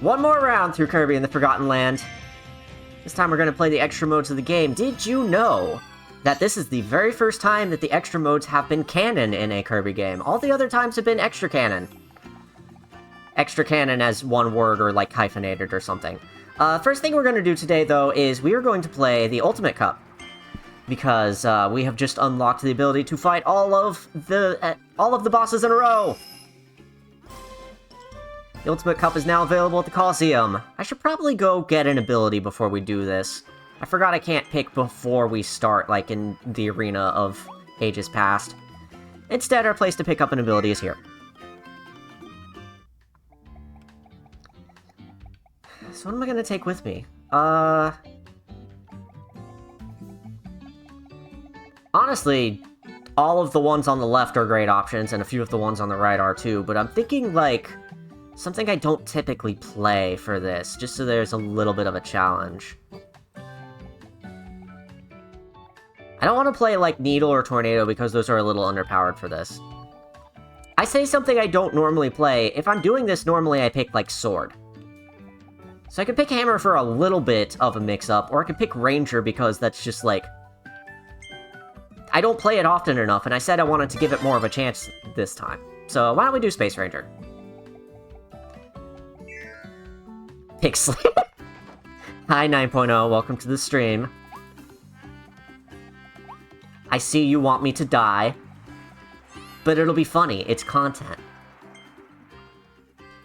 One more round through Kirby in the Forgotten Land. This time we're going to play the extra modes of the game. Did you know that this is the very first time that the extra modes have been canon in a Kirby game? All the other times have been extra canon. Extra canon as one word or like hyphenated or something. First thing we're going to do today, though, is we are going to play the Ultimate Cup. Because we have just unlocked the ability to fight all of the bosses in a row. The Ultimate Cup is now available at the Coliseum. I should probably go get an ability before we do this. I forgot I can't pick before we start, like in the Arena of Ages Past. Instead, our place to pick up an ability is here. So what am I going to take with me? Honestly, all of the ones on the left are great options, and a few of the ones on the right are too, but I'm thinking, like, something I don't typically play for this, just so there's a little bit of a challenge. I don't want to play, like, Needle or Tornado, because those are a little underpowered for this. I say something I don't normally play. If I'm doing this, normally I pick, like, Sword. So I could pick Hammer for a little bit of a mix-up, or I could pick Ranger because that's just, like... I don't play it often enough, and I said I wanted to give it more of a chance this time. So why don't we do Space Ranger? Pixley. Hi, 9.0. Welcome to the stream. I see you want me to die. But it'll be funny. It's content.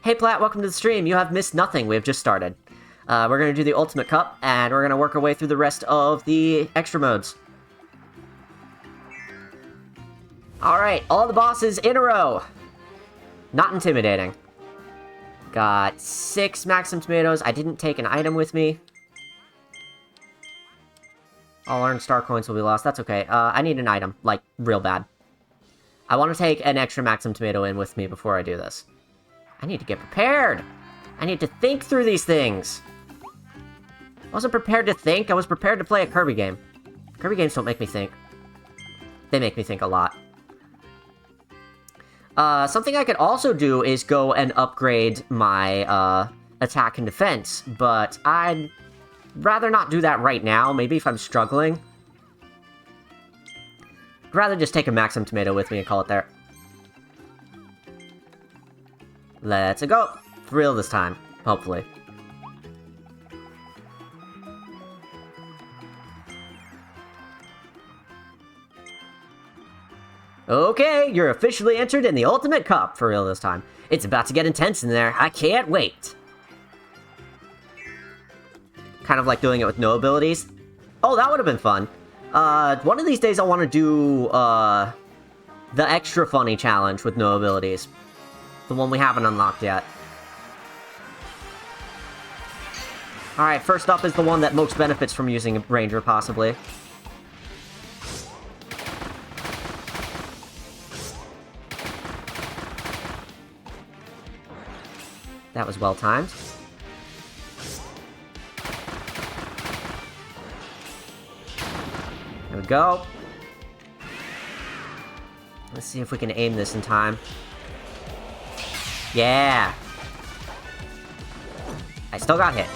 Hey, Platt, welcome to the stream. You have missed nothing. We have just started. We're going to do the Ultimate Cup, and we're going to work our way through the rest of the extra modes. Alright, all the bosses in a row. Not intimidating. Got 6 Maximum Tomatoes. I didn't take an item with me. All earned star coins will be lost. That's okay. I need an item, like, real bad. I want to take an extra Maximum Tomato in with me before I do this. I need to get prepared. I need to think through these things. I wasn't prepared to think. I was prepared to play a Kirby game. Kirby games don't make me think. They make me think a lot. Something I could also do is go and upgrade my, attack and defense, but I'd rather not do that right now. Maybe if I'm struggling. I'd rather just take a Maximum Tomato with me and call it there. Let's go. For real this time, hopefully. Okay, you're officially entered in the Ultimate Cup, for real this time. It's about to get intense in there. I can't wait. Kind of like doing it with no abilities. Oh, that would have been fun. One of these days I want to do, the extra funny challenge with no abilities. The one we haven't unlocked yet. Alright, first up is the one that most benefits from using a Ranger, possibly. That was well timed. There we go. Let's see if we can aim this in time. Yeah! I still got hit.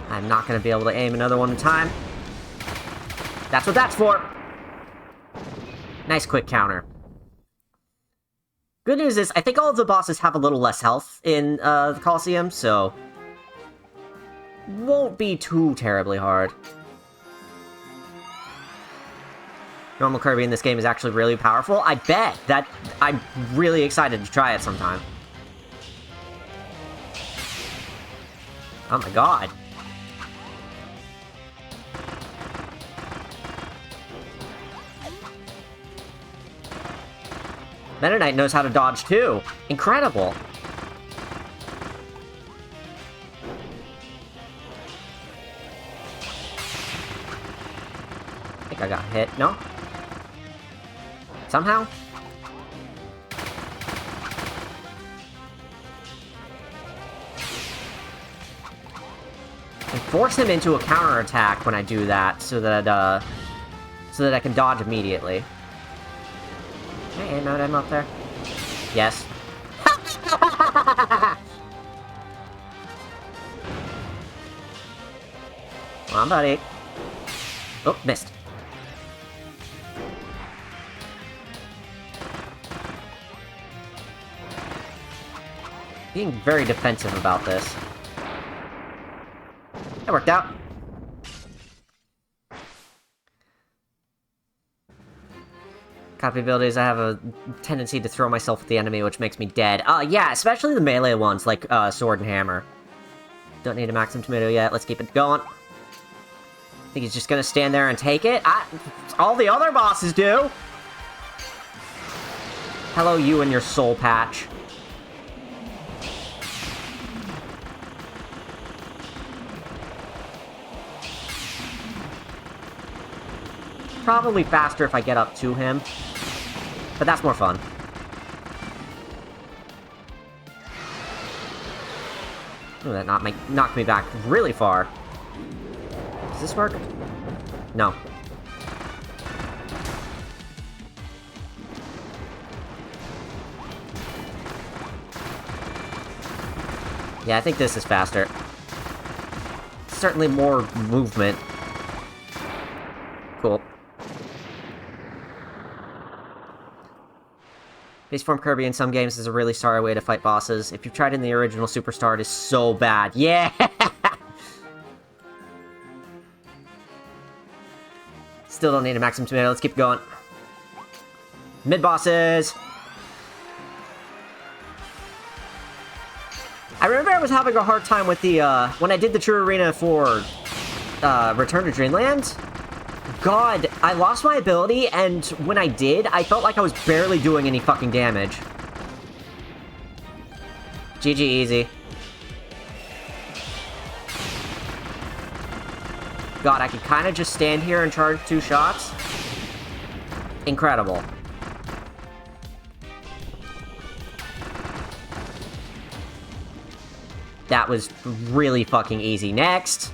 I'm not gonna be able to aim another one in time. That's what that's for! Nice quick counter. Good news is, I think all of the bosses have a little less health in the Coliseum, so... won't be too terribly hard. Normal Kirby in this game is actually really powerful. I bet! I'm really excited to try it sometime. Oh my god. Meta Knight knows how to dodge too. Incredible. I think I got hit. No? Somehow? And force him into a counterattack when I do that, so that I can dodge immediately. Can I aim out him up there? Yes. Come on, buddy. Oh, missed. Being very defensive about this. That worked out. Copy abilities, I have a tendency to throw myself at the enemy, which makes me dead. Yeah, especially the melee ones, like, sword and hammer. Don't need a maximum tomato yet, let's keep it going. I think he's just gonna stand there and take it? All the other bosses do! Hello, you and your soul patch. Probably faster if I get up to him, but that's more fun. Ooh, that knocked me back really far. Does this work? No. Yeah, I think this is faster. Certainly more movement. Cool. Base form Kirby in some games is a really sorry way to fight bosses. If you've tried in the original Superstar, it is so bad. Yeah! Still don't need a maximum tomato. Let's keep going. Mid-bosses! I remember I was having a hard time with the, when I did the True Arena for, Return to Dreamland. God, I lost my ability, and when I did, I felt like I was barely doing any fucking damage. GG easy. God, I could kind of just stand here and charge 2 shots. Incredible. That was really fucking easy. Next!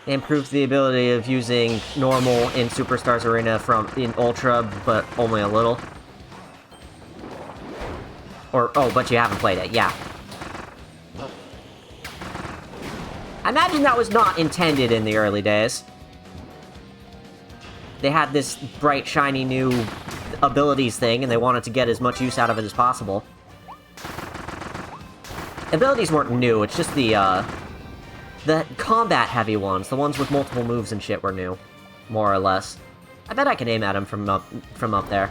Improves the ability of using normal in Superstars Arena in Ultra, but only a little. Or, oh, but you haven't played it, yeah. I imagine that was not intended in the early days. They had this bright, shiny new abilities thing, and they wanted to get as much use out of it as possible. Abilities weren't new, it's just the combat-heavy ones, the ones with multiple moves and shit were new. More or less. I bet I can aim at him from up there.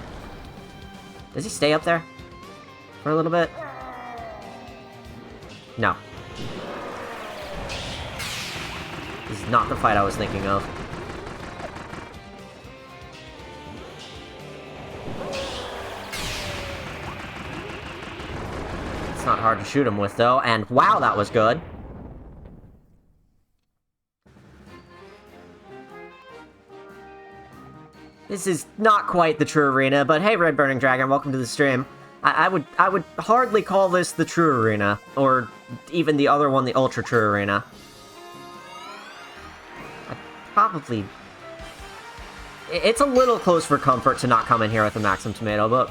Does he stay up there? For a little bit? No. This is not the fight I was thinking of. It's not hard to shoot him with, though, and wow, that was good! This is not quite the True Arena, but hey, Red Burning Dragon, welcome to the stream. I would hardly call this the True Arena, or even the other one, the Ultra True Arena. Probably... It's a little close for comfort to not come in here with a Maximum Tomato, but...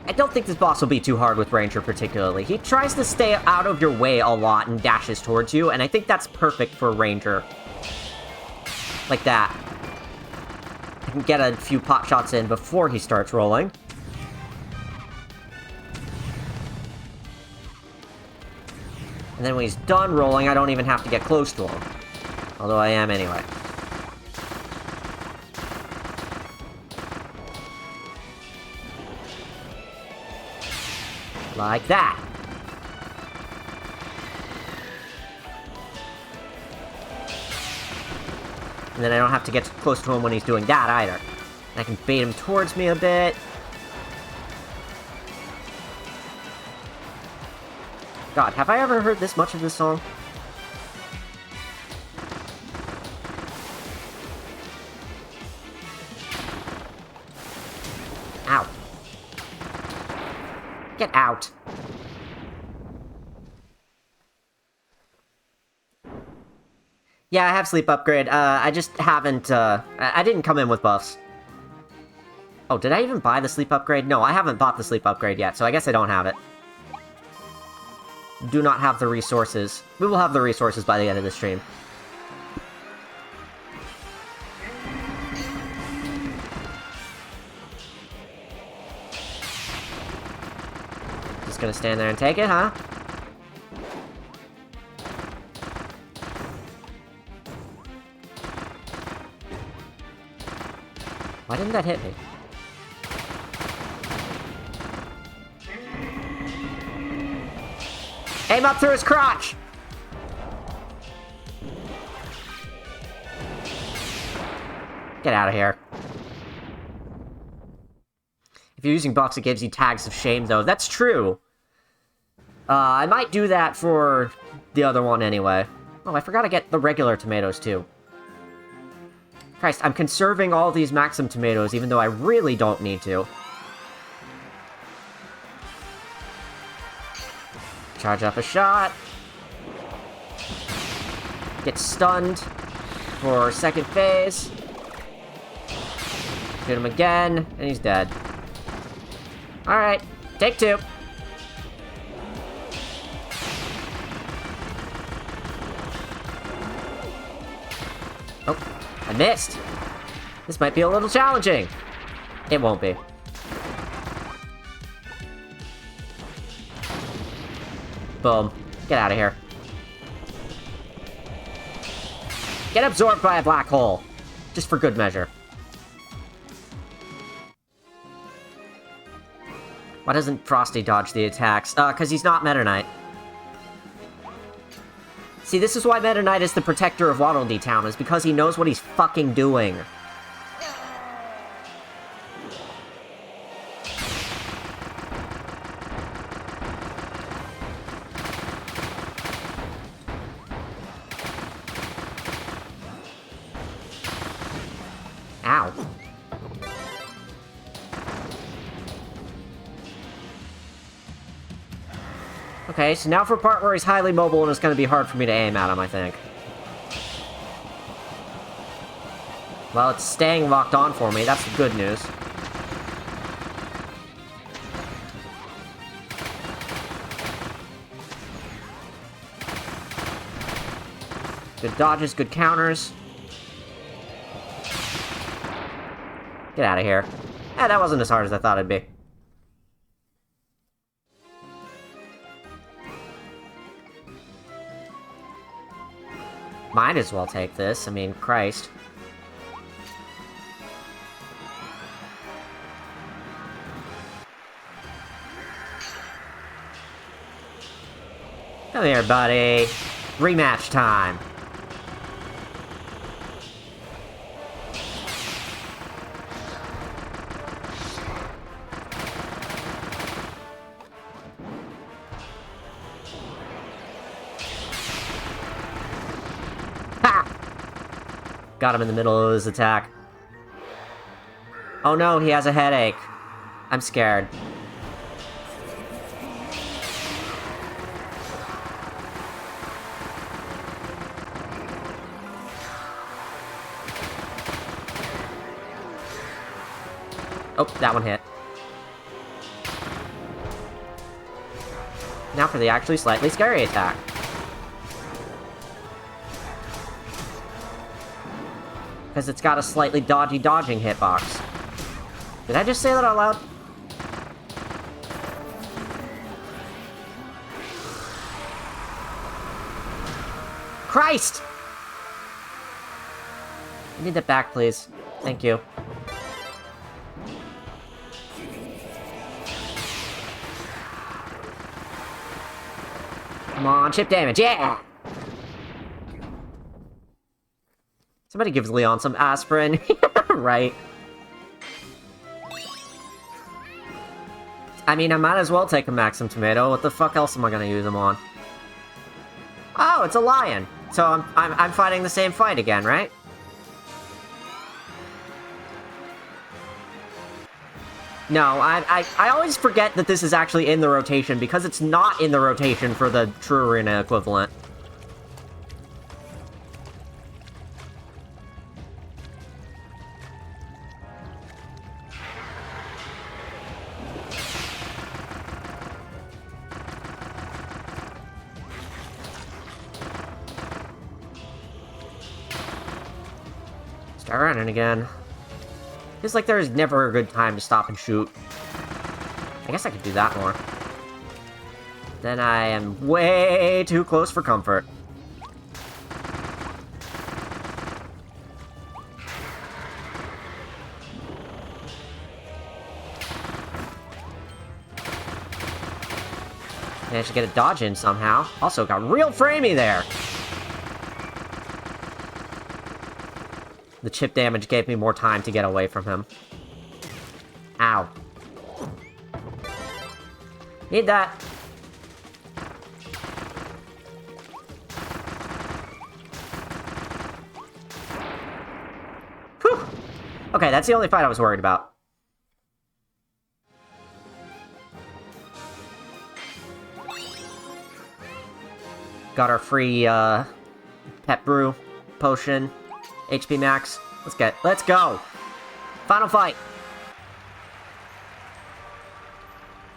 I don't think this boss will be too hard with Ranger, particularly. He tries to stay out of your way a lot and dashes towards you, and I think that's perfect for Ranger. Like that. I can get a few pot shots in before he starts rolling. And then when he's done rolling, I don't even have to get close to him. Although I am anyway. Like that. And then I don't have to get close to him when he's doing that either. And I can bait him towards me a bit. God, have I ever heard this much of this song? Get out. Yeah, I have sleep upgrade. I just haven't, I didn't come in with buffs. Oh, did I even buy the sleep upgrade? No, I haven't bought the sleep upgrade yet, so I guess I don't have it. Do not have the resources. We will have the resources by the end of the stream. Just gonna stand there and take it, huh? Why didn't that hit me? Aim up through his crotch! Get out of here. If you're using buffs, it gives you tags of shame, though. That's true. I might do that for the other one anyway. Oh, I forgot to get the regular tomatoes, too. Christ, I'm conserving all these Maxim tomatoes, even though I really don't need to. Charge up a shot. Get stunned for second phase. Shoot him again, and he's dead. Alright, take two. Oh, I missed. This might be a little challenging. It won't be. Boom. Get out of here. Get absorbed by a black hole. Just for good measure. Why doesn't Frosty dodge the attacks? Because he's not Meta Knight. See, this is why Meta Knight is the protector of Waddle Dee Town, is because he knows what he's fucking doing. Ow. Okay, so now for a part where he's highly mobile and it's going to be hard for me to aim at him, I think. Well, it's staying locked on for me. That's the good news. Good dodges, good counters. Get out of here. Eh, that wasn't as hard as I thought it'd be. Might as well take this. I mean, Christ. Come here, buddy. Rematch time. Got him in the middle of his attack. Oh no, he has a headache. I'm scared. Oh, that one hit. Now for the actually slightly scary attack. Because it's got a slightly dodging hitbox. Did I just say that out loud? Christ! I need that back, please. Thank you. Come on, chip damage, yeah! Somebody gives Leon some aspirin. Right. I mean, I might as well take a Maxim tomato. What the fuck else am I gonna use them on? Oh, it's a lion. So I'm fighting the same fight again, right? No, I always forget that this is actually in the rotation, because it's not in the rotation for the True Arena equivalent. Start running again. Feels like there's never a good time to stop and shoot. I guess I could do that more. Then I am way too close for comfort. Managed to get a dodge in somehow. Also got real framey there. The chip damage gave me more time to get away from him. Ow. Need that. Whew. Okay, that's the only fight I was worried about. Got our free, pet brew potion. HP max. Let's go! Final fight!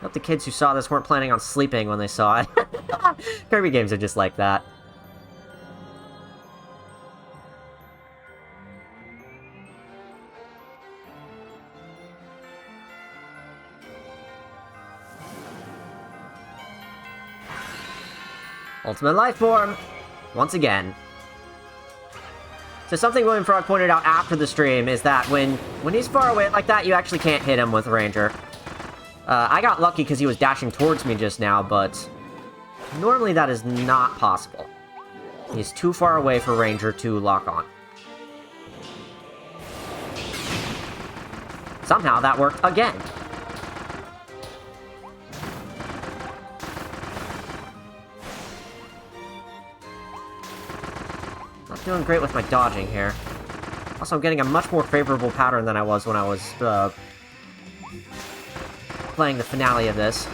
Hope the kids who saw this weren't planning on sleeping when they saw it. Kirby games are just like that. Ultimate Life Form! Once again. So something William Frog pointed out after the stream is that when he's far away like that, you actually can't hit him with Ranger. I got lucky because he was dashing towards me just now, but normally that is not possible. He's too far away for Ranger to lock on. Somehow that worked again. Not doing great with my dodging here. Also, I'm getting a much more favorable pattern than I was when I was playing the finale of this.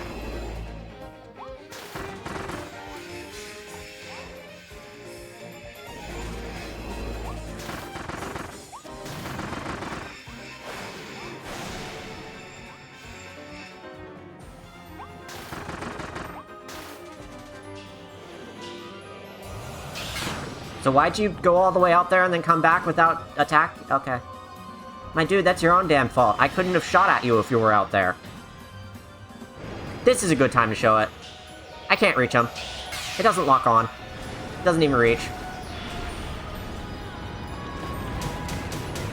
So why'd you go all the way out there and then come back without attack? Okay. My dude, that's your own damn fault. I couldn't have shot at you if you were out there. This is a good time to show it. I can't reach him. It doesn't lock on. It doesn't even reach.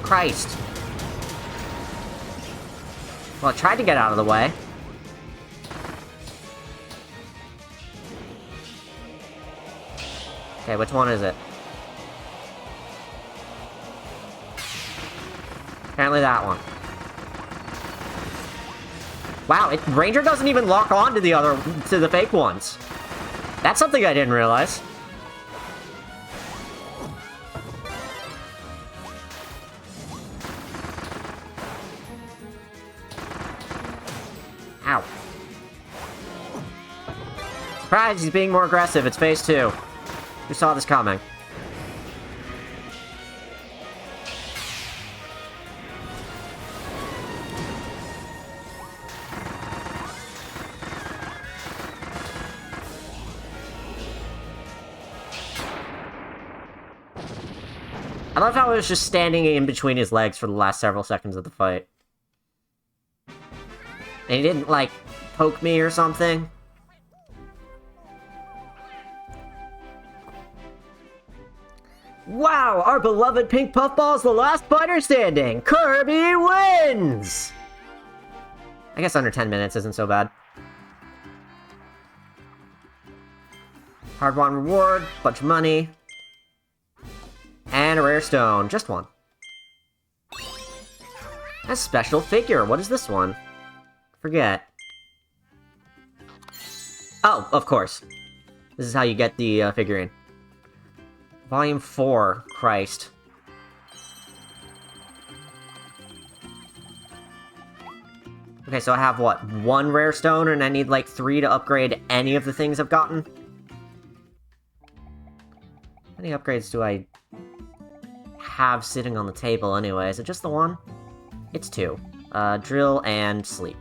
Christ. Well, I tried to get out of the way. Okay, which one is it? Apparently that one. Wow, Ranger doesn't even lock on to the fake ones. That's something I didn't realize. Ow. Surprise, he's being more aggressive. It's phase 2. Who saw this coming? I love how I was just standing in between his legs for the last several seconds of the fight. And he didn't, like, poke me or something. Wow, our beloved pink puffball is the last fighter standing! Kirby wins! I guess under 10 minutes isn't so bad. Hard-won reward, bunch of money. And a rare stone. Just one. A special figure. What is this one? Forget. Oh, of course. This is how you get the figurine. Volume 4. Christ. Okay, so I have, what, 1 rare stone, and I need, like, 3 to upgrade any of the things I've gotten? How many upgrades do I have sitting on the table anyway? Is it just the 1? It's 2. Drill and sleep.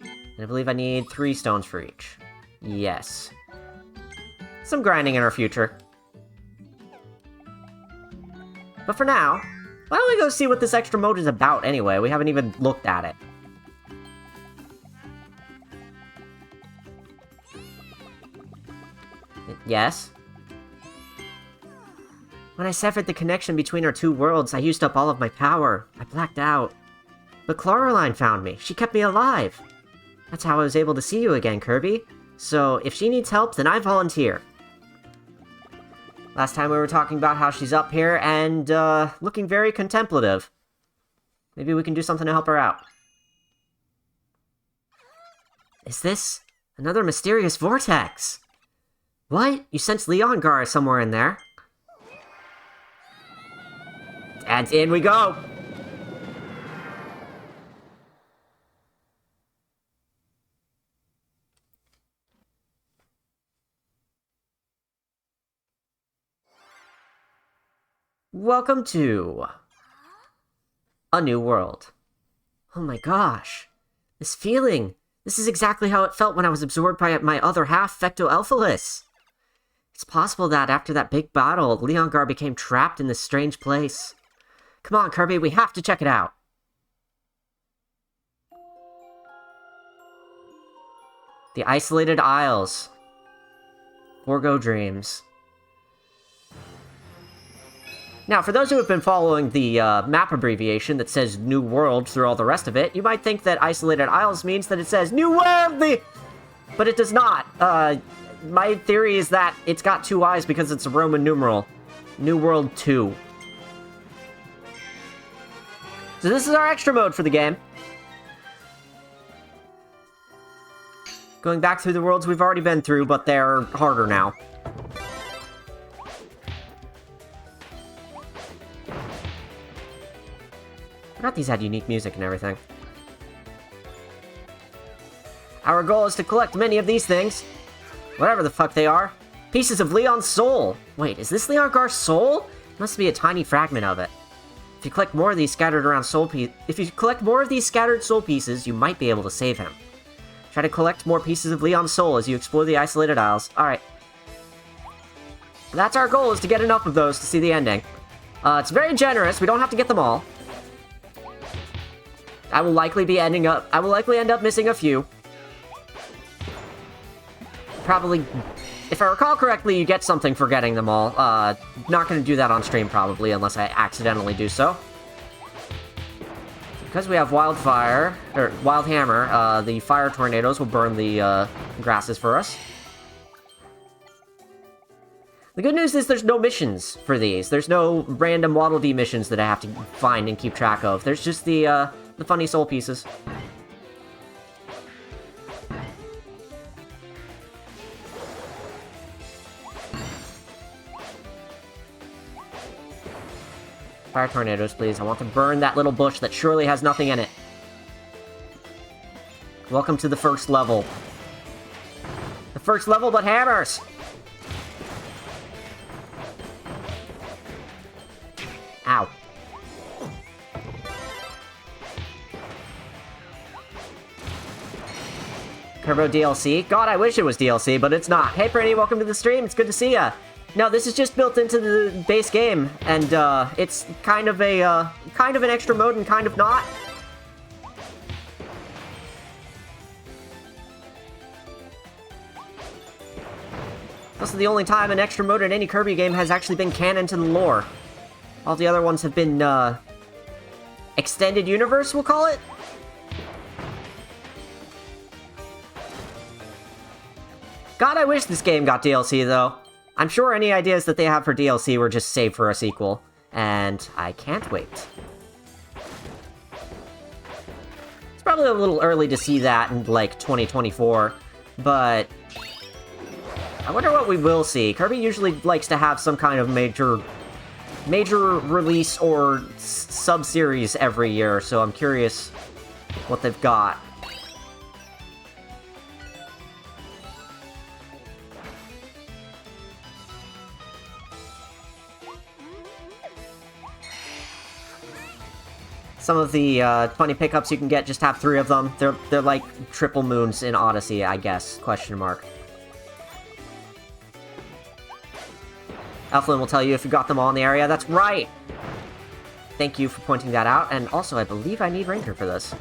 And I believe I need 3 stones for each. Yes. Some grinding in our future. But for now, why don't we go see what this extra mode is about anyway? We haven't even looked at it. Yes? When I severed the connection between our 2 worlds, I used up all of my power. I blacked out. But Coraline found me. She kept me alive. That's how I was able to see you again, Kirby. So, if she needs help, then I volunteer. Last time we were talking about how she's up here and, looking very contemplative. Maybe we can do something to help her out. Is this another mysterious vortex? What? You sense Leongar somewhere in there? And in we go! Welcome to a new world. Oh my gosh. This feeling. This is exactly how it felt when I was absorbed by my other half, Fectoelphalus. It's possible that after that big battle, Leongar became trapped in this strange place. Come on, Kirby, we have to check it out. The Isolated Isles. Forgo Dreams. Now, for those who have been following the map abbreviation that says New World through all the rest of it, you might think that Isolated Isles means that it says New World! But it does not. My theory is that it's got 2 I's because it's a Roman numeral. New World 2. So this is our extra mode for the game. Going back through the worlds we've already been through, but they're harder now. I forgot these had unique music and everything. Our goal is to collect many of these things. Whatever the fuck they are. Pieces of Leon's soul. Wait, is this Leongar's soul? Must be a tiny fragment of it. If you collect more of these scattered soul pieces, you might be able to save him. Try to collect more pieces of Leon's soul as you explore the Isolated Isles. Alright. That's our goal, is to get enough of those to see the ending. It's very generous, we don't have to get them all. I will likely end up missing a few. Probably, if I recall correctly, you get something for getting them all. Not gonna do that on stream, probably, unless I accidentally do so. Because we have Wildfire, or Wild Hammer, the fire tornadoes will burn the grasses for us. The good news is there's no missions for these. There's no random Waddle Dee missions that I have to find and keep track of. There's just the funny soul pieces. Fire tornadoes, please. I want to burn that little bush that surely has nothing in it. Welcome to the first level. The first level, but hammers! Ow. Turbo DLC? God, I wish it was DLC, but it's not. Hey, Pretty, welcome to the stream. It's good to see ya. No, this is just built into the base game, and it's kind of an extra mode and kind of not. This is the only time an extra mode in any Kirby game has actually been canon to the lore. All the other ones have been extended universe, we'll call it. God, I wish this game got DLC, though. I'm sure any ideas that they have for DLC were just saved for a sequel, and I can't wait. It's probably a little early to see that in, like, 2024, but I wonder what we will see. Kirby usually likes to have some kind of major release or sub-series every year, so I'm curious what they've got. Some of the funny pickups you can get just have 3 of them. They're like triple moons in Odyssey, I guess, question mark. Elflin will tell you if you got them all in the area. That's right! Thank you for pointing that out, and also I believe I need Ranger for this.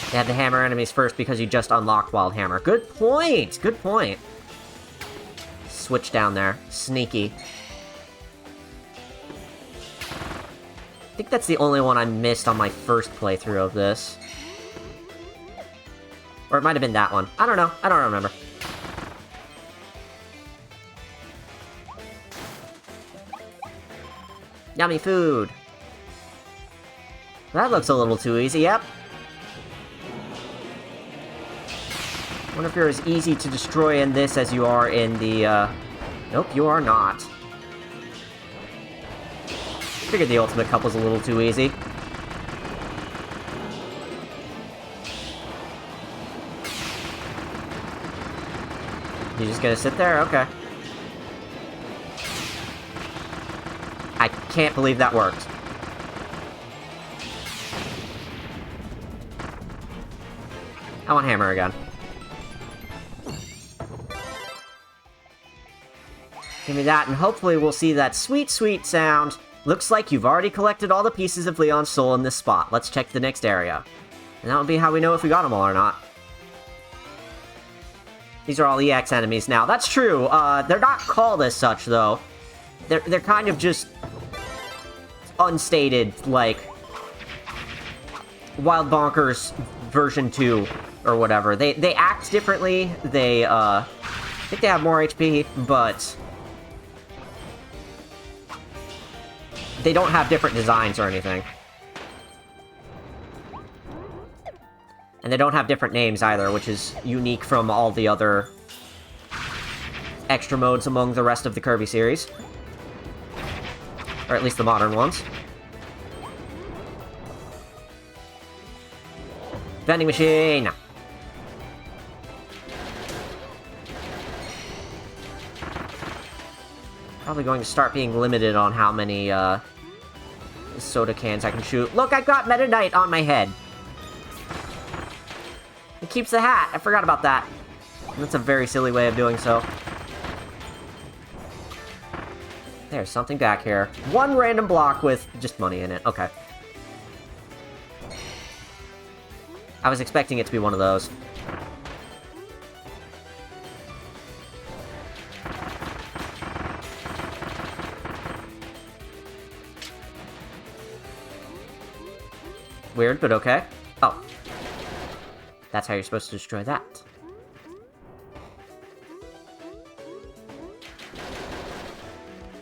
You had to hammer enemies first because you just unlocked Wild Hammer. Good point! Good point. Switch down there. Sneaky. I think that's the only one I missed on my first playthrough of this. Or it might have been that one. I don't know. I don't remember. Yummy food. That looks a little too easy, yep. Wonder if you're as easy to destroy in this as you are in the, Nope, you are not. Figured the Ultimate Cup was a little too easy. You just gonna sit there? Okay. I can't believe that worked. I want Hammer again. Give me that, and hopefully we'll see that sweet, sweet sound. Looks like you've already collected all the pieces of Leon's soul in this spot. Let's check the next area. And that would be how we know if we got them all or not. These are all EX enemies now. That's true. They're not called as such, though. They're kind of just unstated, like Wild Bonkers version 2 or whatever. They act differently. They, I think they have more HP, but they don't have different designs or anything. And they don't have different names either, which is unique from all the other extra modes among the rest of the Kirby series. Or at least the modern ones. Vending machine! Probably going to start being limited on how many, soda cans I can shoot. Look, I got Meta Knight on my head! It keeps the hat! I forgot about that. That's a very silly way of doing so. There's something back here. One random block with just money in it. Okay. I was expecting it to be one of those. Weird, but okay. Oh. That's how you're supposed to destroy that.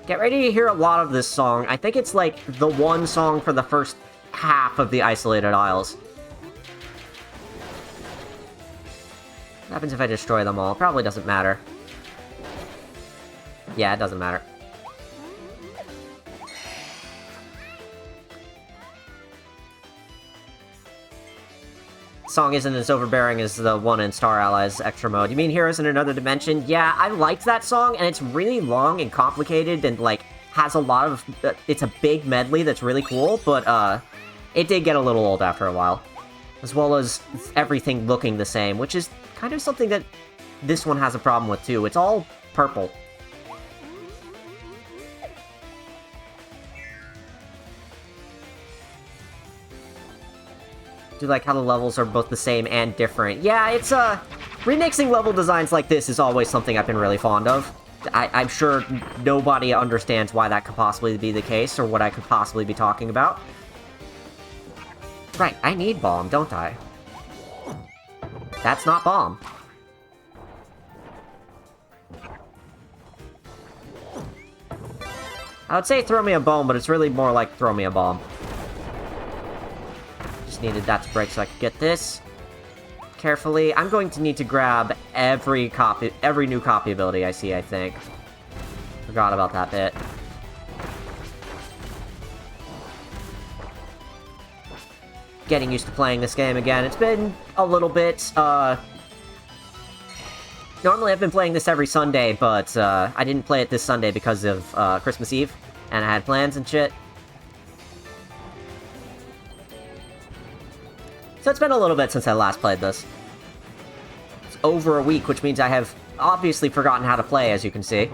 Get ready to hear a lot of this song. I think it's like the one song for the first half of the Isolated Isles. What happens if I destroy them all? Probably doesn't matter. Yeah, it doesn't matter. Song isn't as overbearing as the one in Star Allies Extra Mode. You mean Heroes in Another Dimension? Yeah, I liked that song, and it's really long and complicated, and, like, has a lot of... it's a big medley that's really cool, but, it did get a little old after a while. As well as everything looking the same, which is kind of something that this one has a problem with, too. It's all purple. Do like how the levels are both the same and different. Yeah, it's, remixing level designs like this is always something I've been really fond of. I'm sure nobody understands why that could possibly be the case, or what I could possibly be talking about. Right, I need bomb, don't I? That's not bomb. I would say throw me a bone, but it's really more like throw me a bomb. Just needed that to break so I could get this. Carefully. I'm going to need to grab every new copy ability I see, I think. Forgot about that bit. getting used to playing this game again. It's been a little bit, normally I've been playing this every Sunday, but, I didn't play it this Sunday because of, Christmas Eve, and I had plans and shit. So it's been a little bit since I last played this. It's over a week, which means I have obviously forgotten how to play, as you can see.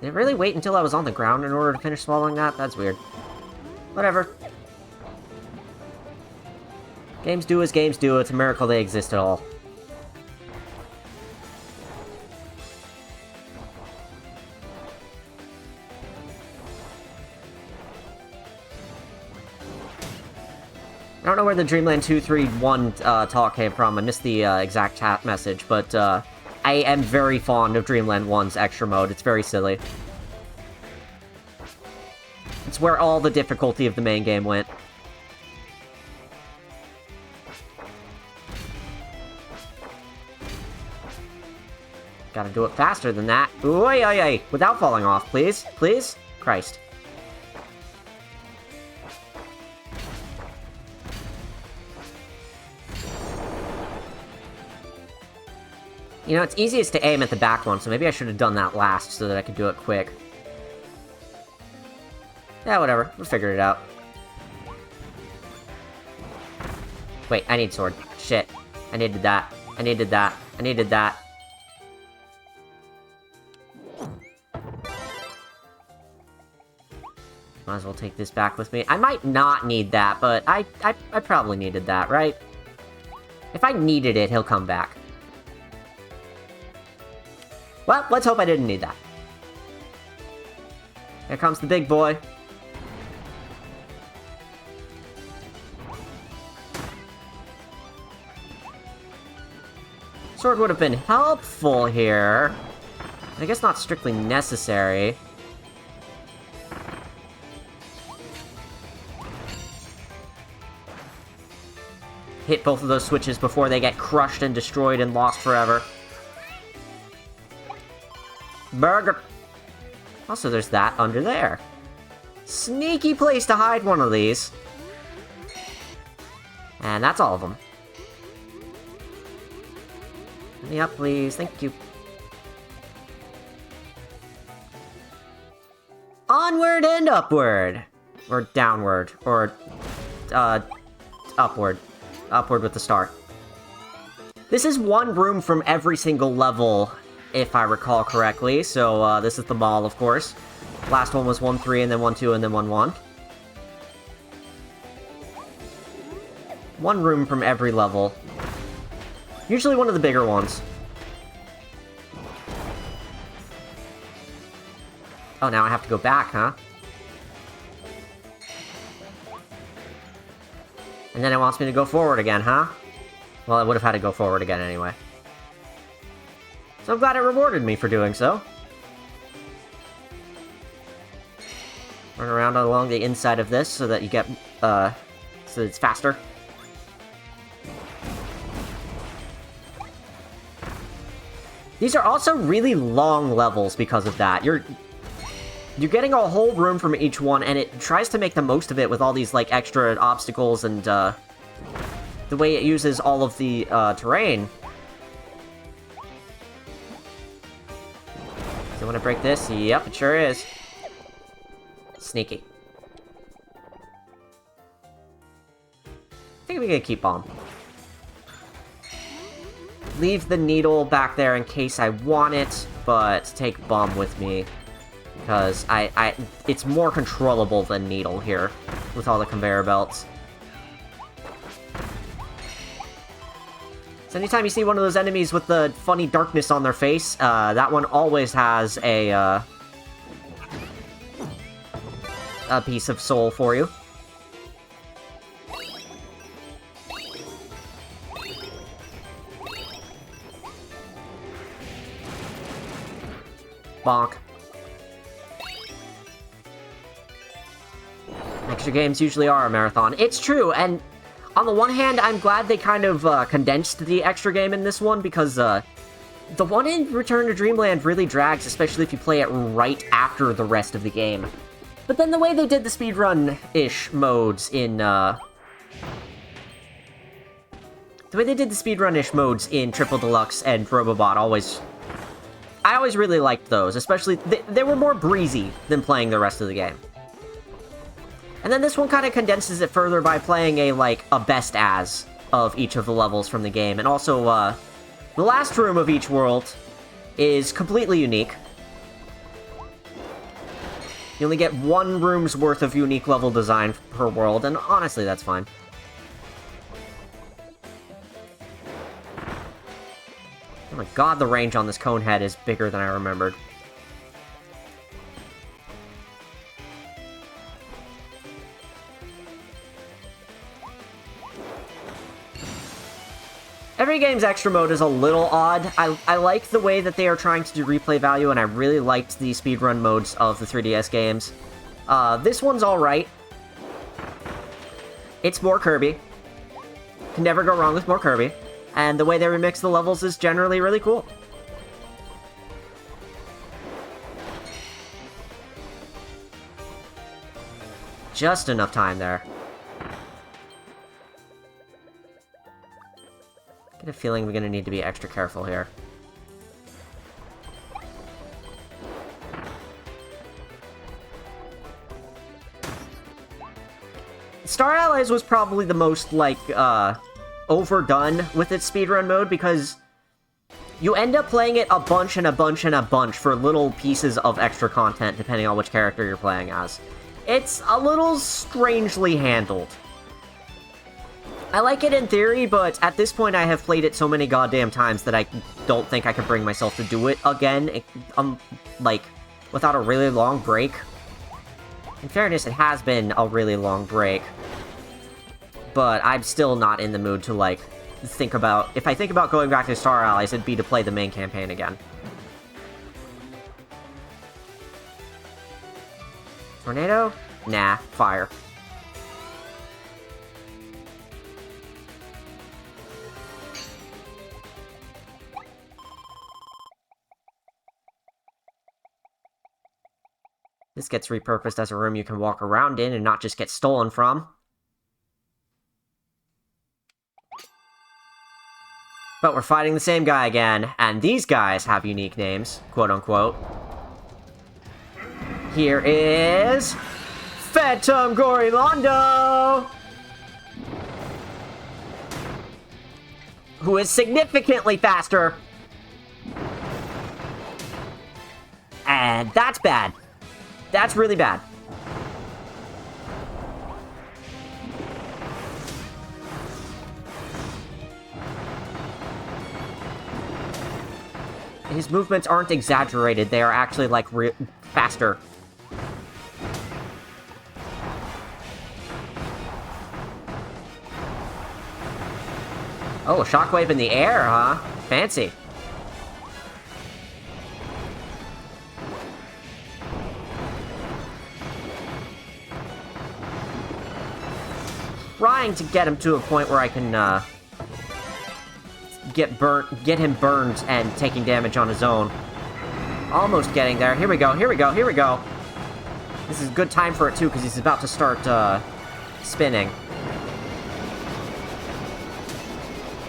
Did it really wait until I was on the ground in order to finish swallowing that? That's weird. Whatever. Games do as games do. It's a miracle they exist at all. I don't know where the Dreamland 231 talk came from. I missed the exact chat message, but I am very fond of Dreamland 1's extra mode. It's very silly. It's where all the difficulty of the main game went. Gotta do it faster than that. Ooh, ay, ay, ay. Without falling off, please. Please? Christ. You know, it's easiest to aim at the back one, so maybe I should have done that last so that I could do it quick. Yeah, whatever. We'll figure it out. Wait, I need sword. Shit. I needed that. I needed that. I needed that. Might as well take this back with me. I might not need that, but I probably needed that, right? If I needed it, he'll come back. Well, let's hope I didn't need that. Here comes the big boy. Sword would have been helpful here. I guess not strictly necessary. Hit both of those switches before they get crushed and destroyed and lost forever. Burger. Also, there's that under there. Sneaky place to hide one of these. And that's all of them. Let me up, please. Thank you. Onward and upward. Or downward. Or, upward. Upward with the star. This is one room from every single level, if I recall correctly. So, this is the mall, of course. Last one was 1-3, and then 1-2, and then 1-1. One room from every level. Usually one of the bigger ones. Oh, now I have to go back, huh? And then it wants me to go forward again, huh? Well, I would have had to go forward again anyway. So I'm glad it rewarded me for doing so. Run around along the inside of this so that you get, so that it's faster. These are also really long levels because of that. You're getting a whole room from each one, and it tries to make the most of it with all these, like, extra obstacles and, the way it uses all of the, terrain. Do you want to break this? Yep, it sure is. Sneaky. I think we can keep on. Leave the needle back there in case I want it, but take bomb with me. Because it's more controllable than needle here, with all the conveyor belts. So anytime you see one of those enemies with the funny darkness on their face, that one always has a piece of soul for you. Bonk. Extra games usually are a marathon. It's true, and on the one hand, I'm glad they kind of condensed the extra game in this one, because the one in Return to Dreamland really drags, especially if you play it right after the rest of the game. But then the way they did the speedrun-ish modes in, Triple Deluxe and Robobot I always really liked those, especially, they were more breezy than playing the rest of the game. And then this one kind of condenses it further by playing a best-as of each of the levels from the game. And also, the last room of each world is completely unique. You only get one room's worth of unique level design per world, and honestly, that's fine. Oh my god, the range on this cone head is bigger than I remembered. Every game's extra mode is a little odd. I like the way that they are trying to do replay value, and I really liked the speedrun modes of the 3DS games. This one's alright. It's more Kirby. Can never go wrong with more Kirby. And the way they remix the levels is generally really cool. Just enough time there. I get a feeling we're gonna need to be extra careful here. Star Allies was probably the most, overdone with its speedrun mode, because you end up playing it a bunch and a bunch and a bunch for little pieces of extra content, depending on which character you're playing as. It's a little strangely handled. I like it in theory, but at this point I have played it so many goddamn times that I don't think I could bring myself to do it again, without a really long break. In fairness, it has been a really long break. But I'm still not in the mood to, think about... If I think about going back to Star Allies, it'd be to play the main campaign again. Tornado? Nah, fire. This gets repurposed as a room you can walk around in and not just get stolen from. But we're fighting the same guy again, and these guys have unique names, quote-unquote. Here is... Phantom Gorillando! Who is significantly faster. And that's bad. That's really bad. His movements aren't exaggerated, they are actually, faster. Oh, a shockwave in the air, huh? Fancy. Trying to get him to a point where I can, get him burned and taking damage on his own. Almost getting there. Here we go, here we go, here we go. This is a good time for it, too, because he's about to start, spinning.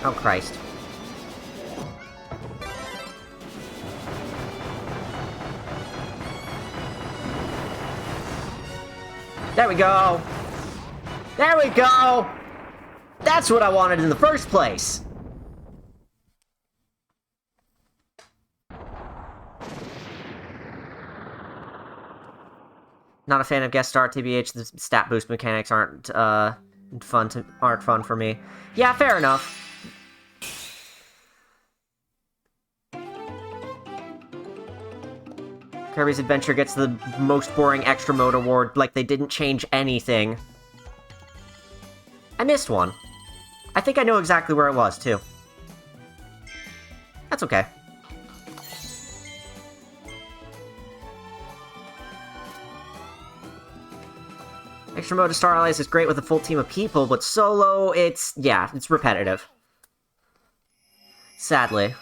Oh, Christ. There we go! There we go! That's what I wanted in the first place! Not a fan of guest star, TBH. The stat boost mechanics aren't fun for me. Yeah, fair enough. Kirby's Adventure gets the most boring extra mode award, like they didn't change anything. I missed one. I think I know exactly where it was, too. That's okay. Extra mode of Star Allies is great with a full team of people, but solo, it's repetitive. Sadly.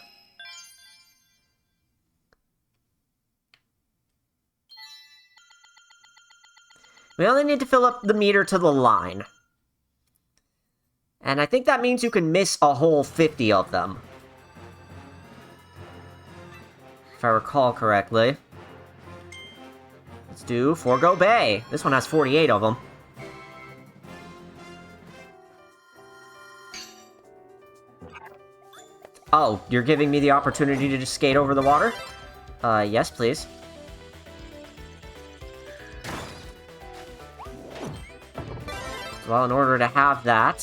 We only need to fill up the meter to the line. And I think that means you can miss a whole 50 of them. If I recall correctly. Let's do Forgo Bay. This one has 48 of them. Oh, you're giving me the opportunity to just skate over the water? Yes, please. Well, in order to have that,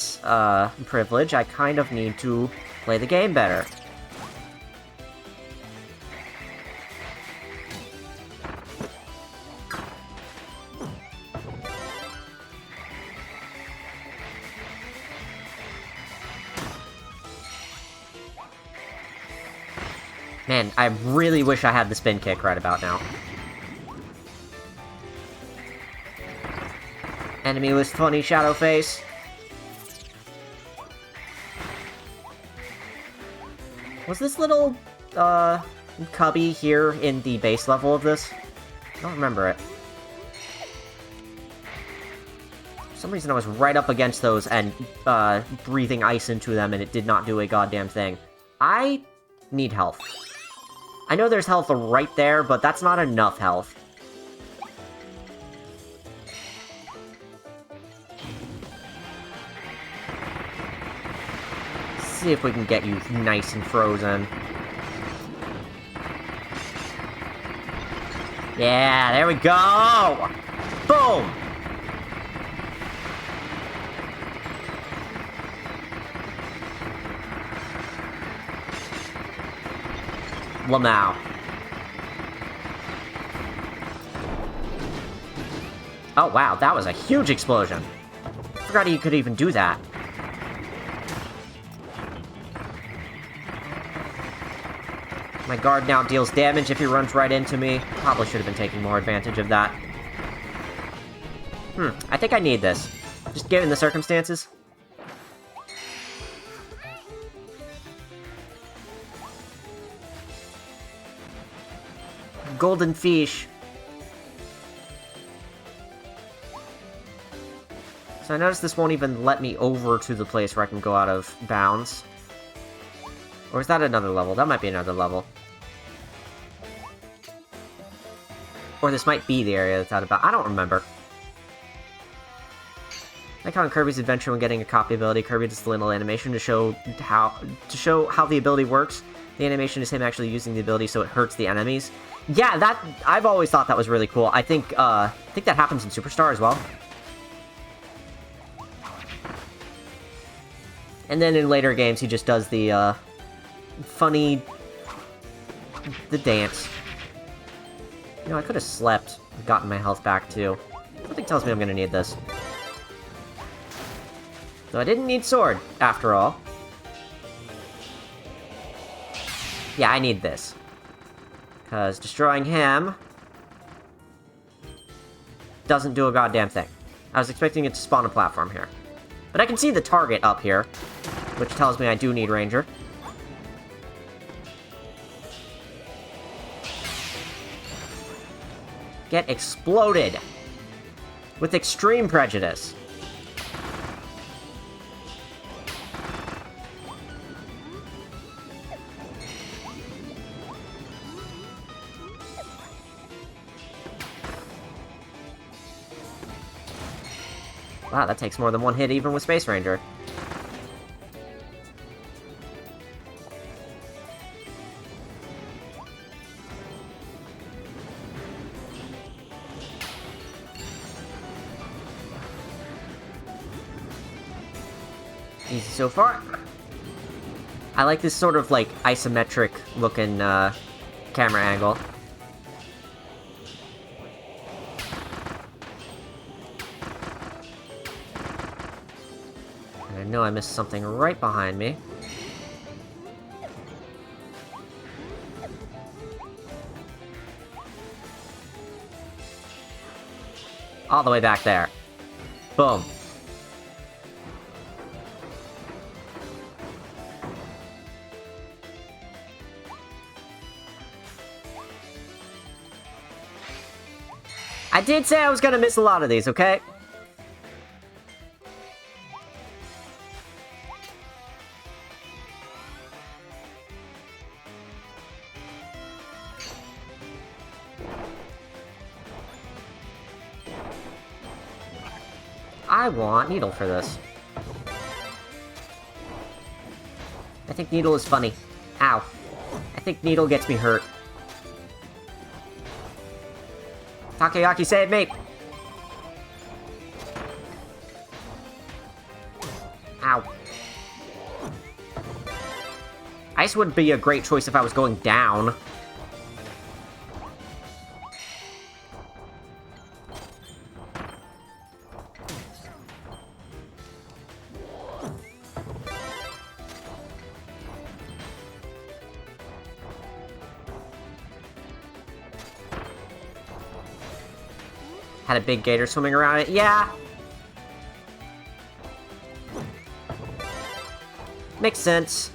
privilege, I kind of need to play the game better. Man, I really wish I had the spin kick right about now. Enemy with funny shadow face. Was this little, cubby here in the base level of this? I don't remember it. For some reason I was right up against those and, breathing ice into them and it did not do a goddamn thing. I need health. I know there's health right there, but that's not enough health. See if we can get you nice and frozen. Yeah, there we go! Boom! Lamau. Oh wow, that was a huge explosion. Forgot you could even do that. My guard now deals damage if he runs right into me. Probably should have been taking more advantage of that. I think I need this. Just given the circumstances. Golden fish. So I noticed this won't even let me over to the place where I can go out of bounds. Or is that another level? That might be another level. Or this might be the area that's out of bounds. I don't remember. Like how in Kirby's Adventure when getting a copy ability, Kirby does the little animation to show how the ability works. The animation is him actually using the ability so it hurts the enemies. Yeah, that I've always thought that was really cool. I think that happens in Superstar as well. And then in later games, he just does the funny the dance. You know, I could have slept and gotten my health back too. Something tells me I'm gonna need this. Though I didn't need sword after all. Yeah, I need this. Because destroying him doesn't do a goddamn thing. I was expecting it to spawn a platform here. But I can see the target up here, which tells me I do need Ranger. Get exploded! With extreme prejudice. Wow, that takes more than one hit even with Space Ranger. Easy so far. I like this sort of, like, isometric looking, camera angle. And I know I missed something right behind me. All the way back there. Boom. I did say I was gonna miss a lot of these, okay? I want Needle for this. I think Needle is funny. Ow. I think Needle gets me hurt. Takoyaki, save me! Ow. Ice would be a great choice if I was going down. Had a big gator swimming around it. Yeah. Makes sense.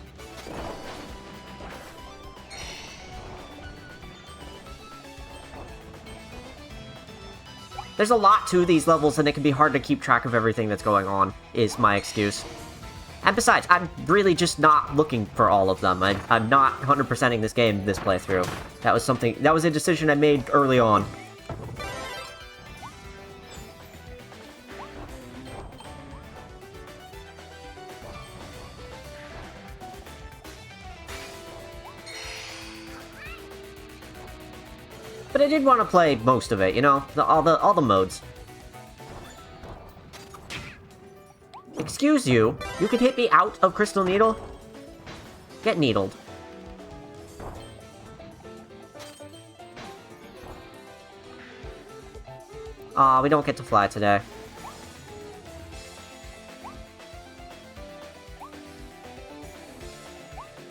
There's a lot to these levels, and it can be hard to keep track of everything that's going on, is my excuse. And besides, I'm really just not looking for all of them. I'm not 100%ing this game this playthrough. That was a decision I made early on. But I did want to play most of it, you know? All the modes. Excuse you? You could hit me out of Crystal Needle? Get needled. Aw, we don't get to fly today.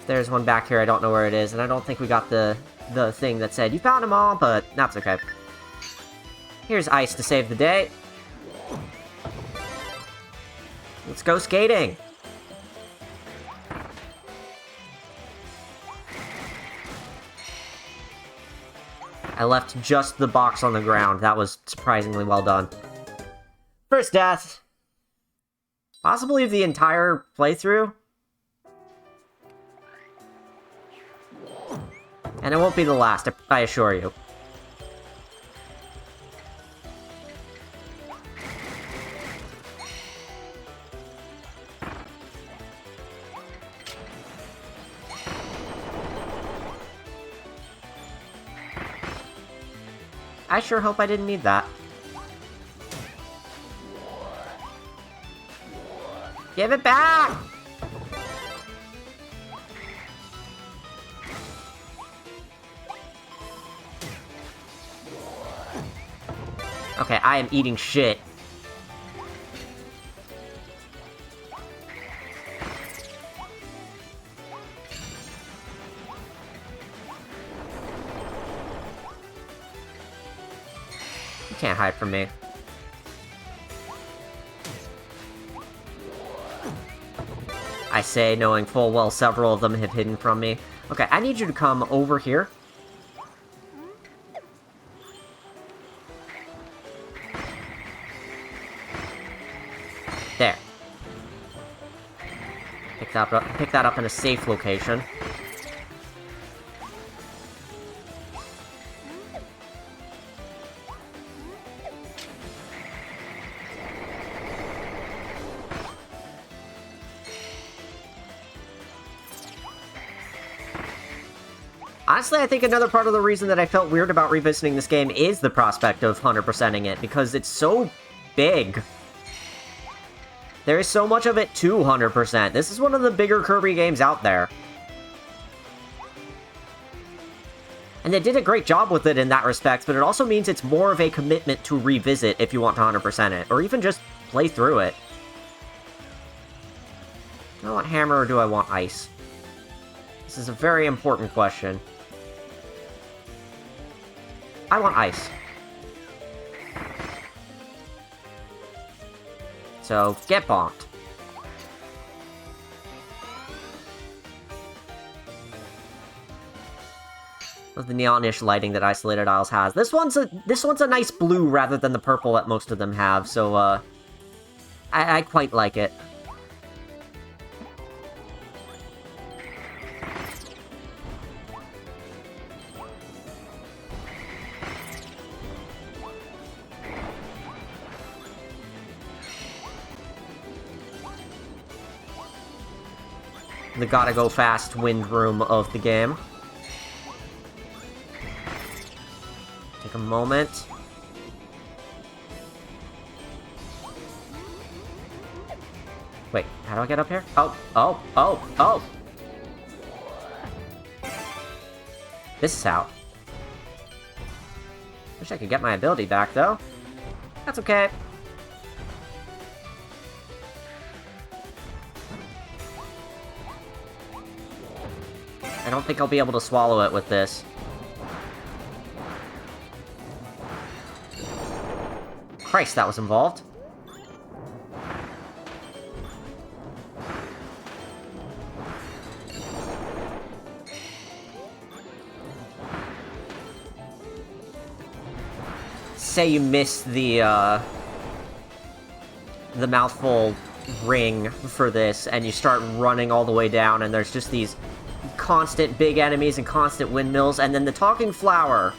There's one back here, I don't know where it is, and I don't think we got the thing that said, you found them all, but that's okay. Here's Ice to save the day. Let's go skating! I left just the box on the ground. That was surprisingly well done. First death. Possibly the entire playthrough. And it won't be the last, I assure you. I sure hope I didn't need that. Give it back! Okay, I am eating shit. You can't hide from me. I say, knowing full well several of them have hidden from me. Okay, I need you to come over here. There. Pick that up in a safe location. Honestly, I think another part of the reason that I felt weird about revisiting this game is the prospect of 100%ing it, because it's so big. There is so much of it to 100%. This is one of the bigger Kirby games out there. And they did a great job with it in that respect, but it also means it's more of a commitment to revisit if you want to 100% it, or even just play through it. Do I want Hammer or do I want Ice? This is a very important question. I want Ice. So, get bonked. With the neonish lighting that Isolated Isles has. This one's a nice blue rather than the purple that most of them have, so, I quite like it. The gotta go fast wind room of the game. Take a moment. Wait, how do I get up here? Oh! This is how. Wish I could get my ability back, though. That's okay. I don't think I'll be able to swallow it with this. Christ, that was involved. Say you miss the mouthful ring for this, and you start running all the way down, and there's just these constant big enemies and constant windmills, and then the talking flower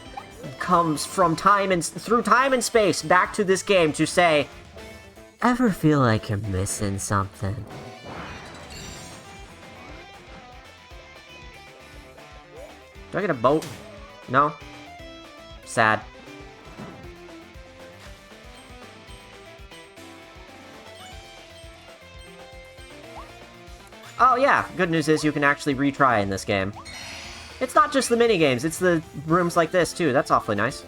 comes from through time and space back to this game to say, "Ever feel like you're missing something?" Do I get a boat? No? Sad. Oh yeah, good news is you can actually retry in this game. It's not just the minigames, it's the rooms like this too. That's awfully nice.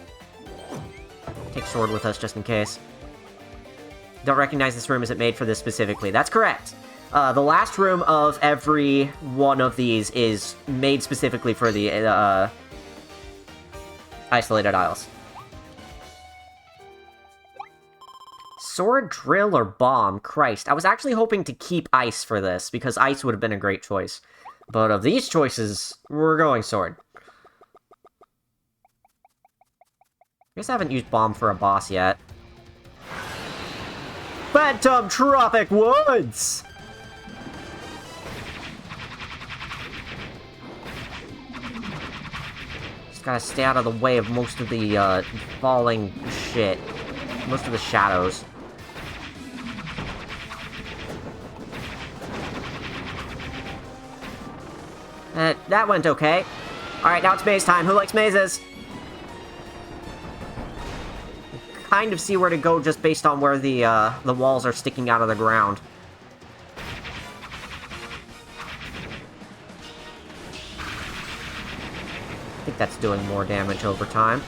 Take sword with us just in case. Don't recognize this room, isn't made for this specifically. That's correct. The last room of every one of these is made specifically for the Isolated Isles. Sword, drill, or bomb? Christ. I was actually hoping to keep ice for this, because ice would have been a great choice. But of these choices, we're going sword. I guess I haven't used bomb for a boss yet. Phantom Tropic Woods! Just gotta stay out of the way of most of the, falling shit. Most of the shadows. That went okay. Alright, now it's maze time. Who likes mazes? Kind of see where to go just based on where the walls are sticking out of the ground. I think that's doing more damage over time.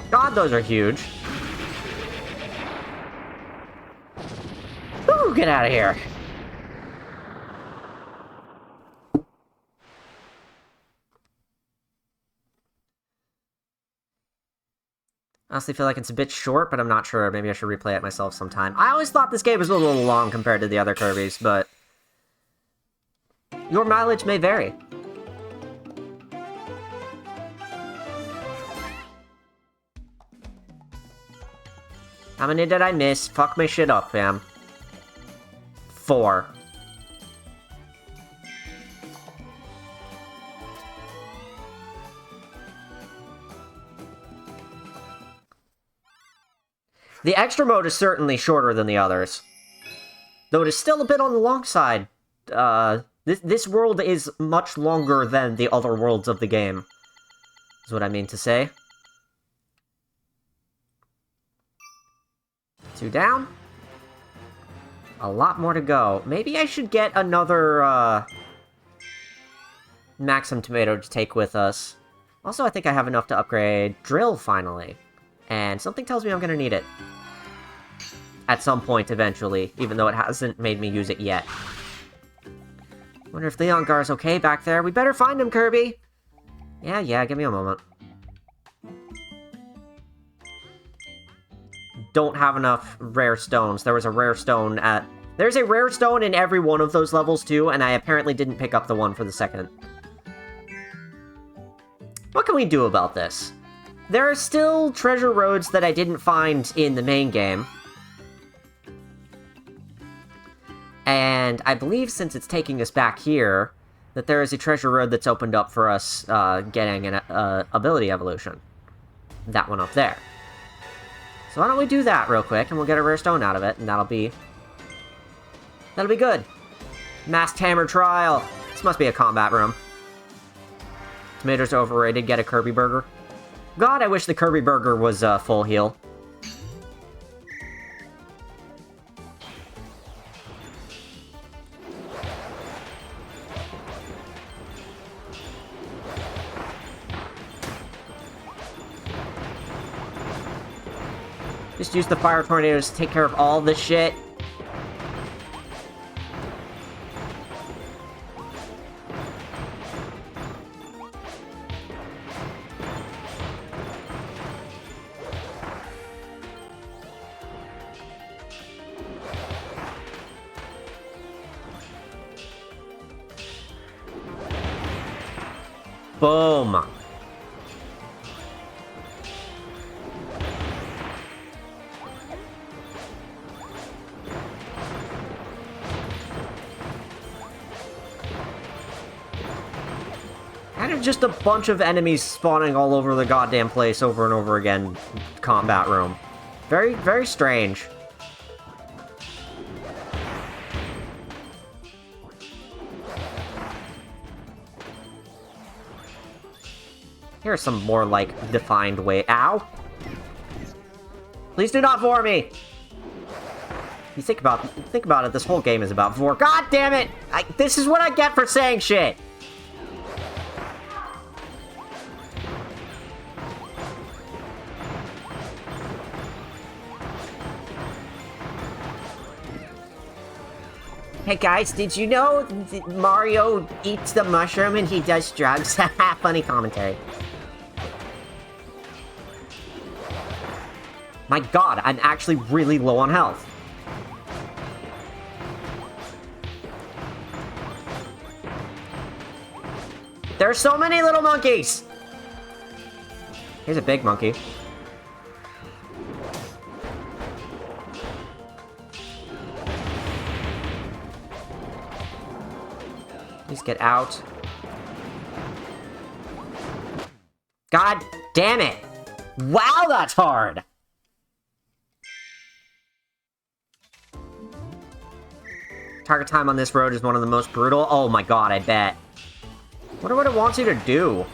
God, those are huge. Woo, get out of here. Honestly feel like it's a bit short, but I'm not sure. Maybe I should replay it myself sometime. I always thought this game was a little long compared to the other Kirby's, but your mileage may vary. How many did I miss? Fuck my shit up, fam. 4. The extra mode is certainly shorter than the others. Though it is still a bit on the long side. This world is much longer than the other worlds of the game. Is what I mean to say. 2 down. A lot more to go. Maybe I should get another, Maxim Tomato to take with us. Also, I think I have enough to upgrade Drill, finally. And something tells me I'm gonna need it. At some point, eventually, even though it hasn't made me use it yet. Wonder if Leongar's okay back there. We better find him, Kirby! Yeah, give me a moment. Don't have enough rare stones. There was a rare stone at... There's a rare stone in every one of those levels, too, and I apparently didn't pick up the one for the second. What can we do about this? There are still treasure roads that I didn't find in the main game. And I believe since it's taking us back here, that there is a treasure road that's opened up for us getting an ability evolution. That one up there. So why don't we do that real quick, and we'll get a rare stone out of it, and that'll be good. Masked Hammer Trial. This must be a combat room. Tomatoes are overrated. Get a Kirby burger. God, I wish the Kirby burger was full heal. Just use the fire tornadoes to take care of all this shit. Boom. Kind of just a bunch of enemies spawning all over the goddamn place over and over again. Combat room. Very, very strange. Here's some more, like, defined way. Ow! Please do not vor me! You think about it, this whole game is about vor. God damn it! This is what I get for saying shit! Hey guys, did you know Mario eats the mushroom and he does drugs? Funny commentary. My god, I'm actually really low on health. There are so many little monkeys! Here's a big monkey. Please get out. God damn it! Wow, that's hard! Target time on this road is one of the most brutal. Oh my god, I bet. Wonder what it wants you to do.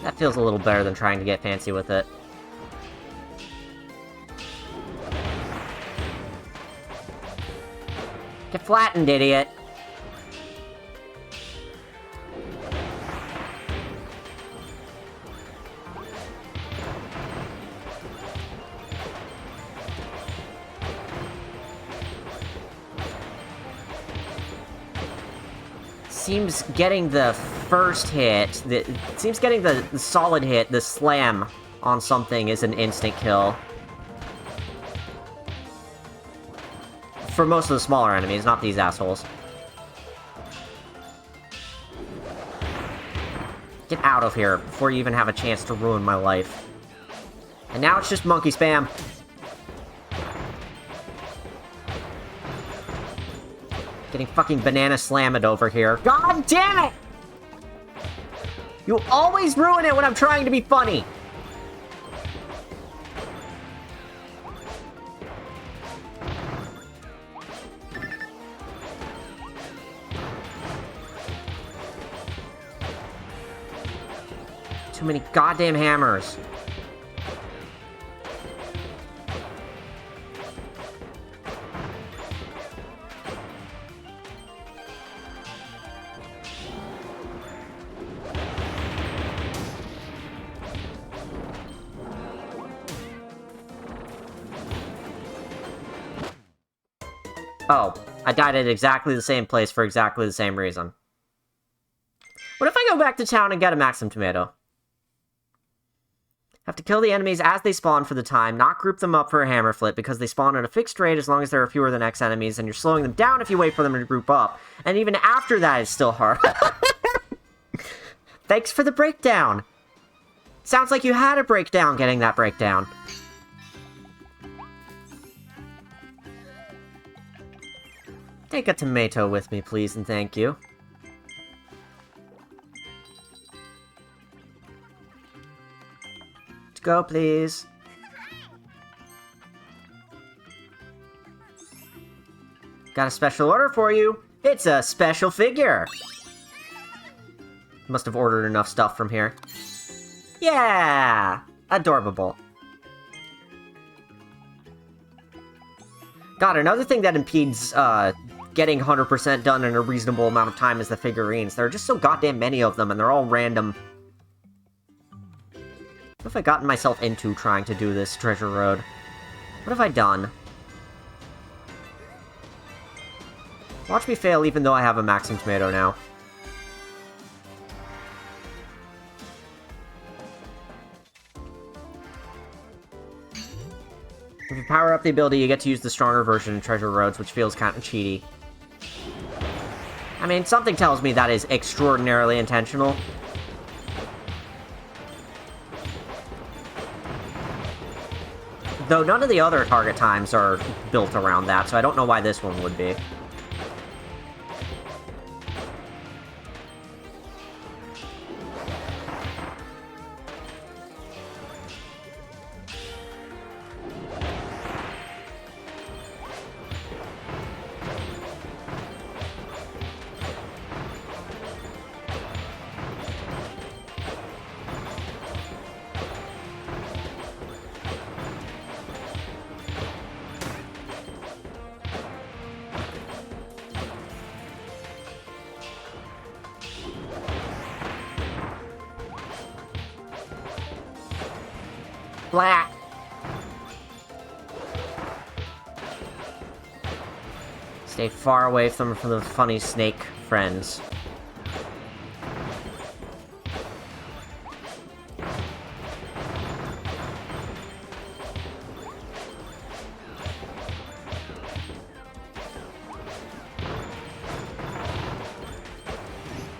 That feels a little better than trying to get fancy with it. Get flattened, idiot! Seems getting the first hit, seems getting the solid hit, the slam on something is an instant kill. For most of the smaller enemies, not these assholes. Get out of here before you even have a chance to ruin my life. And now it's just monkey spam. Getting fucking banana slammed over here. God damn it! You always ruin it when I'm trying to be funny! Too many goddamn hammers. Oh, I died at exactly the same place for exactly the same reason. What if I go back to town and get a Maxim Tomato? Have to kill the enemies as they spawn for the time, not group them up for a hammer flip because they spawn at a fixed rate as long as there are fewer than X enemies, and you're slowing them down if you wait for them to group up. And even after that, it's still hard. Thanks for the breakdown. Sounds like you had a breakdown getting that breakdown. Take a tomato with me, please, and thank you. Let's go, please. Got a special order for you. It's a special figure. Must have ordered enough stuff from here. Yeah! Adorable. God, another thing that impedes, getting 100% done in a reasonable amount of time is the figurines. There are just so goddamn many of them, and they're all random. What have I gotten myself into trying to do this treasure road? What have I done? Watch me fail even though I have a Maxim Tomato now. If you power up the ability, you get to use the stronger version in Treasure Roads, which feels kind of cheaty. I mean, something tells me that is extraordinarily intentional. Though none of the other target times are built around that, so I don't know why this one would be. Blah! Stay far away from the funny snake friends.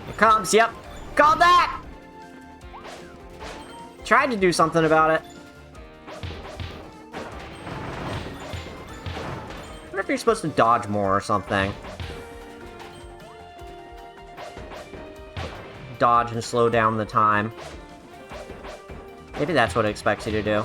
Here comes, yep! Called that! Tried to do something about it. I wonder if you're supposed to dodge more or something. Dodge and slow down the time. Maybe that's what it expects you to do.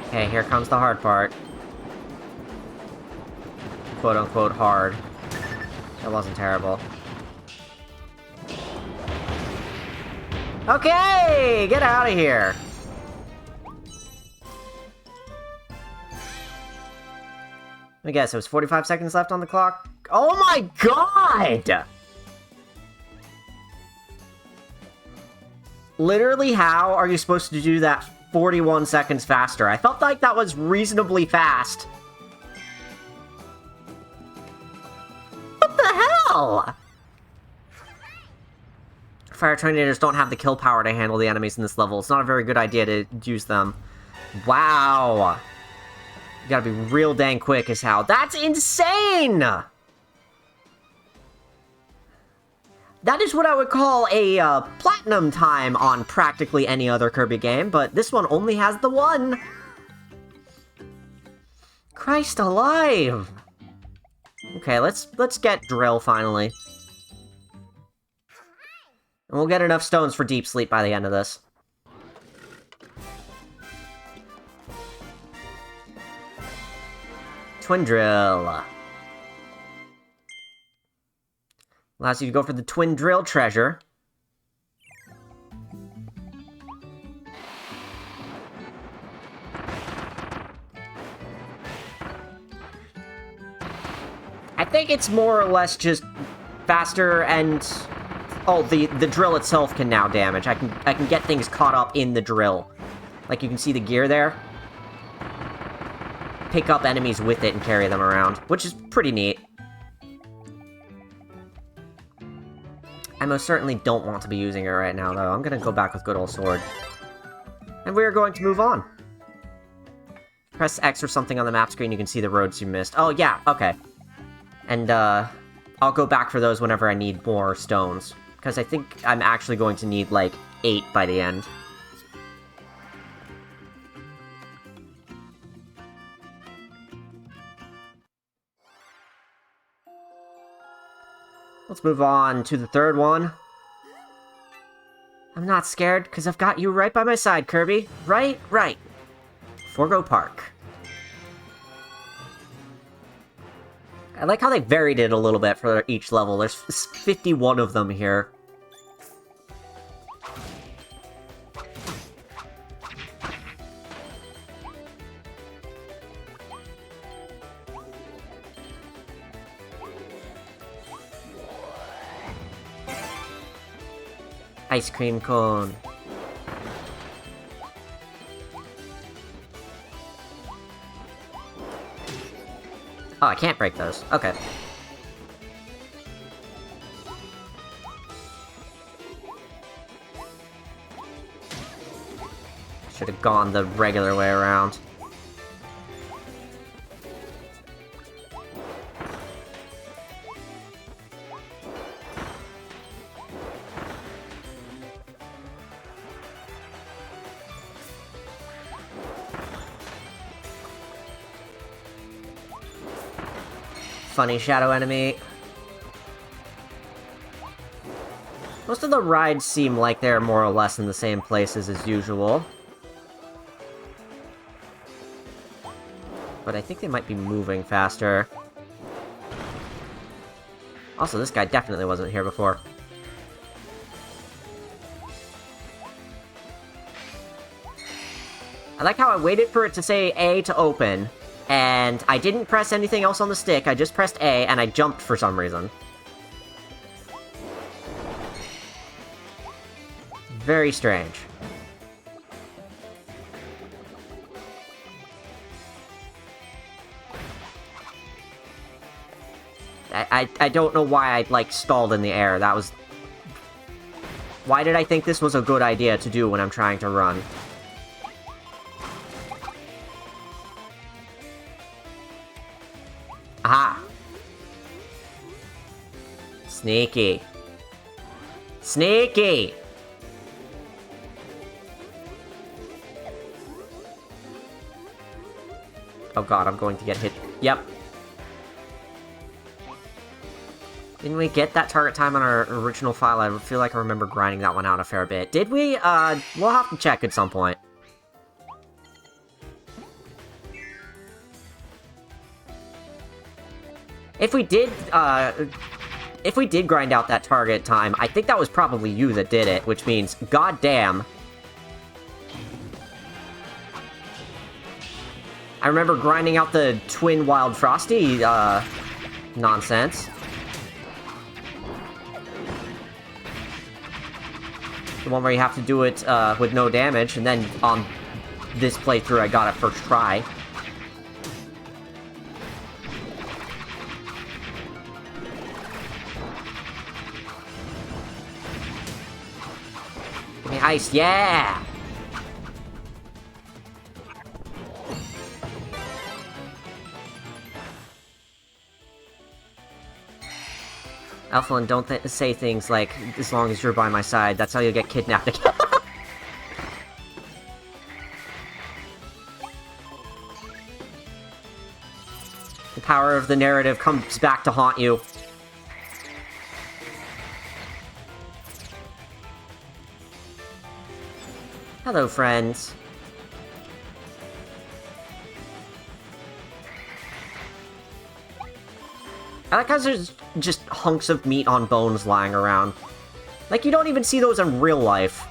Okay, here comes the hard part. Quote-unquote hard. That wasn't terrible. Okay! Get out of here! Let me guess, it was 45 seconds left on the clock? Oh my god! Literally, how are you supposed to do that 41 seconds faster? I felt like that was reasonably fast. What the hell? Fire Tornadoes don't have the kill power to handle the enemies in this level. It's not a very good idea to use them. Wow. You gotta be real dang quick is how. That's insane! That is what I would call a platinum time on practically any other Kirby game, but this one only has the one. Christ alive! Okay, let's get Drill finally. And we'll get enough stones for deep sleep by the end of this. Twin Drill. Allows you to go for the twin drill treasure. I think it's more or less just faster and... Oh, the drill itself can now damage. I can get things caught up in the drill. Like, you can see the gear there. Pick up enemies with it and carry them around, which is pretty neat. I most certainly don't want to be using it right now, though. I'm gonna go back with good old sword. And we're going to move on. Press X or something on the map screen, you can see the roads you missed. Oh, yeah, okay. And, I'll go back for those whenever I need more stones. Because I think I'm actually going to need, like, 8 by the end. Let's move on to the third one. I'm not scared, because I've got you right by my side, Kirby. Right. Forgo Park. I like how they varied it a little bit for each level. There's 51 of them here. Ice cream cone. Oh, I can't break those. Okay. Should have gone the regular way around. Funny shadow enemy. Most of the rides seem like they're more or less in the same places as usual. But I think they might be moving faster. Also, this guy definitely wasn't here before. I like how I waited for it to say A to open, and I didn't press anything else on the stick, I just pressed A, and I jumped for some reason. Very strange. I don't know why I, like, stalled in the air. That was... Why did I think this was a good idea to do when I'm trying to run? Aha! Sneaky. Sneaky! Oh god, I'm going to get hit. Yep. Didn't we get that target time on our original file? I feel like I remember grinding that one out a fair bit. Did we? We'll have to check at some point. If we did grind out that target time, I think that was probably you that did it, which means, goddamn. I remember grinding out the Twin Wild Frosty, nonsense. The one where you have to do it, with no damage, and then on this playthrough I got it first try. Give me ice, yeah! Alphalin, don't say things like, as long as you're by my side, that's how you'll get kidnapped again. The power of the narrative comes back to haunt you. Hello, friends. I like how there's just hunks of meat on bones lying around. Like, you don't even see those in real life.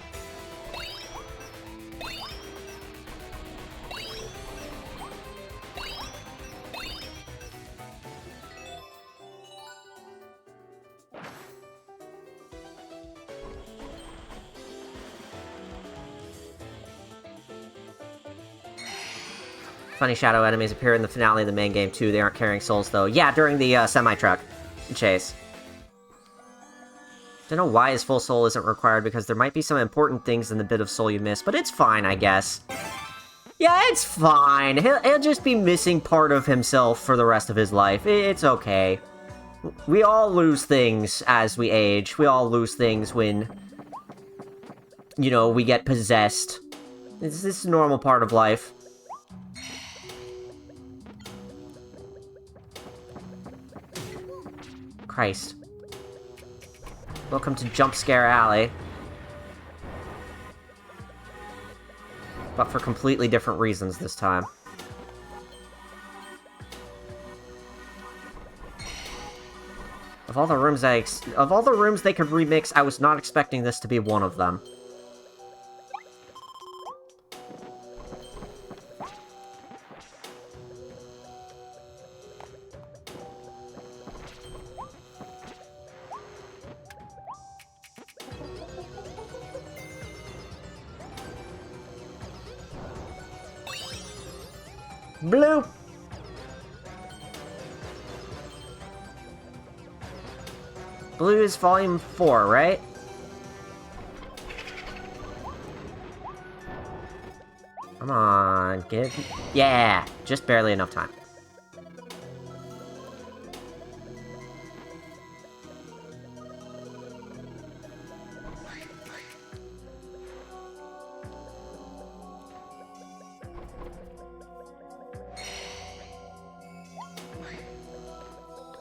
Funny shadow enemies appear in the finale of the main game, too. They aren't carrying souls, though. Yeah, during the semi-truck chase. Don't know why his full soul isn't required, because there might be some important things in the bit of soul you miss, but it's fine, I guess. Yeah, it's fine. He'll just be missing part of himself for the rest of his life. It's okay. We all lose things as we age. We all lose things when, you know, we get possessed. This is a normal part of life. Christ. Welcome to Jump Scare Alley. But for completely different reasons this time. Of all the rooms they could remix, I was not expecting this to be one of them. Blue! Blue is volume 4, right? Come on, yeah! Just barely enough time.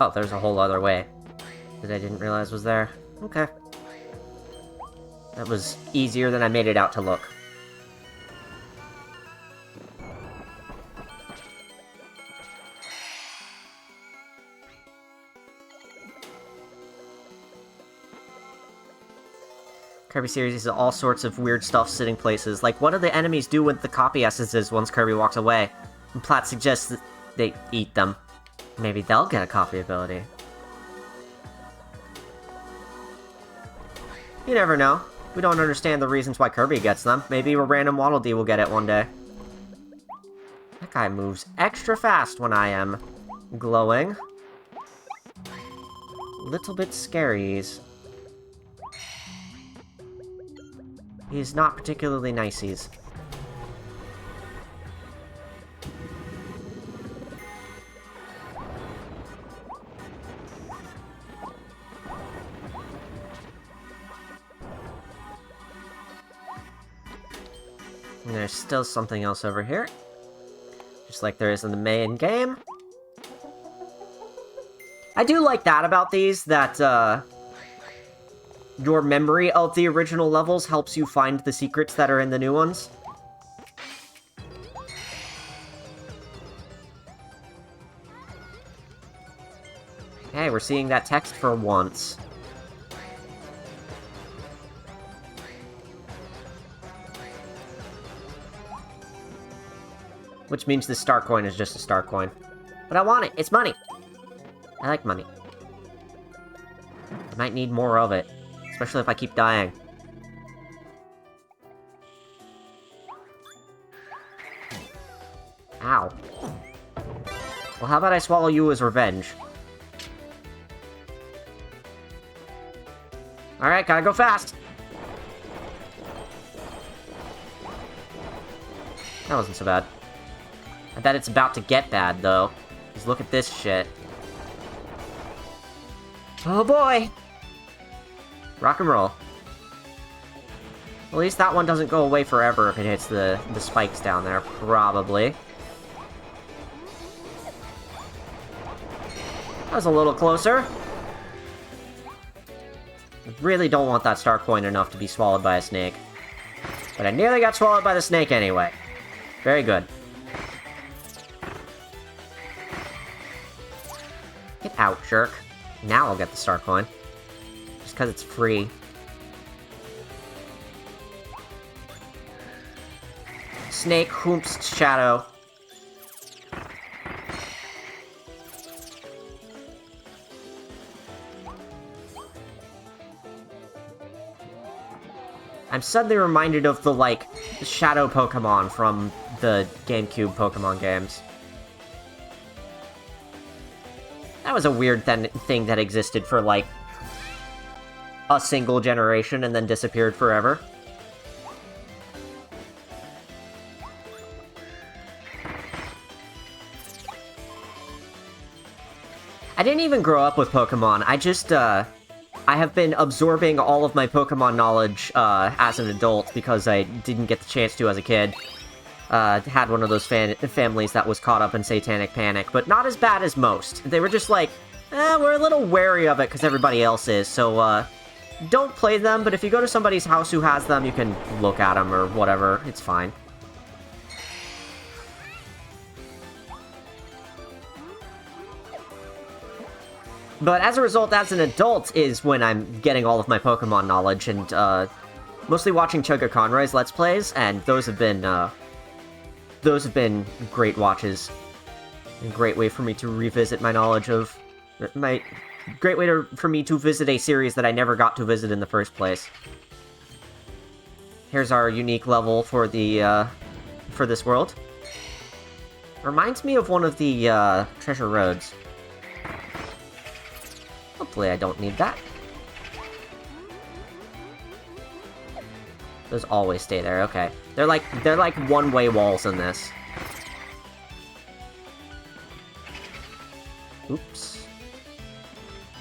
Oh, there's a whole other way that I didn't realize was there. Okay. That was easier than I made it out to look. Kirby series uses all sorts of weird stuff sitting places. Like, what do the enemies do with the copy essences once Kirby walks away? And Platt suggests that they eat them. Maybe they'll get a copy ability. You never know. We don't understand the reasons why Kirby gets them. Maybe a random Waddle Dee will get it one day. That guy moves extra fast when I am glowing. Little bit scaries. He's not particularly niceys. And there's still something else over here. Just like there is in the main game. I do like that about these, that, your memory of the original levels helps you find the secrets that are in the new ones. Hey, we're seeing that text for once. Which means the star coin is just a star coin. But I want it! It's money! I like money. I might need more of it. Especially if I keep dying. Ow. Well, how about I swallow you as revenge? Alright, gotta go fast! That wasn't so bad. I bet it's about to get bad, though. Just look at this shit. Oh boy! Rock and roll. At least that one doesn't go away forever if it hits the spikes down there, probably. That was a little closer. I really don't want that star coin enough to be swallowed by a snake. But I nearly got swallowed by the snake anyway. Very good. Get out, jerk. Now I'll get the star coin. Just because it's free. Snake, Hoomps, Shadow. I'm suddenly reminded of the, like, Shadow Pokemon from the GameCube Pokemon games. That was a weird thing that existed for, like, a single generation and then disappeared forever. I didn't even grow up with Pokemon. I just, I have been absorbing all of my Pokemon knowledge, as an adult, because I didn't get the chance to as a kid. Had one of those families that was caught up in satanic panic, but not as bad as most. They were just like, we're a little wary of it because everybody else is, so, don't play them, but if you go to somebody's house who has them, you can look at them or whatever. It's fine. But as a result, as an adult is when I'm getting all of my Pokemon knowledge, and, mostly watching Chugga Conroy's Let's Plays, and those have been great watches. A great way for me to revisit my knowledge of... Great way for me to visit a series that I never got to visit in the first place. Here's our unique level for the, for this world. Reminds me of one of the, treasure roads. Hopefully I don't need that. Those always stay there, okay. They're like one-way walls in this. Oops.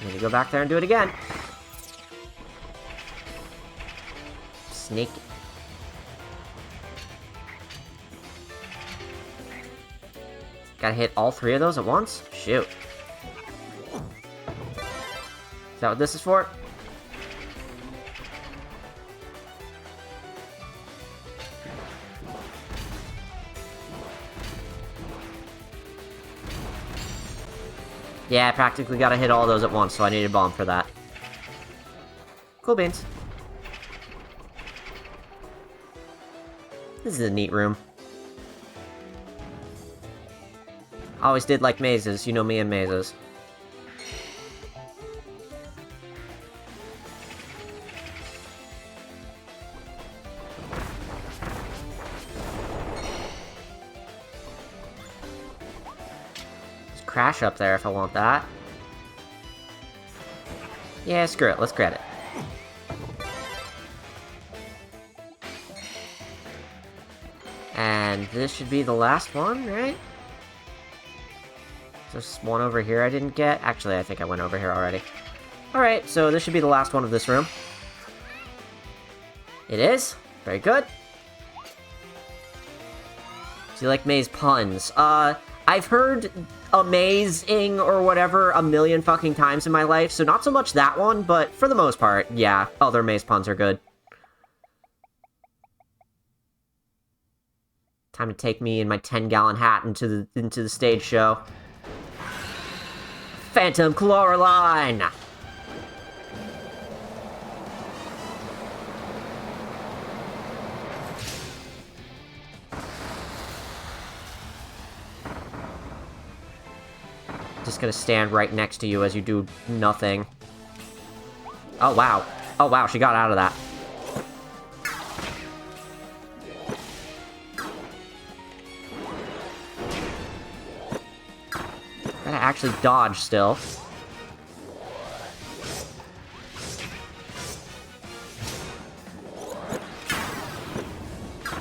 I need to go back there and do it again. Snake. Gotta hit all three of those at once? Shoot. Is that what this is for? Yeah, I practically gotta hit all those at once, so I need a bomb for that. Cool beans. This is a neat room. Always did like mazes, you know me and mazes. Crash up there if I want that. Yeah, screw it. Let's grab it. And this should be the last one, right? There's one over here I didn't get. Actually, I think I went over here already. Alright, so this should be the last one of this room. It is. Very good. Do you like maze puns? I've heard amazing or whatever a million fucking times in my life, so not so much that one, but for the most part, yeah, other maze puns are good. Time to take me and my 10-gallon hat into the stage show. Phantom Chloroline! Just gonna stand right next to you as you do nothing. Oh, wow. Oh, wow, she got out of that. Gotta actually dodge still.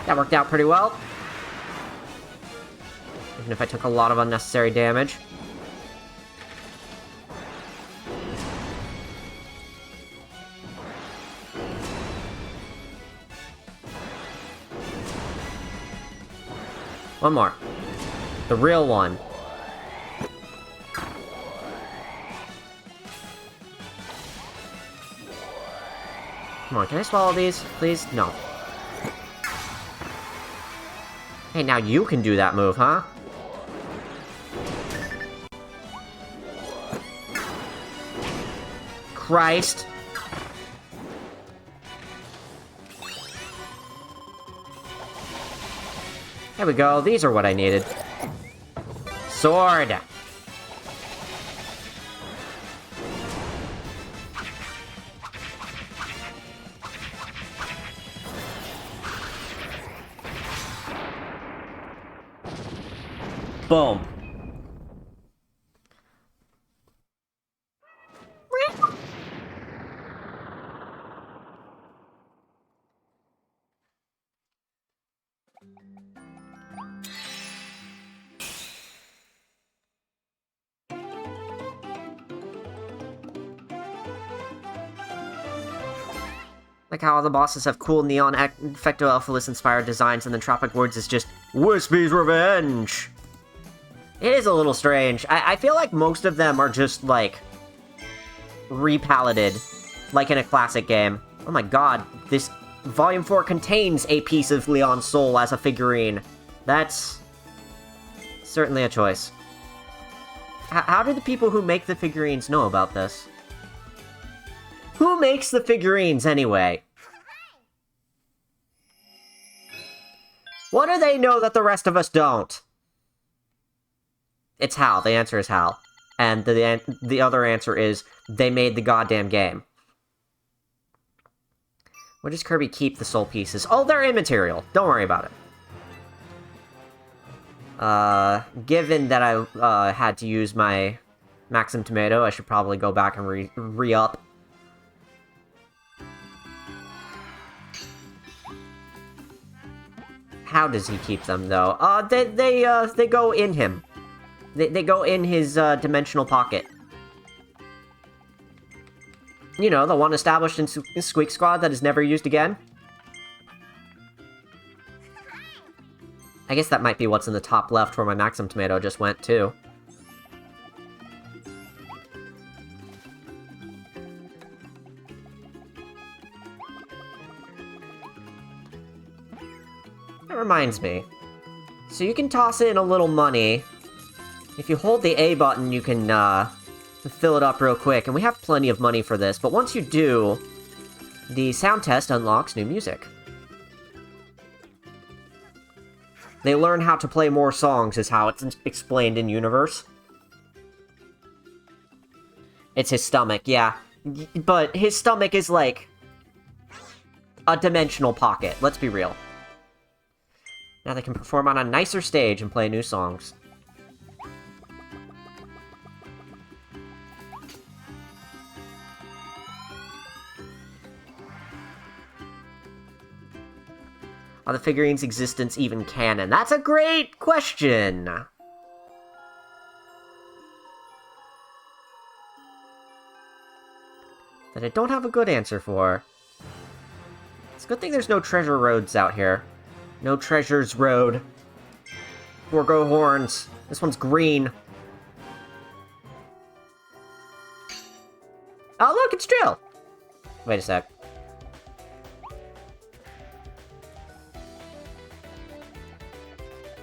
That worked out pretty well. Even if I took a lot of unnecessary damage. One more. The real one. Come on, can I swallow these, please? No. Hey, now you can do that move, huh? Christ. There we go. These are what I needed. Sword. Boom. Like how all the bosses have cool neon Effecto Elphalus-inspired designs, and then Tropic Woods is just Wispy's Revenge! It is a little strange. I feel like most of them are just, like, repaleted, like in a classic game. Oh my god, this Volume 4 contains a piece of Leon's soul as a figurine. That's certainly a choice. How do the people who make the figurines know about this? Who makes the figurines, anyway? What do they know that the rest of us don't? It's Hal. The answer is Hal. And the other answer is, they made the goddamn game. Where does Kirby keep the soul pieces? Oh, they're immaterial. Don't worry about it. Given that I had to use my Maxim Tomato, I should probably go back and re-up. How does he keep them, though? They go in him. They go in his, dimensional pocket. You know, the one established in Squeak Squad that is never used again? I guess that might be what's in the top left where my Maxim Tomato just went, too. That reminds me. So you can toss in a little money. If you hold the A button, you can, fill it up real quick, and we have plenty of money for this, but once you do, the sound test unlocks new music. They learn how to play more songs, is how it's explained in Universe. It's his stomach, yeah. But his stomach is, like, a dimensional pocket, let's be real. Now they can perform on a nicer stage and play new songs. Are the figurines' existence even canon? That's a great question! That I don't have a good answer for. It's a good thing there's no treasure roads out here. No treasures road. Gorgo horns. This one's green. Oh look, it's Drill! Wait a sec.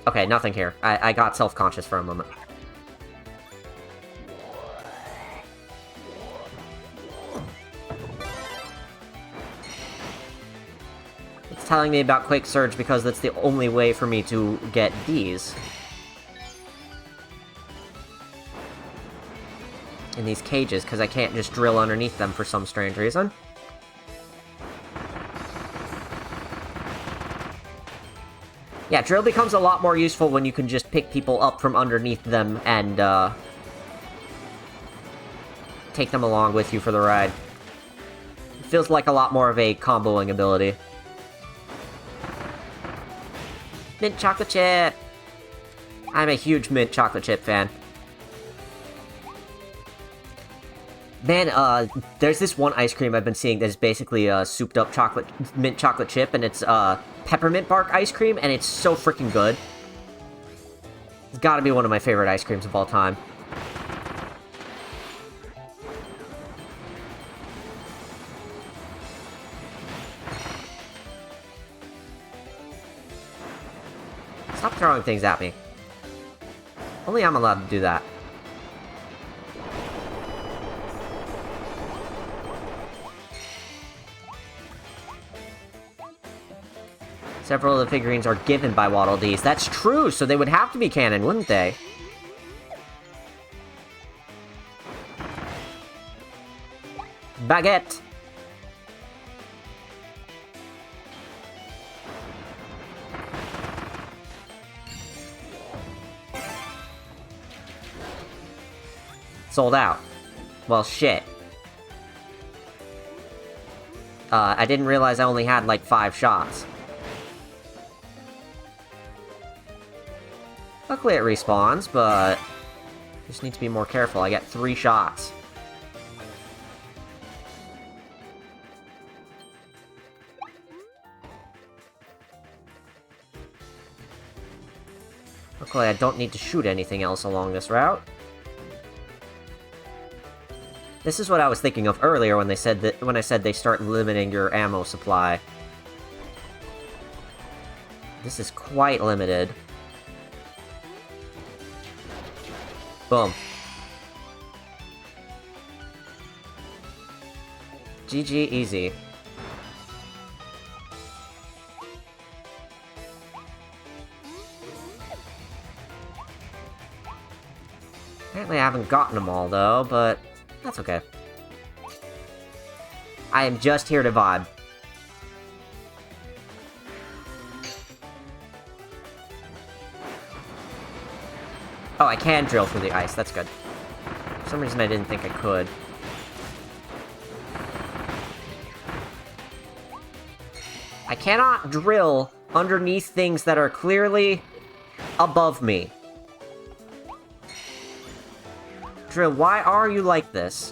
Okay, nothing here. I got self-conscious for a moment. It's telling me about Quake Surge because that's the only way for me to get these. In these cages, because I can't just drill underneath them for some strange reason. Yeah, drill becomes a lot more useful when you can just pick people up from underneath them and, take them along with you for the ride. It feels like a lot more of a comboing ability. Mint chocolate chip! I'm a huge mint chocolate chip fan. Man, there's this one ice cream I've been seeing that's basically a souped-up mint chocolate chip, and it's, peppermint bark ice cream, and it's so freaking good. It's gotta be one of my favorite ice creams of all time. Stop throwing things at me. Only I'm allowed to do that. Several of the figurines are given by Waddle Dees. That's true, so they would have to be canon, wouldn't they? Baguette! Sold out. Well, shit. I didn't realize I only had, like, 5 shots. Luckily it respawns, but... just need to be more careful. I got 3 shots. Luckily I don't need to shoot anything else along this route. This is what I was thinking of earlier when I said they start limiting your ammo supply. This is quite limited. Boom. GG easy. Apparently I haven't gotten them all though, but that's okay. I am just here to vibe. Oh, I can drill through the ice, that's good. For some reason I didn't think I could. I cannot drill underneath things that are clearly above me. Drill, why are you like this?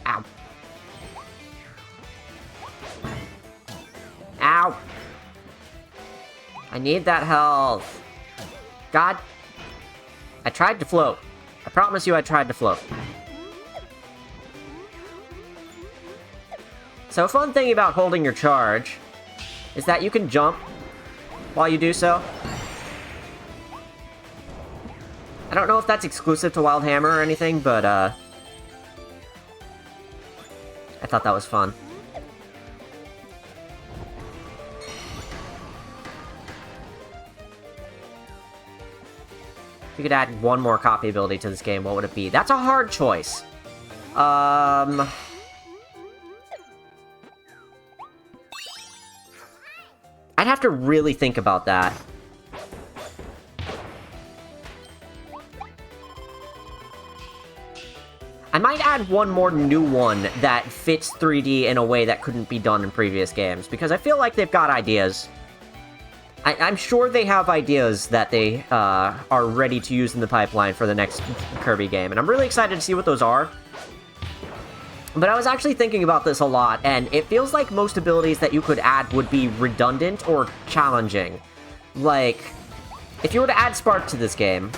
Ow. Ow. I need that health. God. I tried to float. I promise you I tried to float. So a fun thing about holding your charge is that you can jump while you do so. I don't know if that's exclusive to Wild Hammer or anything, but I thought that was fun. If you could add one more copy ability to this game, what would it be? That's a hard choice. I'd have to really think about that. I might add one more new one that fits 3D in a way that couldn't be done in previous games, because I feel like they've got ideas. I'm sure they have ideas that they are ready to use in the pipeline for the next Kirby game, and I'm really excited to see what those are. But I was actually thinking about this a lot, and it feels like most abilities that you could add would be redundant or challenging. Like, if you were to add Spark to this game,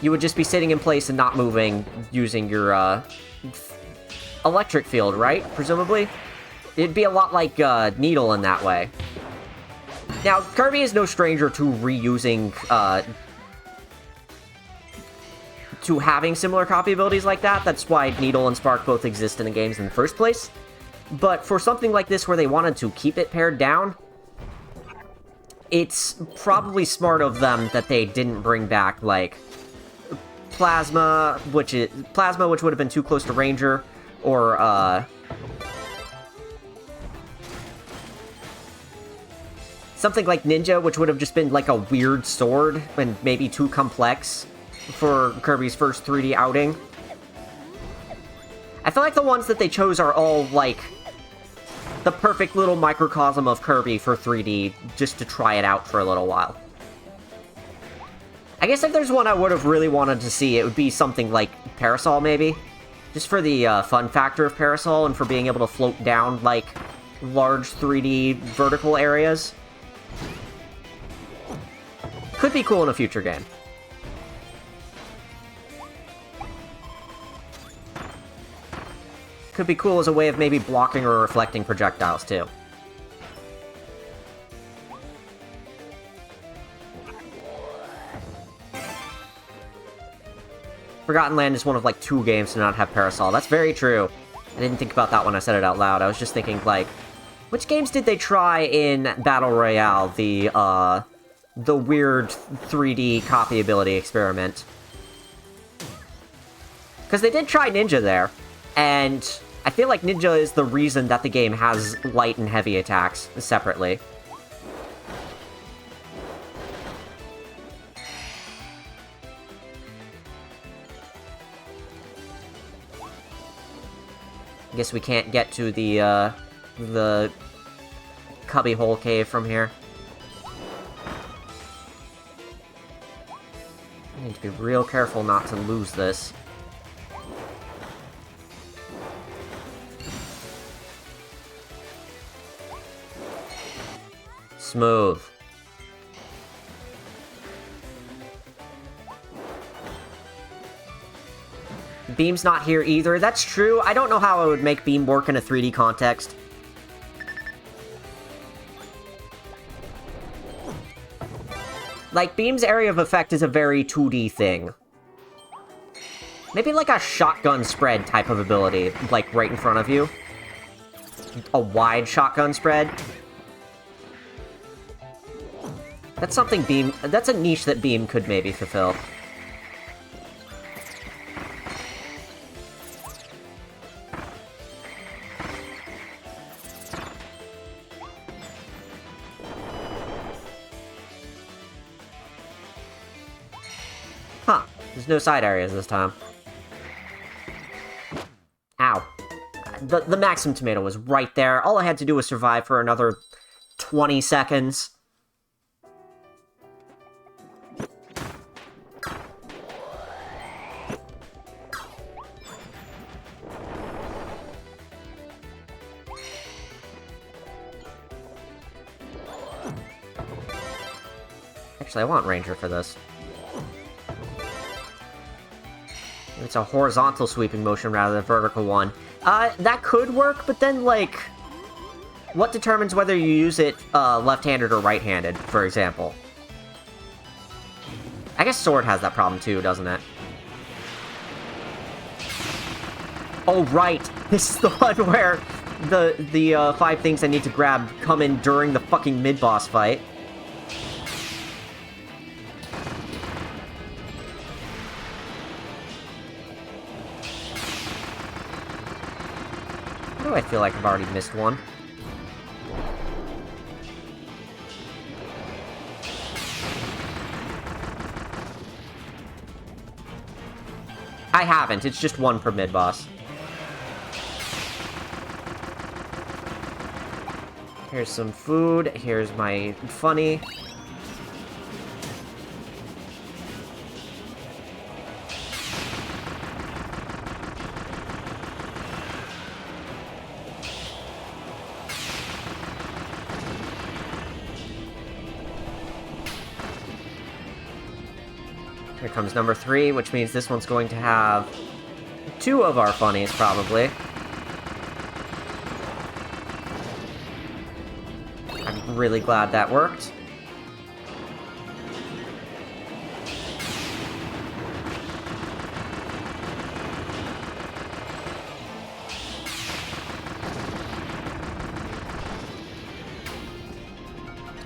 you would just be sitting in place and not moving using your electric field, right? Presumably? It'd be a lot like Needle in that way. Now, Kirby is no stranger to reusing, to having similar copy abilities like that. That's why Needle and Spark both exist in the games in the first place. But for something like this where they wanted to keep it pared down, it's probably smart of them that they didn't bring back, like, Plasma, which would have been too close to Ranger, or, something like Ninja, which would have just been like a weird sword and maybe too complex for Kirby's first 3D outing. I feel like the ones that they chose are all, like, the perfect little microcosm of Kirby for 3D, just to try it out for a little while. I guess if there's one I would have really wanted to see, it would be something like Parasol, maybe? Just for the fun factor of Parasol and for being able to float down, like, large 3D vertical areas. Could be cool in a future game. Could be cool as a way of maybe blocking or reflecting projectiles, too. Forgotten Land is one of, like, 2 games to not have Parasol. That's very true. I didn't think about that when I said it out loud. I was just thinking, like, which games did they try in Battle Royale, the weird 3D copyability experiment? Because they did try Ninja there, and I feel like Ninja is the reason that the game has light and heavy attacks separately. I guess we can't get to the cubbyhole cave from here. I need to be real careful not to lose this. Smooth. Beam's not here either. That's true. I don't know how I would make Beam work in a 3D context. Like, Beam's area of effect is a very 2D thing. Maybe like a shotgun spread type of ability, like right in front of you. A wide shotgun spread. That's something Beam... That's a niche that Beam could maybe fulfill. Huh. There's no side areas this time. Ow. The Maxim tomato was right there. All I had to do was survive for another 20 seconds. Actually, I want Ranger for this. It's a horizontal sweeping motion rather than a vertical one. That could work, but then, like... What determines whether you use it left-handed or right-handed, for example? I guess Sword has that problem too, doesn't it? Oh, right! This is the one where the 5 things I need to grab come in during the fucking mid-boss fight. I feel like I've already missed one. I haven't, it's just one per mid-boss. Here's some food, here's my funny. Here comes number 3, which means this one's going to have 2 of our funnies, probably. I'm really glad that worked.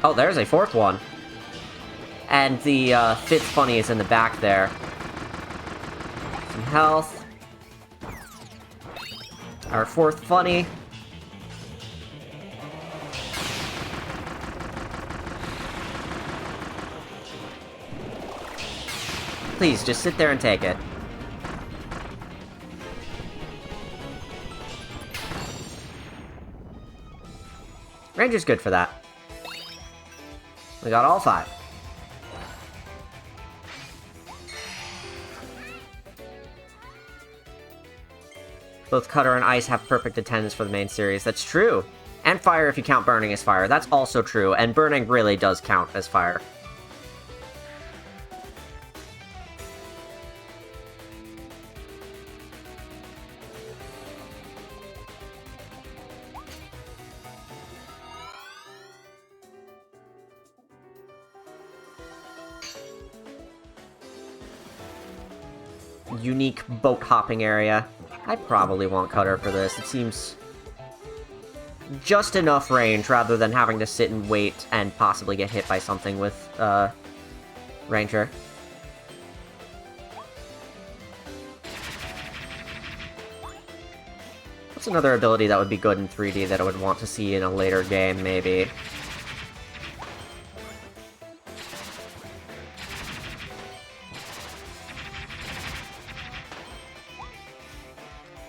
Oh, there's a 4th one. And the 5th funny is in the back there. Some health. Our 4th funny. Please, just sit there and take it. Ranger's good for that. We got all 5. Both Cutter and Ice have perfect attendance for the main series. That's true. And Fire if you count Burning as Fire. That's also true. And Burning really does count as Fire. unique boat hopping area. I probably won't cut her for this. It seems just enough range rather than having to sit and wait and possibly get hit by something with Ranger. What's another ability that would be good in 3D that I would want to see in a later game, maybe?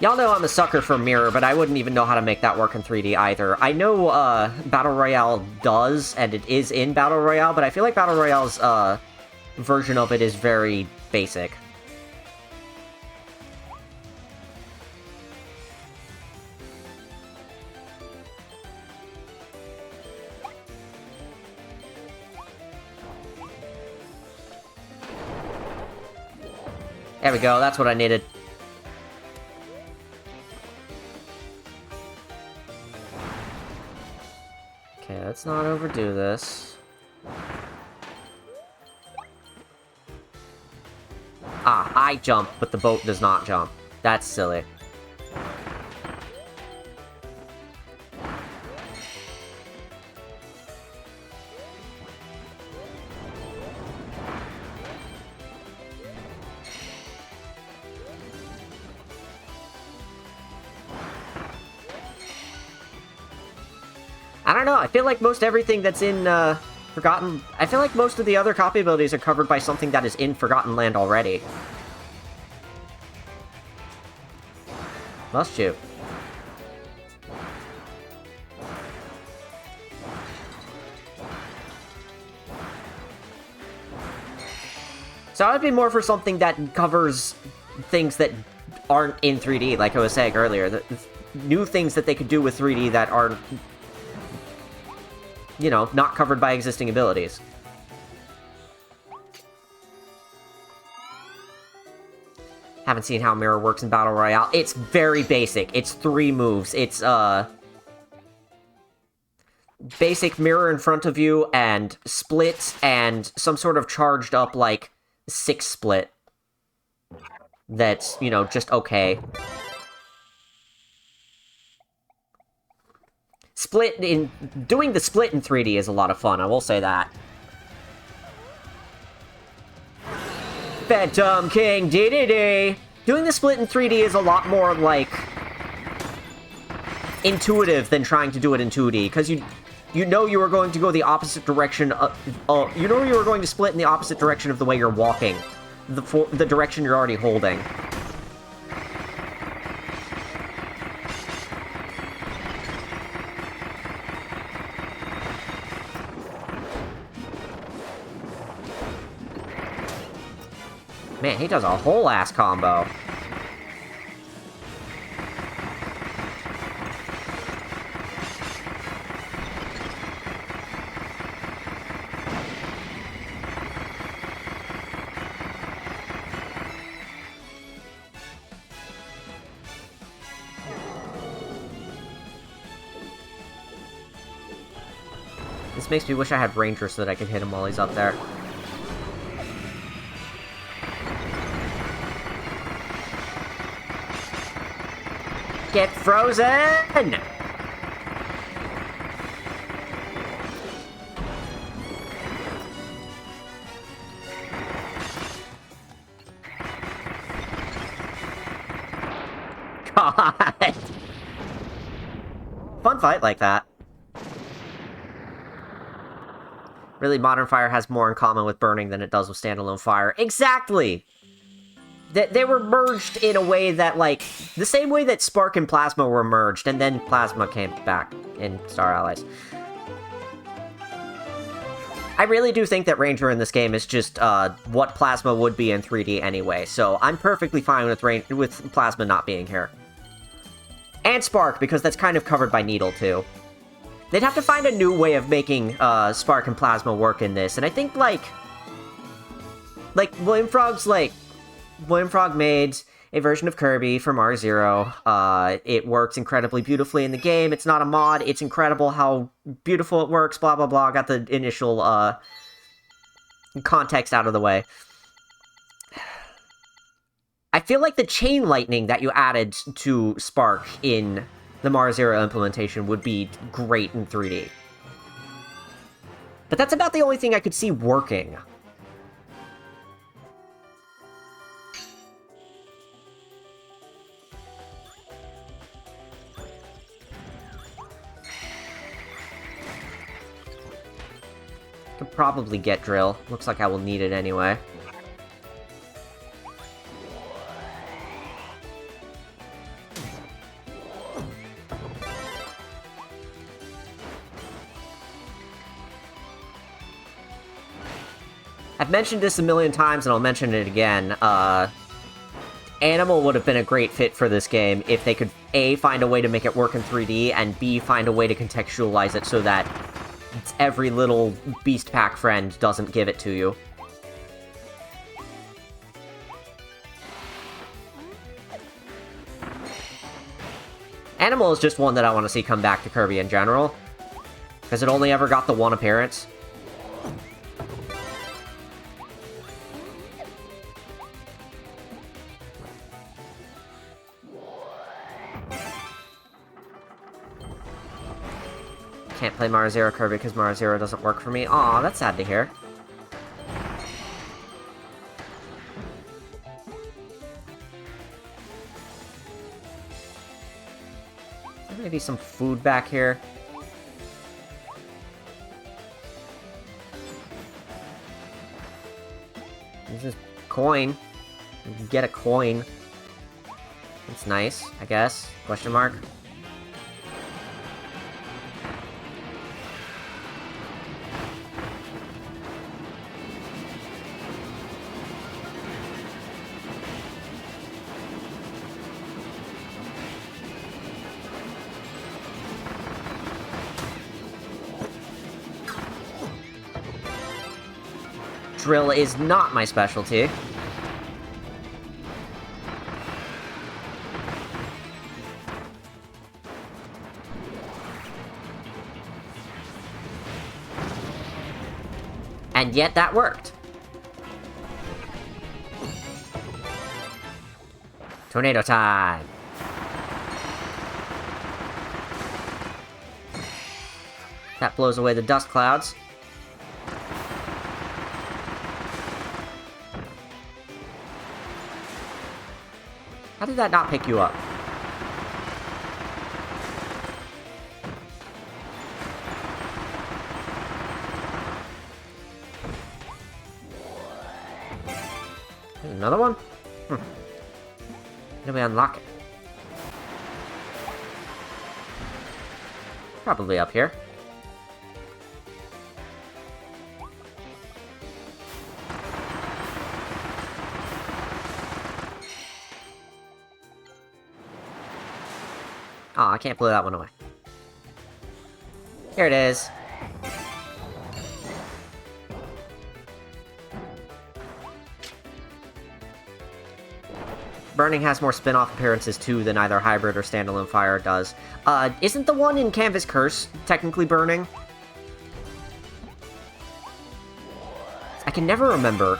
Y'all know I'm a sucker for mirror, but I wouldn't even know how to make that work in 3D either. I know Battle Royale does, and it is in Battle Royale, but I feel like Battle Royale's version of it is very basic. There we go, that's what I needed. Okay, let's not overdo this. Ah, I jump, but the boat does not jump. That's silly. I don't know, I feel like most everything that's in, Forgotten... I feel like most of the other copy abilities are covered by something that is in Forgotten Land already. Must you? So I would be more for something that covers things that aren't in 3D, like I was saying earlier. The new things that they could do with 3D that aren't, you know, not covered by existing abilities. Haven't seen how Mirror works in Battle Royale. It's very basic. It's 3 moves. It's, basic mirror in front of you, and split, and some sort of charged up, like, 6 split. That's, you know, just okay. Doing the split in 3D is a lot of fun, I will say that. Phantom King DDD! Doing the split in 3D is a lot more, like, intuitive than trying to do it in 2D, because you know you are going to go the opposite direction of, you know you are going to split in the opposite direction of the way you're walking. The direction you're already holding. Man, he does a whole ass combo. This makes me wish I had Ranger so that I could hit him while he's up there. Get frozen! God! Fun fight like that. Really, Modern Fire has more in common with Burning than it does with Standalone Fire. Exactly! They were merged in a way that, like, the same way that Spark and Plasma were merged, and then Plasma came back in Star Allies. I really do think that Ranger in this game is just, what Plasma would be in 3D anyway, so I'm perfectly fine with Plasma not being here. And Spark, because that's kind of covered by Needle, too. They'd have to find a new way of making, Spark and Plasma work in this, and I think, like, William Frog made a version of Kirby from R0. It works incredibly beautifully in the game. It's not a mod. It's incredible how beautiful it works, blah, blah, blah. Got the initial, context out of the way. I feel like the chain lightning that you added to Spark in the Mars Zero implementation would be great in 3D. But that's about the only thing I could see working. Could probably get Drill. Looks like I will need it anyway. I've mentioned this a million times, and I'll mention it again. Animal would have been a great fit for this game if they could, A, find a way to make it work in 3D, and B, find a way to contextualize it so that every little Beast Pack friend doesn't give it to you. Animal is just one that I want to see come back to Kirby in general, because it only ever got the one appearance. Can't play Mario Zero Kirby because Mario Zero doesn't work for me. Aw, that's sad to hear. Maybe some food back here. This is coin. You can get a coin. It's nice, I guess. Question mark. Drill is not my specialty. And yet that worked. Tornado time! That blows away the dust clouds. How did that not pick you up? There's another one? How do we unlock it? Probably up here. Oh, I can't blow that one away. Here it is. Burning has more spin-off appearances too than either Hybrid or Standalone Fire does. Isn't the one in Canvas Curse technically Burning? I can never remember.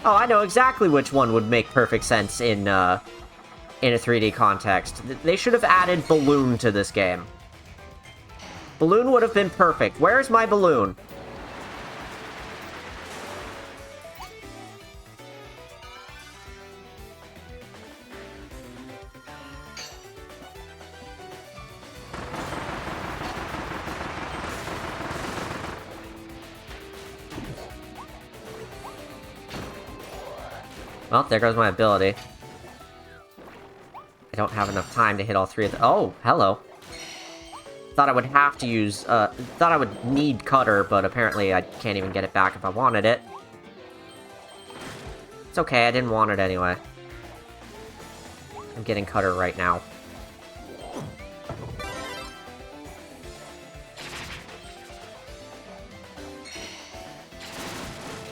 Oh, I know exactly which one would make perfect sense in a 3D context. They should have added Balloon to this game. Balloon would have been perfect. Where's my balloon? Well, there goes my ability. I don't have enough time to hit all three of the— oh, hello. Thought I would have to use, thought I would need Cutter, but apparently I can't even get it back if I wanted it. It's okay, I didn't want it anyway. I'm getting Cutter right now.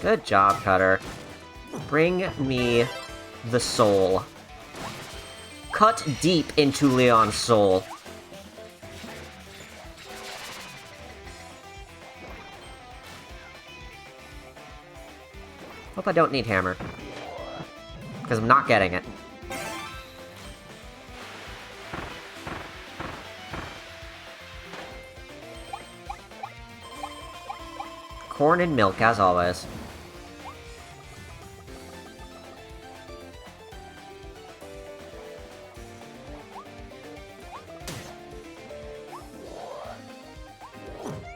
Good job, Cutter. Bring me the soul. Cut deep into Leon's soul. Hope I don't need hammer. Because I'm not getting it. Corn and milk, as always.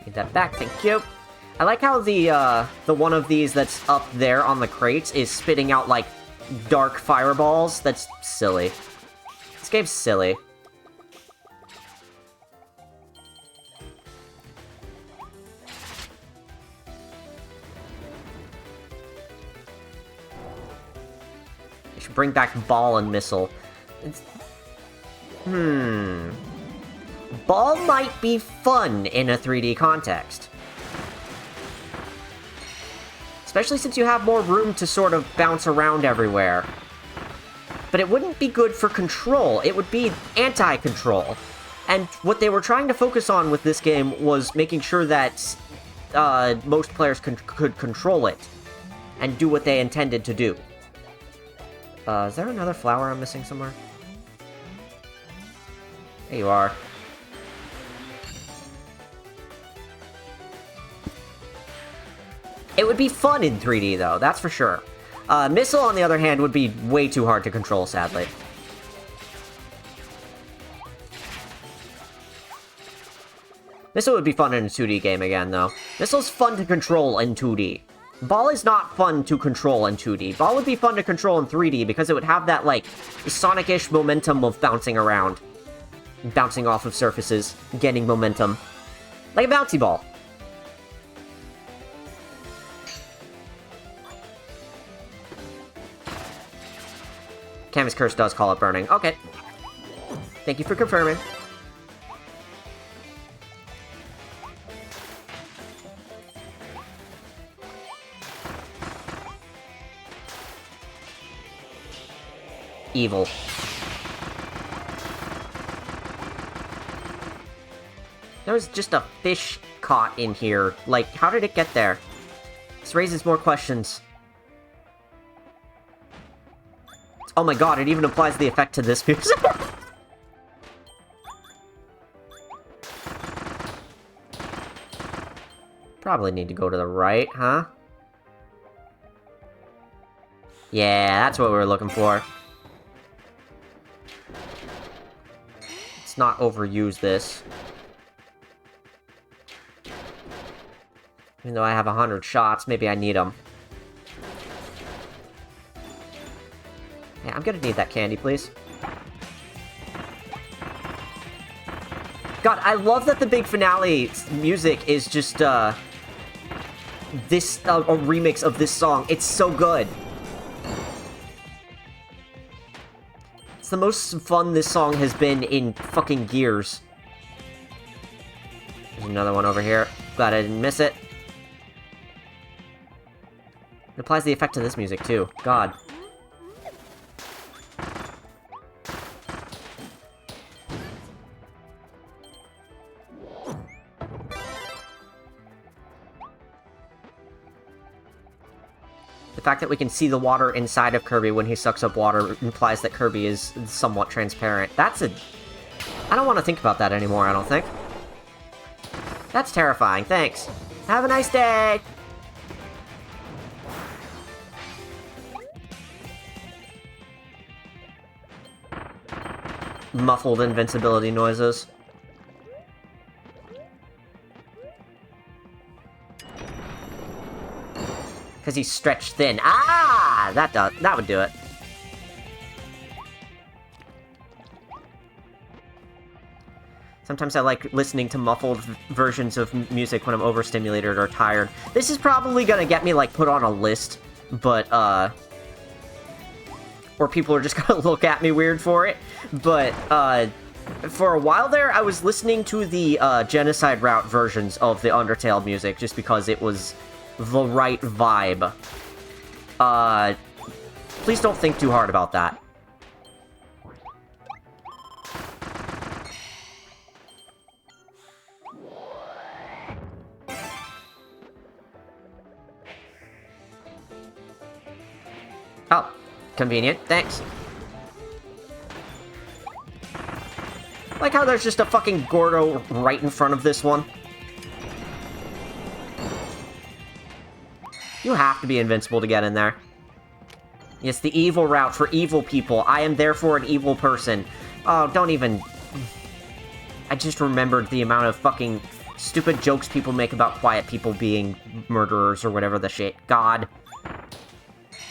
Need that back, thank you. I like how the one of these that's up there on the crates is spitting out, like, dark fireballs. That's silly. This game's silly. Bring back ball and missile. Ball might be fun in a 3D context. Especially since you have more room to sort of bounce around everywhere. But it wouldn't be good for control. It would be anti-control. And what they were trying to focus on with this game was making sure that most players could control it and do what they intended to do. Is there another flower I'm missing somewhere? There you are. It would be fun in 3D, though, that's for sure. Missile, on the other hand, would be way too hard to control, sadly. Missile would be fun in a 2D game again, though. Missile's fun to control in 2D. Ball is not fun to control in 2D. Ball would be fun to control in 3D because it would have that, like, Sonic-ish momentum of bouncing around. Bouncing off of surfaces, getting momentum. Like a bouncy ball. Canvas Curse does call it burning. Okay. Thank you for confirming. Evil. There was just a fish caught in here. Like, how did it get there? This raises more questions. Oh my god, it even applies the effect to this music. Probably need to go to the right, huh? Yeah, that's what we were looking for. Let's not overuse this. Even though I have 100 shots, maybe I need them. Yeah, I'm gonna need that candy, please. God, I love that the big finale music is just, a remix of this song. It's so good. It's the most fun this song has been in fucking years. There's another one over here. Glad I didn't miss it. It applies the effect to this music, too. God. The fact that we can see the water inside of Kirby when he sucks up water implies that Kirby is somewhat transparent. That's a... I don't want to think about that anymore, I don't think. That's terrifying, thanks. Have a nice day! Muffled invincibility noises. Because he's stretched thin. Ah! That would do it. Sometimes I like listening to muffled versions of music when I'm overstimulated or tired. This is probably gonna get me, like, put on a list, but, or people are just gonna look at me weird for it. But, for a while there, I was listening to the, Genocide Route versions of the Undertale music, just because it was the right vibe. Please don't think too hard about that. Oh, convenient. Thanks. Like how there's just a fucking Gordo right in front of this one. You have to be invincible to get in there. It's the evil route for evil people. I am therefore an evil person. Oh, don't even... I just remembered the amount of fucking stupid jokes people make about quiet people being murderers or whatever the shit. God.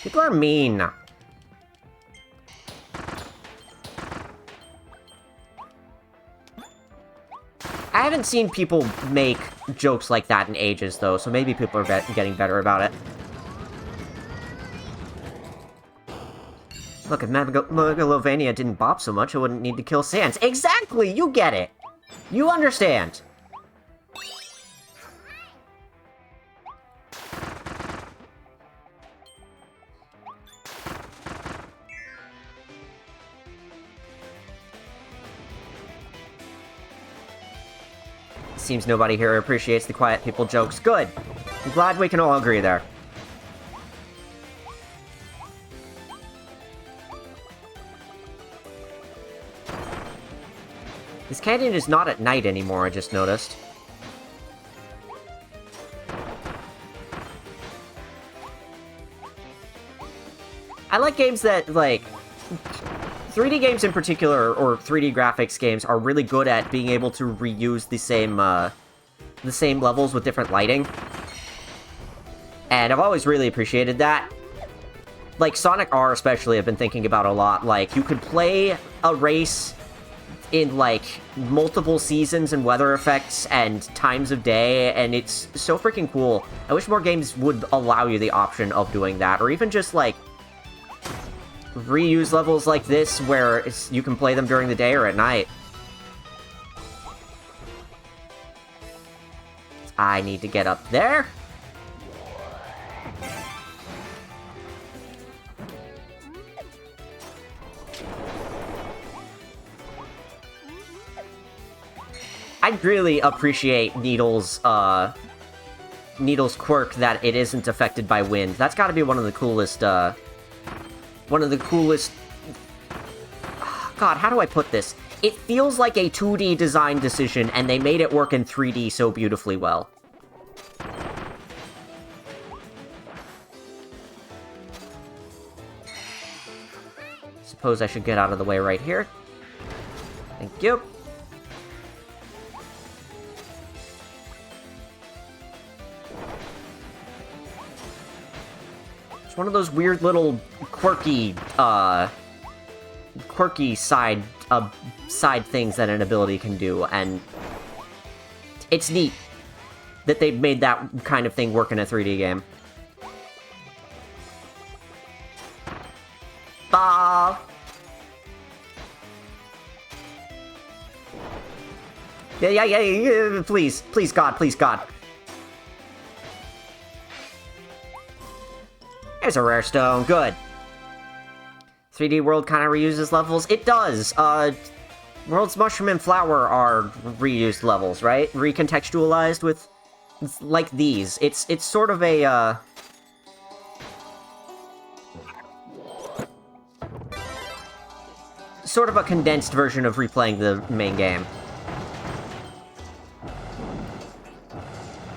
People are mean. I haven't seen people make jokes like that in ages, though, so maybe people are getting better about it. Look, if Megalovania didn't bop so much, it wouldn't need to kill Sans. Exactly! You get it! You understand! Seems nobody here appreciates the quiet people jokes. Good! I'm glad we can all agree there. This canyon is not at night anymore, I just noticed. I like games that, like... 3D games in particular, or 3D graphics games, are really good at being able to reuse the same levels with different lighting. And I've always really appreciated that. Like, Sonic R especially, I've been thinking about a lot. Like, you could play a race in, like, multiple seasons and weather effects and times of day, and it's so freaking cool. I wish more games would allow you the option of doing that, or even just, like, reuse levels like this where you can play them during the day or at night. I need to get up there. I really appreciate Needle's quirk that it isn't affected by wind. That's gotta be one of the coolest, God, how do I put this? It feels like a 2D design decision, and they made it work in 3D so beautifully well. Suppose I should get out of the way right here. Thank you. It's one of those weird little quirky side things that an ability can do, and it's neat that they've made that kind of thing work in a 3D game. Bah! Yeah, please, God. There's a rare stone, good. 3D World kind of reuses levels? It does! World's Mushroom and Flower are reused levels, right? Recontextualized with, like, these. It's sort of a, sort of a condensed version of replaying the main game.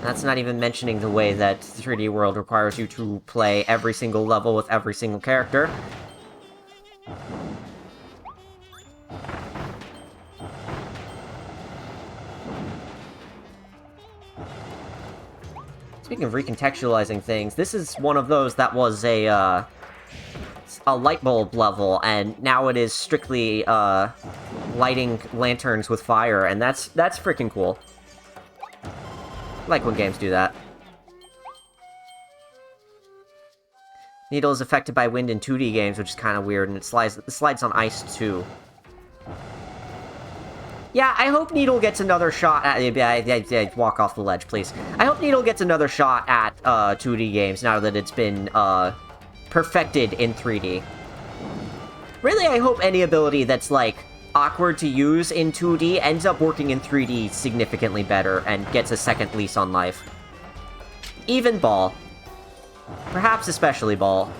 That's not even mentioning the way that 3D World requires you to play every single level with every single character. Speaking of recontextualizing things, this is one of those that was a light bulb level, and now it is strictly, lighting lanterns with fire, and that's freaking cool. I like when games do that. Needle is affected by wind in 2D games, which is kind of weird, and it slides on ice, too. Yeah, I hope Needle gets another shot at... walk off the ledge, please. I hope Needle gets another shot at 2D games now that it's been perfected in 3D. Really, I hope any ability that's, like, awkward to use in 2D ends up working in 3D significantly better and gets a second lease on life. Even Ball. Perhaps especially Ball.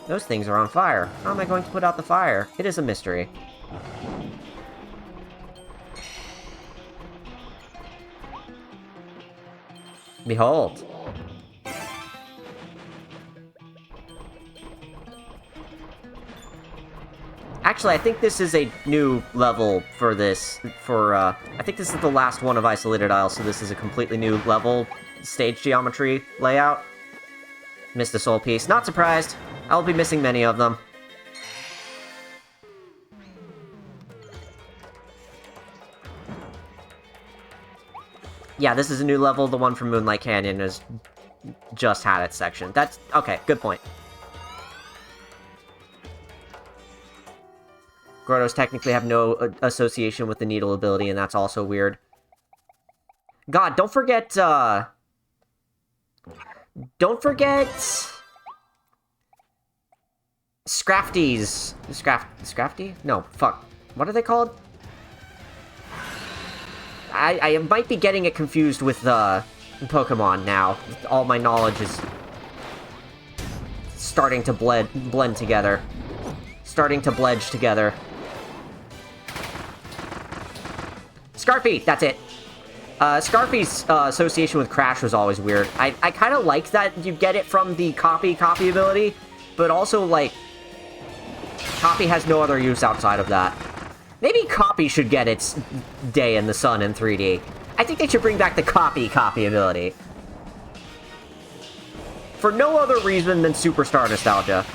Those things are on fire. How am I going to put out the fire? It is a mystery. Behold. Actually, I think this is a new level for this, I think this is the last one of Isolated Isles, so this is a completely new level, stage geometry layout. Missed a soul piece. Not surprised. I'll be missing many of them. Yeah, this is a new level. The one from Moonlight Canyon has just had its section. That's... okay, good point. Grottos technically have no association with the needle ability, and that's also weird. God, don't forget, don't forget... Scrafties. Scrafty? No, fuck. What are they called? I might be getting it confused with, Pokemon now. All my knowledge is starting to blend together. Starting to bledge together. Scarfy! That's it. Scarfy's association with Crash was always weird. I kind of like that you get it from the copy ability, but also, like, copy has no other use outside of that. Maybe copy should get its day in the sun in 3D. I think they should bring back the copy ability. For no other reason than Superstar nostalgia.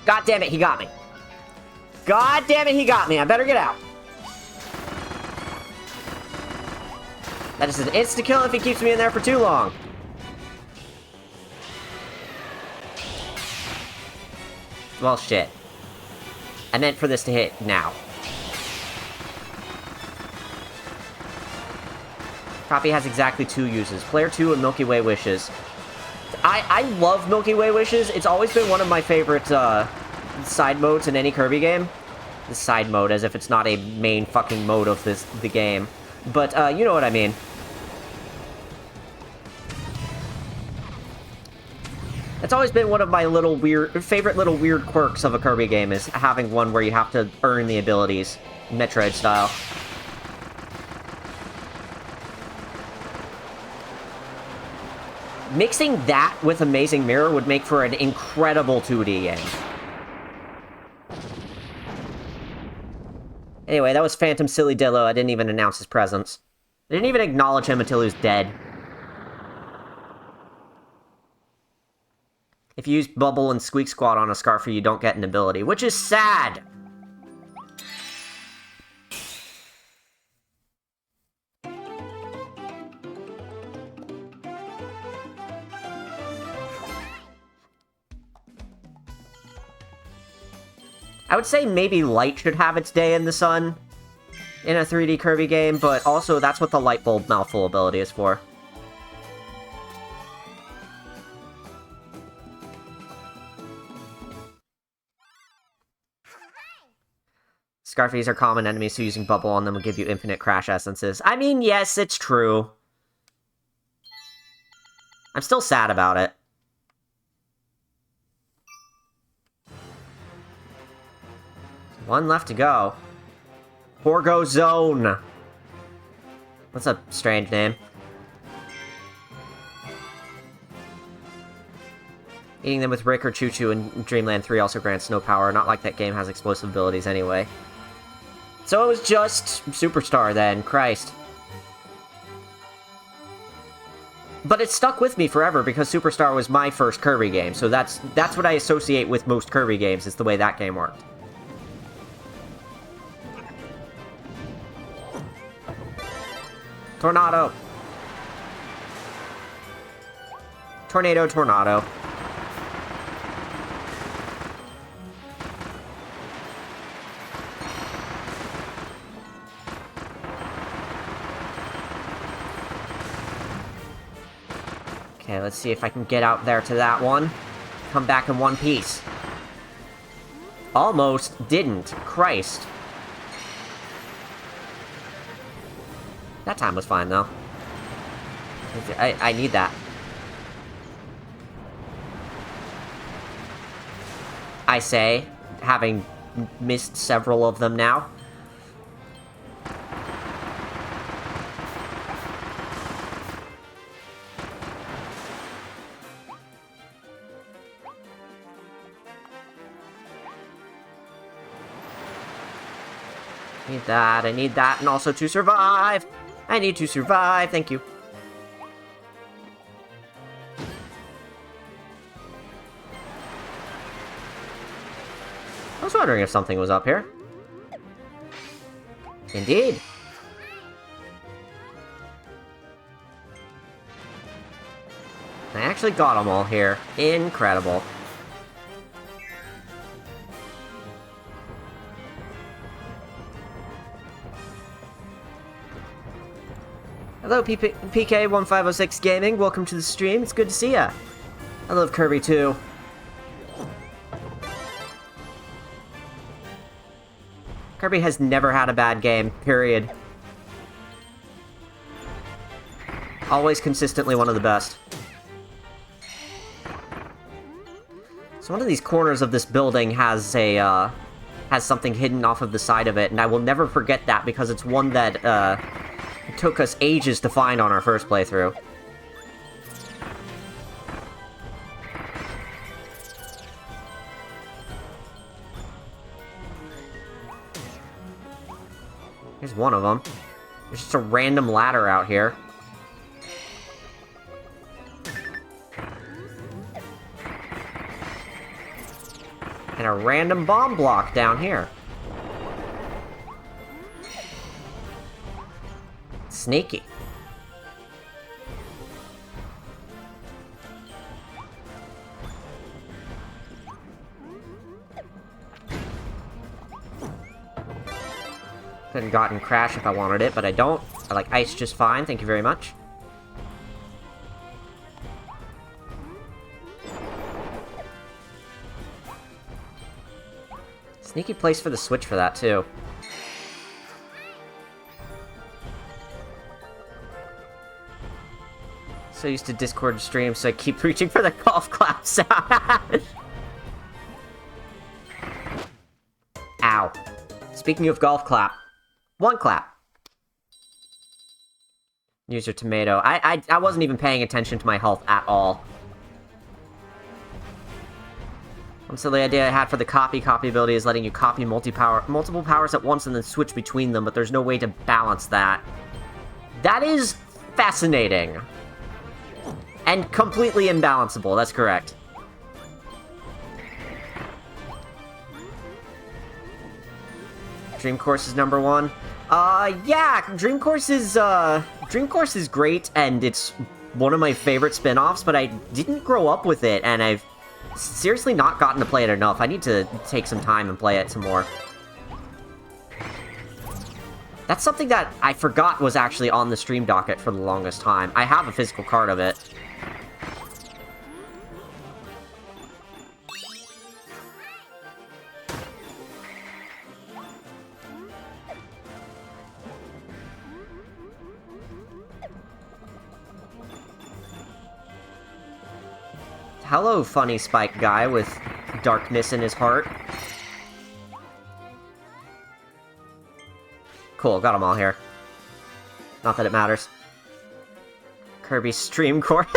God damn it, he got me. God damn it, he got me. I better get out. That is an insta-kill if he keeps me in there for too long. Well, shit. I meant for this to hit now. Copy has exactly 2 uses. Player 2 and Milky Way Wishes. I love Milky Way Wishes. It's always been one of my favorite, side modes in any Kirby game. The side mode, as if it's not a main fucking mode of the game. But, you know what I mean. It's always been one of my favorite little weird quirks of a Kirby game, is having one where you have to earn the abilities, Metroid style. Mixing that with Amazing Mirror would make for an incredible 2D game. Anyway, that was Phantom Silly-Dillo. I didn't even announce his presence. I didn't even acknowledge him until he was dead. If you use Bubble and Squeak Squad on a Scarfy, you don't get an ability, which is sad! I would say maybe Light should have its day in the sun in a 3D Kirby game, but also that's what the Light Bulb Mouthful ability is for. Scarfies are common enemies, so using Bubble on them will give you infinite Crash Essences. I mean, yes, it's true. I'm still sad about it. One left to go. Horgo Zone. That's a strange name. Eating them with Rick or Choo Choo in Dreamland 3 also grants no power. Not like that game has explosive abilities anyway. So it was just Superstar then. Christ. But it stuck with me forever because Superstar was my first Kirby game. So that's what I associate with most Kirby games, is the way that game worked. Tornado. Tornado, tornado. Okay, let's see if I can get out there to that one. Come back in one piece. Almost didn't. Christ. That time was fine, though. I need that. I say, having missed several of them now. I need that, and also to survive! I need to survive, thank you. I was wondering if something was up here. Indeed. I actually got them all here. Incredible. Hello, PK1506 Gaming. Welcome to the stream. It's good to see ya. I love Kirby, too. Kirby has never had a bad game, period. Always consistently one of the best. So one of these corners of this building has a, has something hidden off of the side of it, and I will never forget that because it's one that, it took us ages to find on our first playthrough. Here's one of them. There's just a random ladder out here. And a random bomb block down here. Sneaky. Could have gotten Crash if I wanted it, but I don't. I like Ice just fine, thank you very much. Sneaky place for the switch for that, too. So used to Discord streams, so I keep reaching for the golf clap sound. Ow. Speaking of golf clap, one clap. User tomato. I wasn't even paying attention to my health at all. One silly idea I had for the copy ability is letting you copy multiple powers at once and then switch between them, but there's no way to balance that. That is fascinating. And completely imbalanceable, that's correct. Dream Course is number one. Yeah, Dream Course is great, and it's one of my favorite spin-offs, but I didn't grow up with it, and I've seriously not gotten to play it enough. I need to take some time and play it some more. That's something that I forgot was actually on the stream docket for the longest time. I have a physical card of it. Hello, funny Spike guy with darkness in his heart. Cool, got them all here. Not that it matters. Kirby stream core.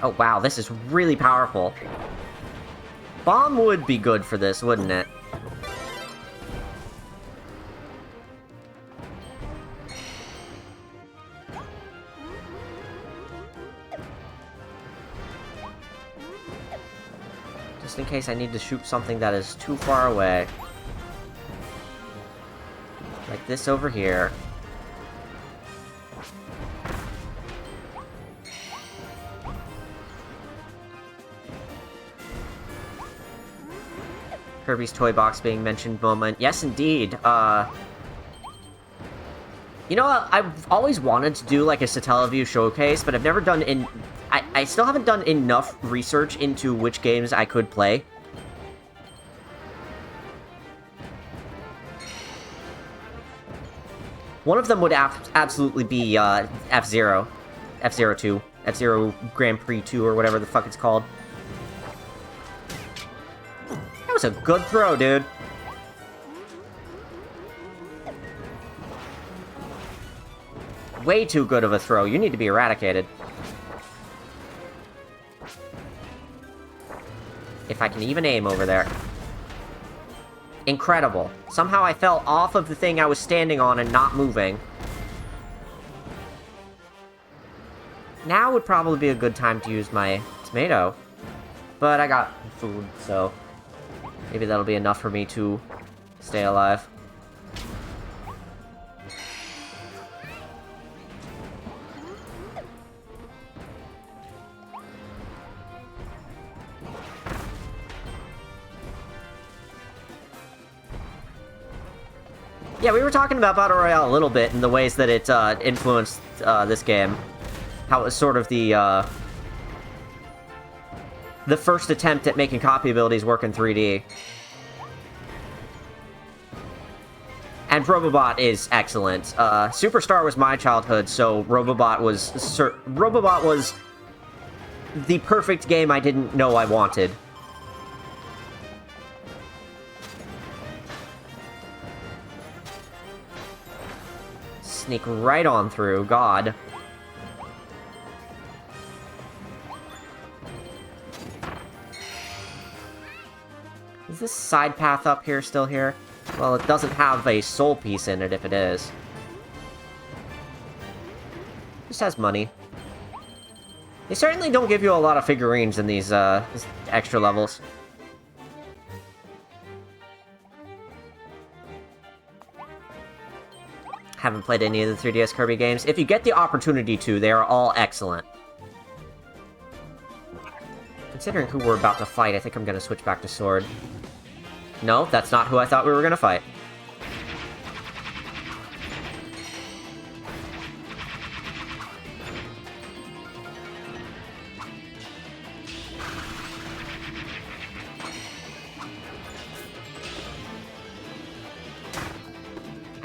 Oh wow, this is really powerful. Bomb would be good for this, wouldn't it? Just in case I need to shoot something that is too far away. Like this over here. Kirby's toy box being mentioned moment. Yes, indeed. You know, I've always wanted to do like a Satellaview showcase, but I've never done I still haven't done enough research into which games I could play. One of them would absolutely be F-Zero. F-Zero 2. F-Zero Grand Prix 2, or whatever the fuck it's called. That was a good throw, dude. Way too good of a throw. You need to be eradicated. If I can even aim over there. Incredible. Somehow I fell off of the thing I was standing on and not moving. Now would probably be a good time to use my tomato. But I got food, so maybe that'll be enough for me to stay alive. Yeah, we were talking about Battle Royale a little bit in the ways that it influenced this game. How it was sort of the first attempt at making copy abilities work in 3D. And Robobot is excellent. Superstar was my childhood, so Robobot was the perfect game I didn't know I wanted. Sneak right on through, God. Is this side path up here still here? Well, it doesn't have a soul piece in it if it is. Just has money. They certainly don't give you a lot of figurines in these extra levels. Haven't played any of the 3DS Kirby games. If you get the opportunity to, they are all excellent. Considering who we're about to fight, I think I'm gonna switch back to Sword. No, that's not who I thought we were gonna fight.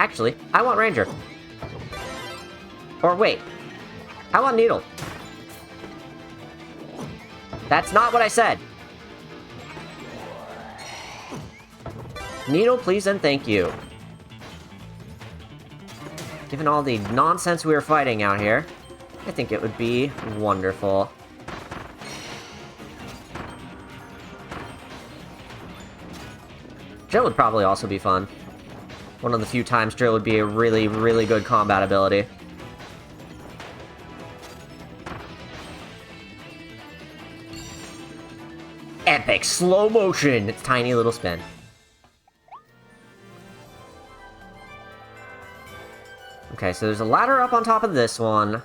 Actually, I want Ranger. Or wait, I want Needle. That's not what I said. Needle, please and thank you. Given all the nonsense we are fighting out here, I think it would be wonderful. Drill would probably also be fun. One of the few times Drill would be a really, really good combat ability. Epic slow motion! It's tiny little spin. Okay, so there's a ladder up on top of this one.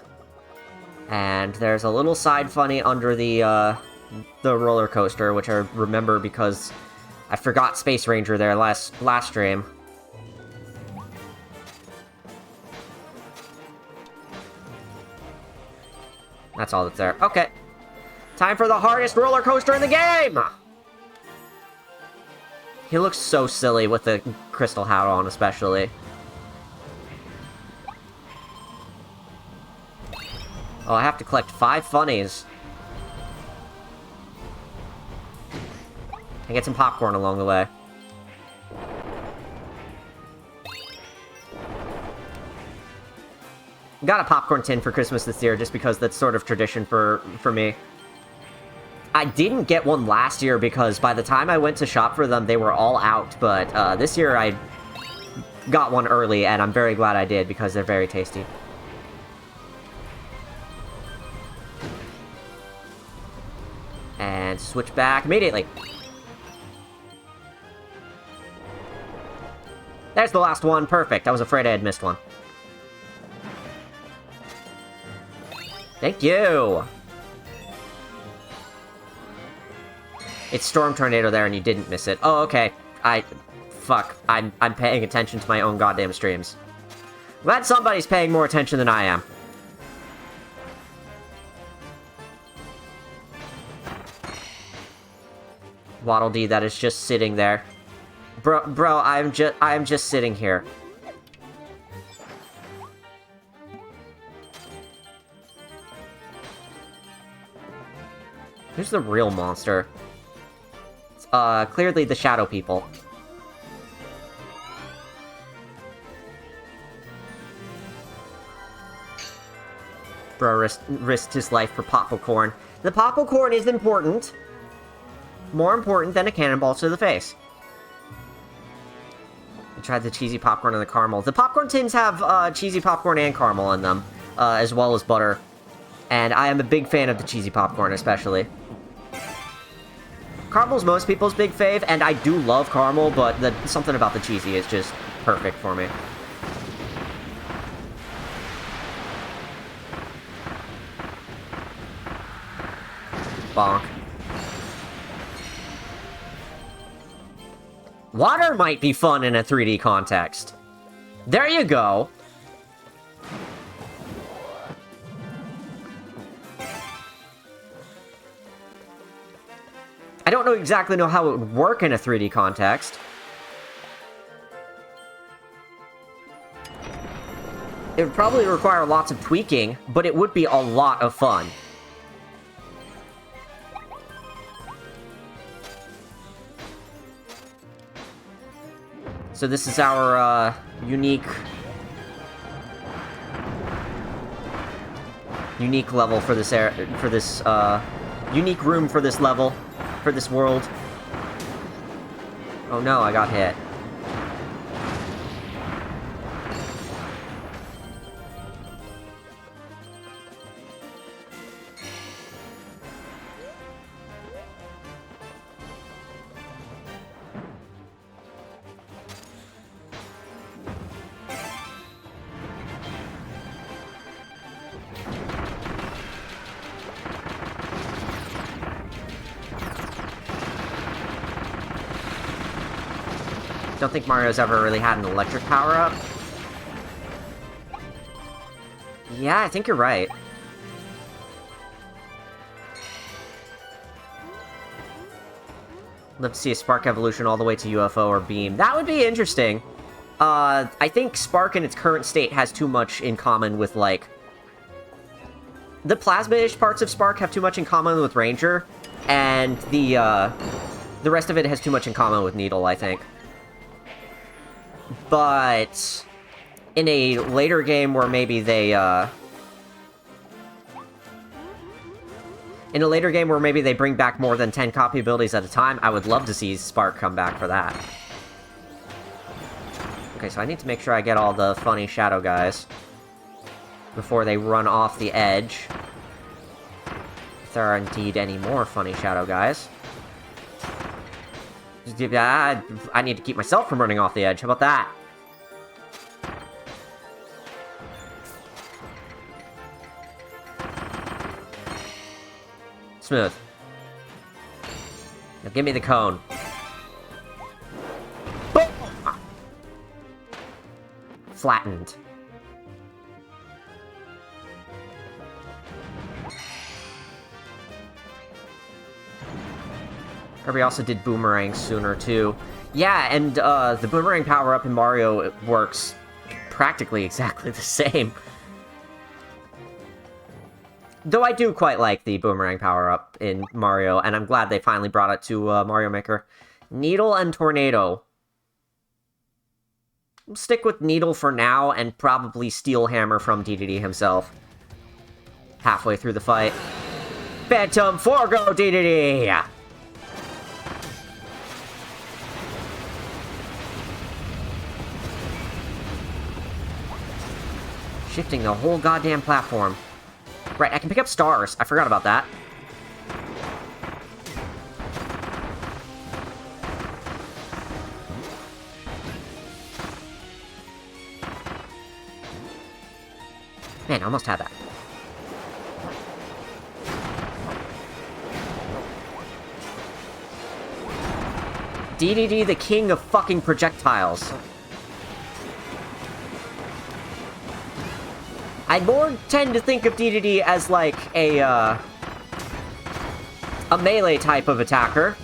And there's a little side funny under the roller coaster, which I remember because I forgot Space Ranger there last stream. That's all that's there. Okay. Time for the hardest roller coaster in the game! He looks so silly with the crystal hat on, especially. Oh, I have to collect 5 funnies. And get some popcorn along the way. Got a popcorn tin for Christmas this year, just because that's sort of tradition for me. I didn't get one last year because by the time I went to shop for them, they were all out. But this year I got one early, and I'm very glad I did because they're very tasty. And switch back immediately. There's the last one. Perfect. I was afraid I had missed one. Thank you! It's Storm Tornado there and you didn't miss it. Oh, okay. Fuck. I'm paying attention to my own goddamn streams. Glad somebody's paying more attention than I am. Waddle Dee that is just sitting there. Bro, I'm just sitting here. Who's the real monster? Clearly the Shadow People. Bro risked his life for popcorn. The popcorn is important. More important than a cannonball to the face. I tried the cheesy popcorn and the caramel. The popcorn tins have cheesy popcorn and caramel in them, as well as butter. And I am a big fan of the cheesy popcorn, especially. Caramel's most people's big fave, and I do love caramel, but something about the cheesy is just perfect for me. Bonk. Water might be fun in a 3D context. There you go. I don't exactly know how it would work in a 3D context. It would probably require lots of tweaking, but it would be a lot of fun. So this is our, unique level for this unique room for this level, for this world. Oh no, I got hit. Don't think Mario's ever really had an electric power-up. Yeah, I think you're right. Love to see a Spark evolution all the way to UFO or Beam. That would be interesting. I think Spark in its current state has too much in common with, like... The plasma-ish parts of Spark have too much in common with Ranger, and the rest of it has too much in common with Needle, I think. But in a later game where maybe they, bring back more than 10 copy abilities at a time, I would love to see Spark come back for that. Okay, so I need to make sure I get all the funny shadow guys before they run off the edge. If there are indeed any more funny shadow guys. I need to keep myself from running off the edge. How about that? Smooth. Now give me the cone. Boom! Flattened. Kirby also did boomerang sooner, too. Yeah, and the boomerang power-up in Mario, it works practically exactly the same. Though I do quite like the boomerang power-up in Mario, and I'm glad they finally brought it to Mario Maker. Needle and Tornado. We'll stick with Needle for now, and probably Steel Hammer from DDD himself. Halfway through the fight. Phantom Forgo DDD! Shifting the whole goddamn platform. Right, I can pick up stars. I forgot about that. Man, I almost had that. DDD, the king of fucking projectiles. I more tend to think of DDD as, like, a melee type of attacker.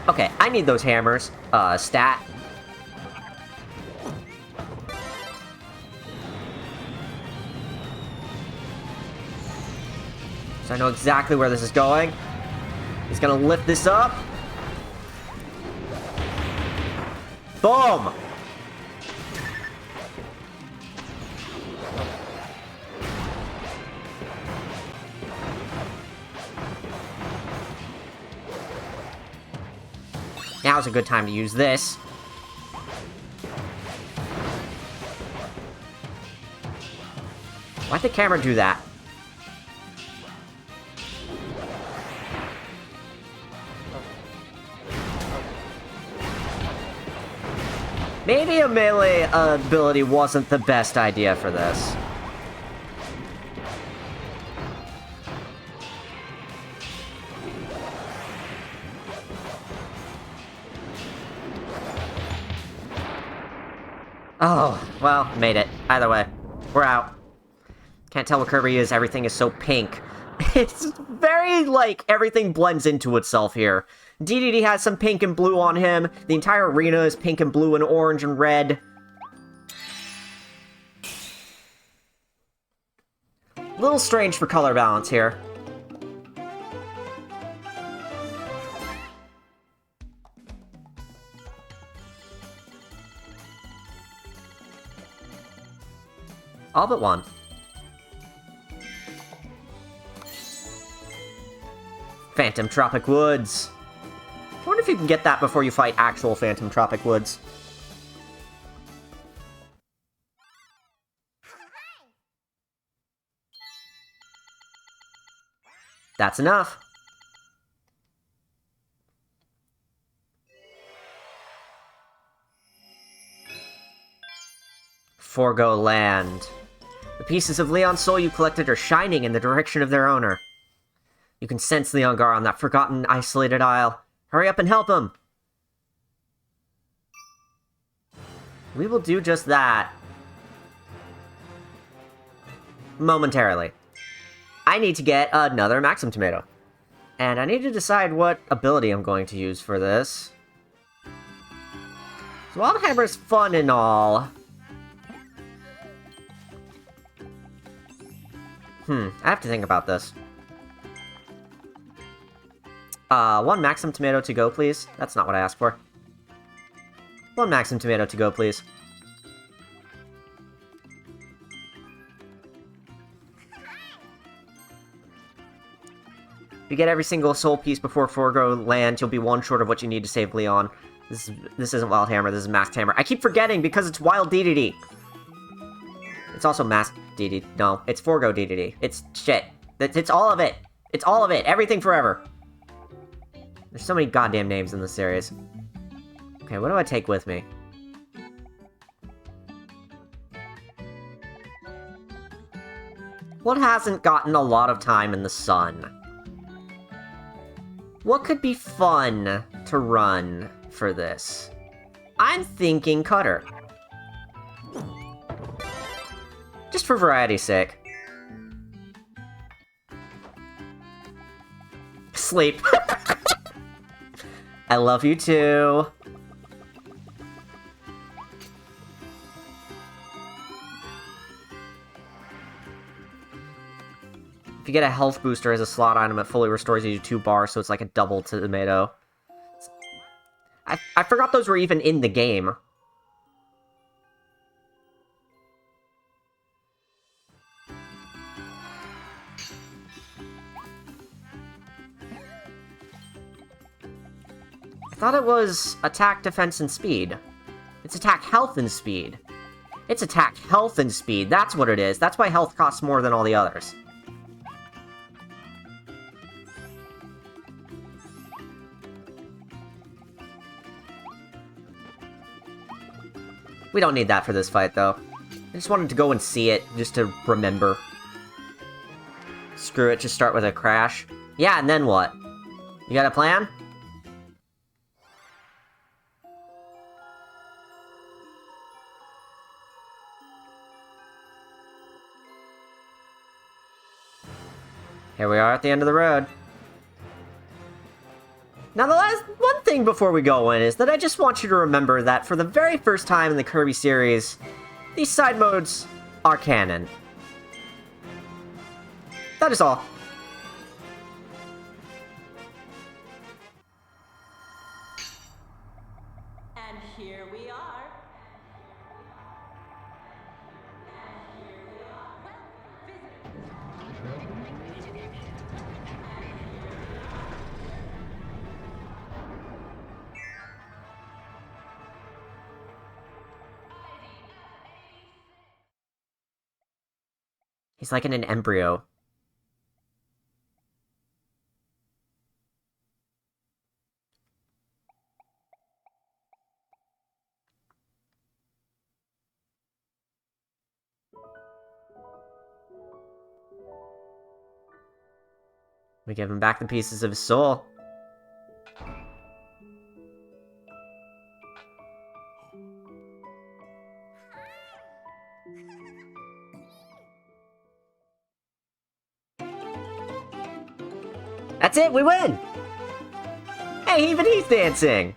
Okay, I need those hammers. Stat. So I know exactly where this is going. He's gonna lift this up. Boom! Now's a good time to use this. Why'd the camera do that? Maybe a melee ability wasn't the best idea for this. Oh, well, made it. Either way, we're out. Can't tell what Kirby is, everything is so pink. It's very, like, everything blends into itself here. DDD has some pink and blue on him. The entire arena is pink and blue and orange and red. Little strange for color balance here. All but one. Phantom Tropic Woods. I wonder if you can get that before you fight actual Phantom Tropic Woods. That's enough. Forgo Land. The pieces of Leon's soul you collected are shining in the direction of their owner. You can sense Leon Gar on that forgotten, isolated isle. Hurry up and help him! We will do just that. Momentarily. I need to get another Maxim Tomato. And I need to decide what ability I'm going to use for this. So Wild Hammer's fun and all. I have to think about this. One Maxim Tomato to go, please. That's not what I asked for. One Maxim Tomato to go, please. If you get every single soul piece before Forgo Land, you'll be one short of what you need to save Leon. This isn't Wild Hammer, this is Masked Hammer. I keep forgetting because it's Wild DDD. It's also Masked DDD. No, it's Forgo DDD. It's shit. It's all of it. It's all of it. Everything forever. There's so many goddamn names in this series. Okay, what do I take with me? What hasn't gotten a lot of time in the sun? What could be fun to run for this? I'm thinking Cutter. Just for variety's sake. Sleep. I love you too. If you get a health booster as a slot item, it fully restores you to 2 bars, so it's like a double tomato. I forgot those were even in the game. I thought it was attack, defense, and speed. It's attack, health, and speed. It's attack, health, and speed. That's what it is. That's why health costs more than all the others. We don't need that for this fight, though. I just wanted to go and see it, just to remember. Screw it, just start with a crash. Yeah, and then what? You got a plan? Here we are at the end of the road. Now, the last one thing before we go in is that I just want you to remember that for the very first time in the Kirby series, these side modes are canon. That is all. And here we are. He's like in an embryo. We give him back the pieces of his soul. That's it, we win! Hey, even he's dancing!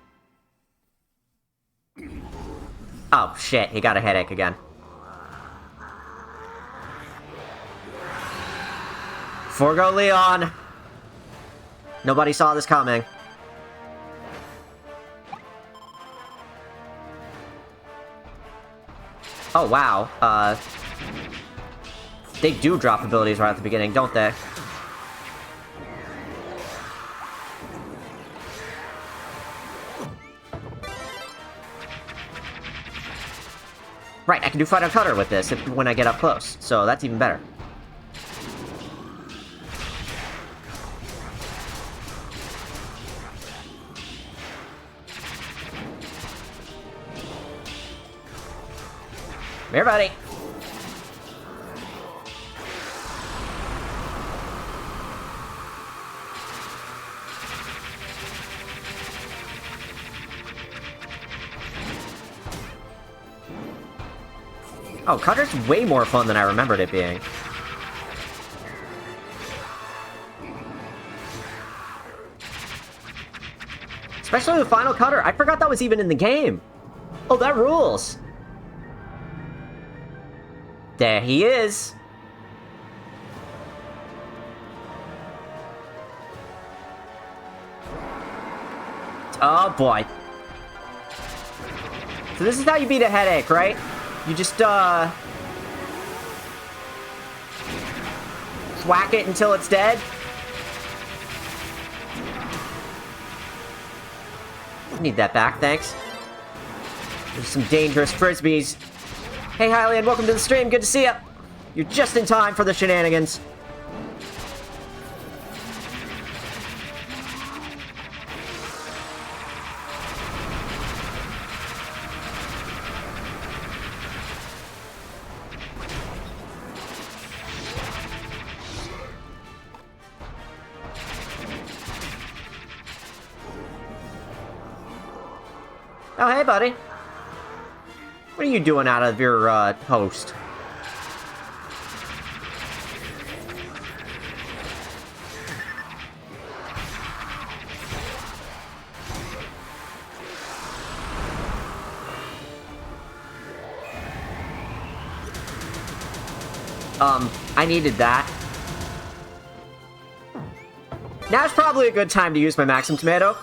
Oh, shit, he got a headache again. Forgo Leon! Nobody saw this coming. Oh, wow. They do drop abilities right at the beginning, don't they? Right, I can do Final Cutter with this when I get up close, so that's even better. Come here, buddy. Oh, Cutter's way more fun than I remembered it being. Especially with Final Cutter. I forgot that was even in the game. Oh, that rules. There he is. Oh, boy. So this is how you beat a headache, right? You just, whack it until it's dead. Need that back, thanks. There's some dangerous frisbees. Hey, Hylian, welcome to the stream. Good to see ya. You're just in time for the shenanigans. Oh, hey, buddy. What are you doing out of your, post? I needed that. Now's probably a good time to use my Maxim Tomato.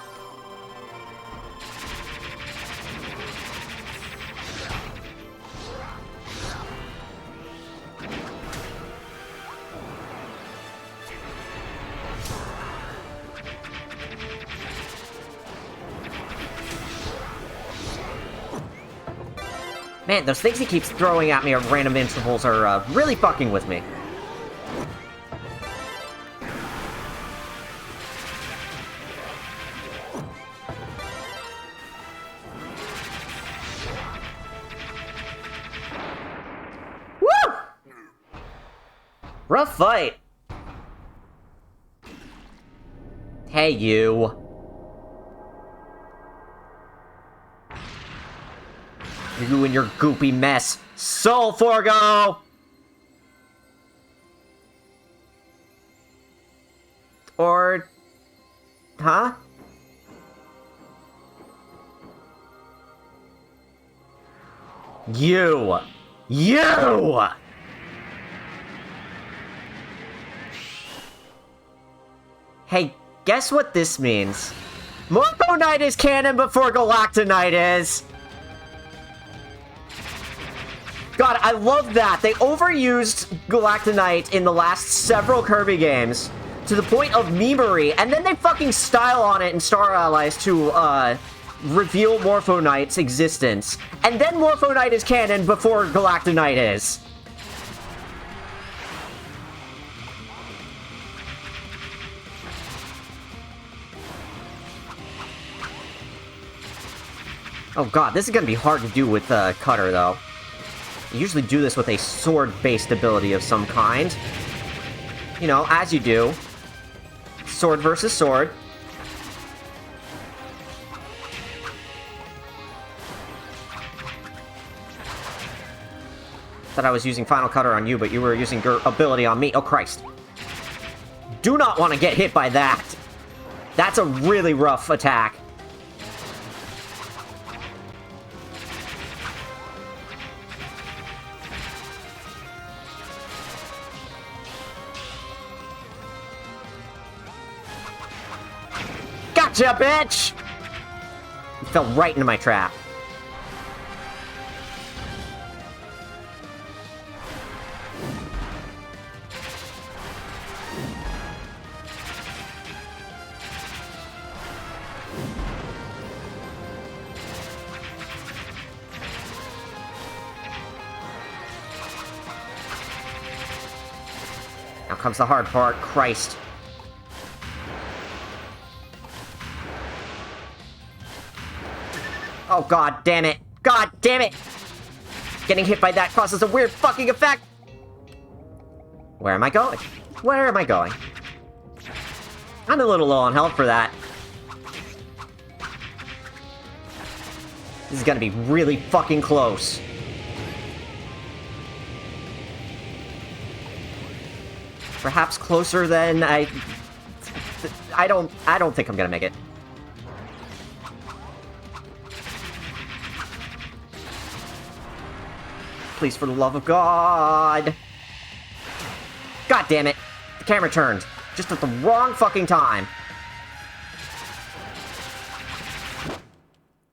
Man, those things he keeps throwing at me at random intervals are really fucking with me. Woo! Rough fight. Hey, you. You and your goopy mess. Soul Forgo! Or... Huh? You! You! Hey, guess what this means? Morpho Knight is canon before Galactonite is! God, I love that. They overused Galactonite in the last several Kirby games to the point of memery, and then they fucking style on it in Star Allies to, reveal Morpho Knight's existence. And then Morpho Knight is canon before Galactonite is. Oh god, this is gonna be hard to do with, Cutter, though. You usually do this with a sword-based ability of some kind. You know, as you do. Sword versus sword. Thought I was using Final Cutter on you, but you were using your ability on me. Oh, Christ. Do not want to get hit by that. That's a really rough attack. Gotcha, bitch! You fell right into my trap. Now comes the hard part, Christ. Oh, god damn it. God damn it! Getting hit by that causes a weird fucking effect! Where am I going? Where am I going? I'm a little low on health for that. This is gonna be really fucking close. Perhaps closer than I don't think I'm gonna make it. Please, for the love of God. God damn it. The camera turned. Just at the wrong fucking time.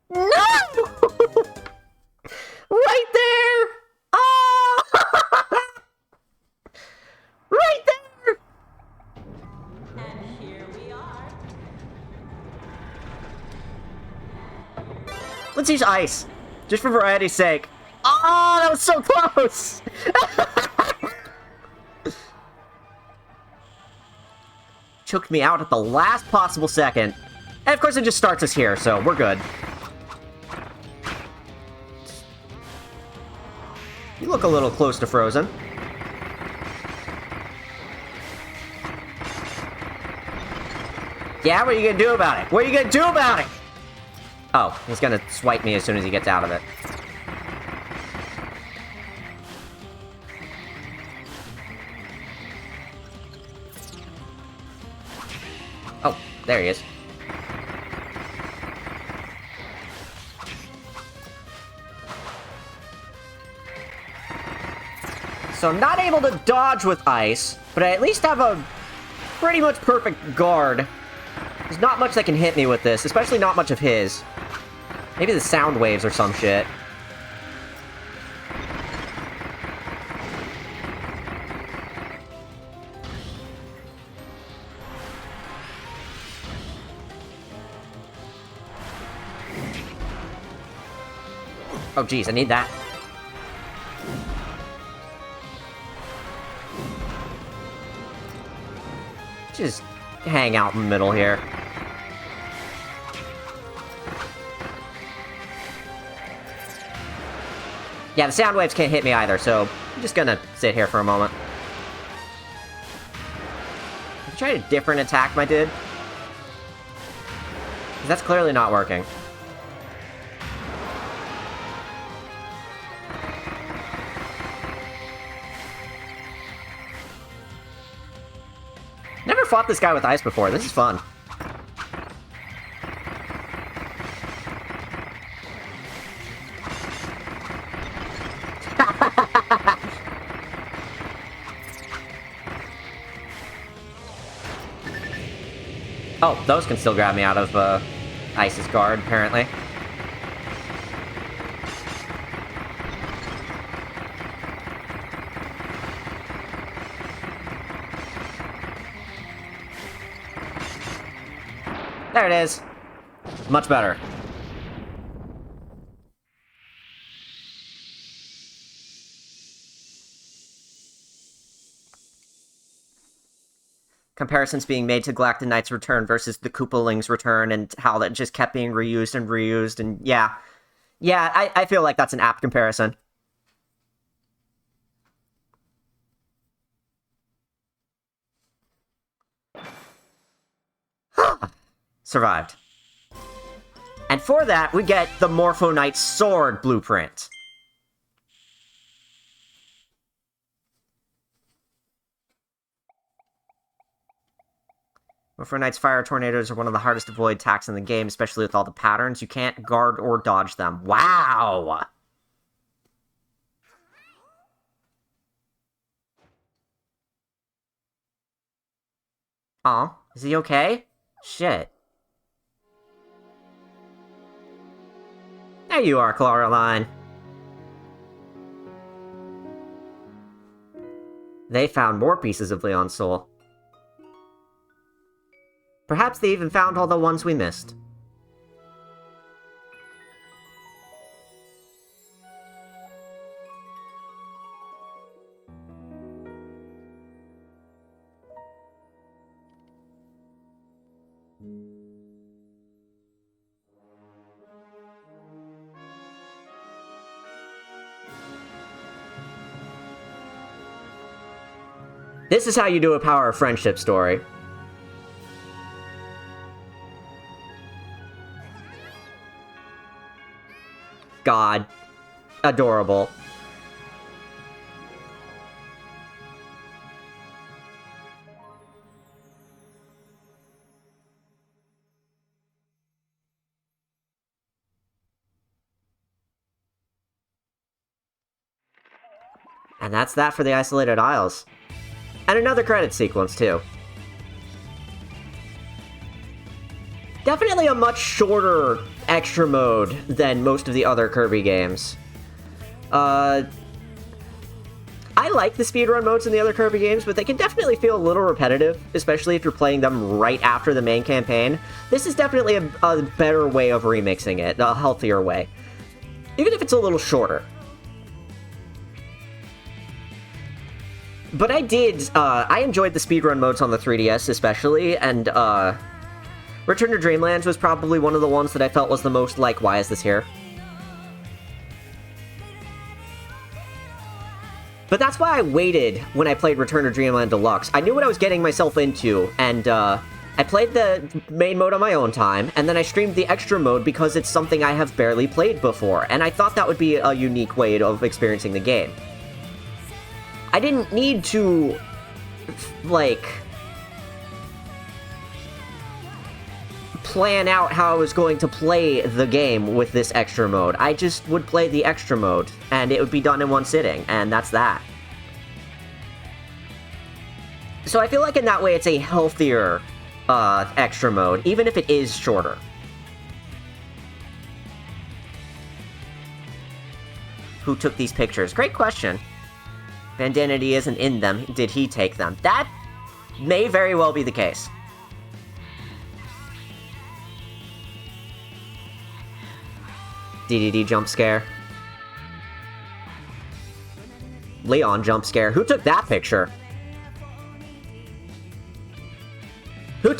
No! Right there! Oh! Right there! And here we are. Let's use ice. Just for variety's sake. Oh, that was so close! Choked me out at the last possible second. And of course it just starts us here, so we're good. You look a little close to frozen. Yeah, what are you gonna do about it? What are you gonna do about it? Oh, he's gonna swipe me as soon as he gets out of it. Oh, there he is. So I'm not able to dodge with ice, but I at least have a pretty much perfect guard. There's not much that can hit me with this, especially not much of his. Maybe the sound waves or some shit. Oh, geez, I need that. just hang out in the middle here. Yeah, the sound waves can't hit me either, so I'm just gonna sit here for a moment. Try a different attack, my dude. 'Cause that's clearly not working. Never fought this guy with ice before. This is fun. Oh, those can still grab me out of Ice's guard, apparently. There it is. Much better. Comparisons being made to Galactic Knight's Return versus the Koopaling's Return, and how that just kept being reused and reused, and yeah. Yeah, I feel like that's an apt comparison. Survived. And for that, we get the Morpho Knight's Sword blueprint. Morpho Knight's fire tornadoes are one of the hardest to avoid attacks in the game, especially with all the patterns. You can't guard or dodge them. Wow! Aw, is he okay? Shit. There you are, Coraline. They found more pieces of Leon's soul. Perhaps they even found all the ones we missed. This is how you do a power of friendship story. God. Adorable. And that's that for the Isolated Isles. And another credit sequence, too. Definitely a much shorter extra mode than most of the other Kirby games. I like the speedrun modes in the other Kirby games, but they can definitely feel a little repetitive, especially if you're playing them right after the main campaign. This is definitely a better way of remixing it, a healthier way. Even if it's a little shorter. But I enjoyed the speedrun modes on the 3DS especially, and Return to Dreamland was probably one of the ones that I felt was the most like, why is this here? But that's why I waited when I played Return to Dreamland Deluxe. I knew what I was getting myself into, and I played the main mode on my own time, and then I streamed the extra mode because it's something I have barely played before, and I thought that would be a unique way of experiencing the game. I didn't need to, like, plan out how I was going to play the game with this extra mode. I just would play the extra mode, and it would be done in one sitting, and that's that. So I feel like in that way it's a healthier extra mode, even if it is shorter. Who took these pictures? Great question. Vandanity isn't in them. Did he take them? That may very well be the case. DDD jump scare. Leon jump scare. Who took that picture?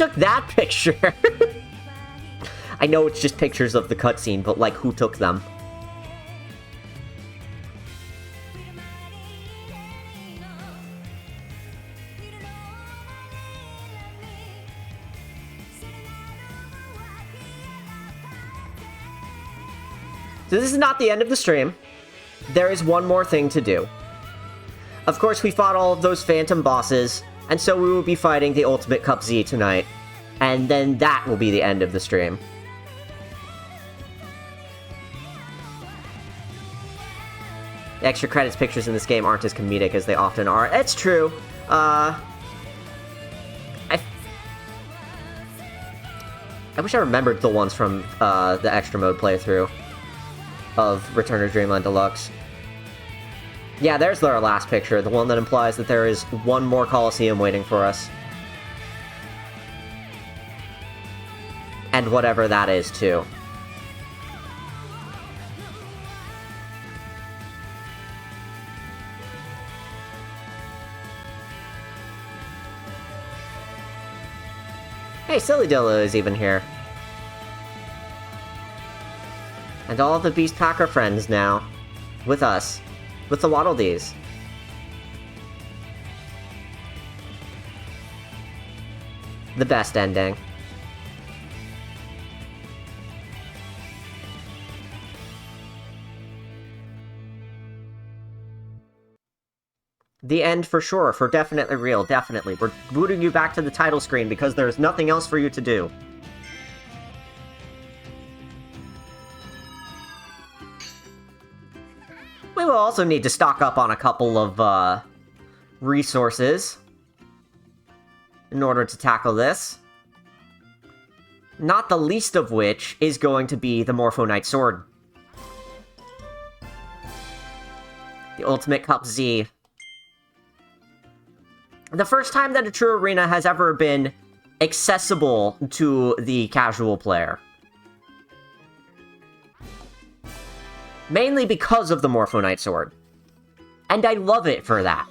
took that picture? I know it's just pictures of the cutscene, but, like, who took them? So this is not the end of the stream. There is one more thing to do. Of course, we fought all of those phantom bosses, and so we will be fighting the Ultimate Cup Z tonight. And then that will be the end of the stream. The extra credits pictures in this game aren't as comedic as they often are. It's true. I wish I remembered the ones from the extra mode playthrough of Return to Dreamland Deluxe. Yeah, there's our last picture, the one that implies that there is one more Coliseum waiting for us. And whatever that is, too. Hey, Silly Dillo is even here. And all of the Beast Pack are friends now. With us. With the Waddle Dees. The best ending. The end for sure, for definitely real, definitely. We're booting you back to the title screen because there's nothing else for you to do. We will also need to stock up on a couple of, resources in order to tackle this. Not the least of which is going to be the Morpho Knight Sword. The Ultimate Cup Z. The first time that a true arena has ever been accessible to the casual player. Mainly because of the Morpho Knight Sword. And I love it for that.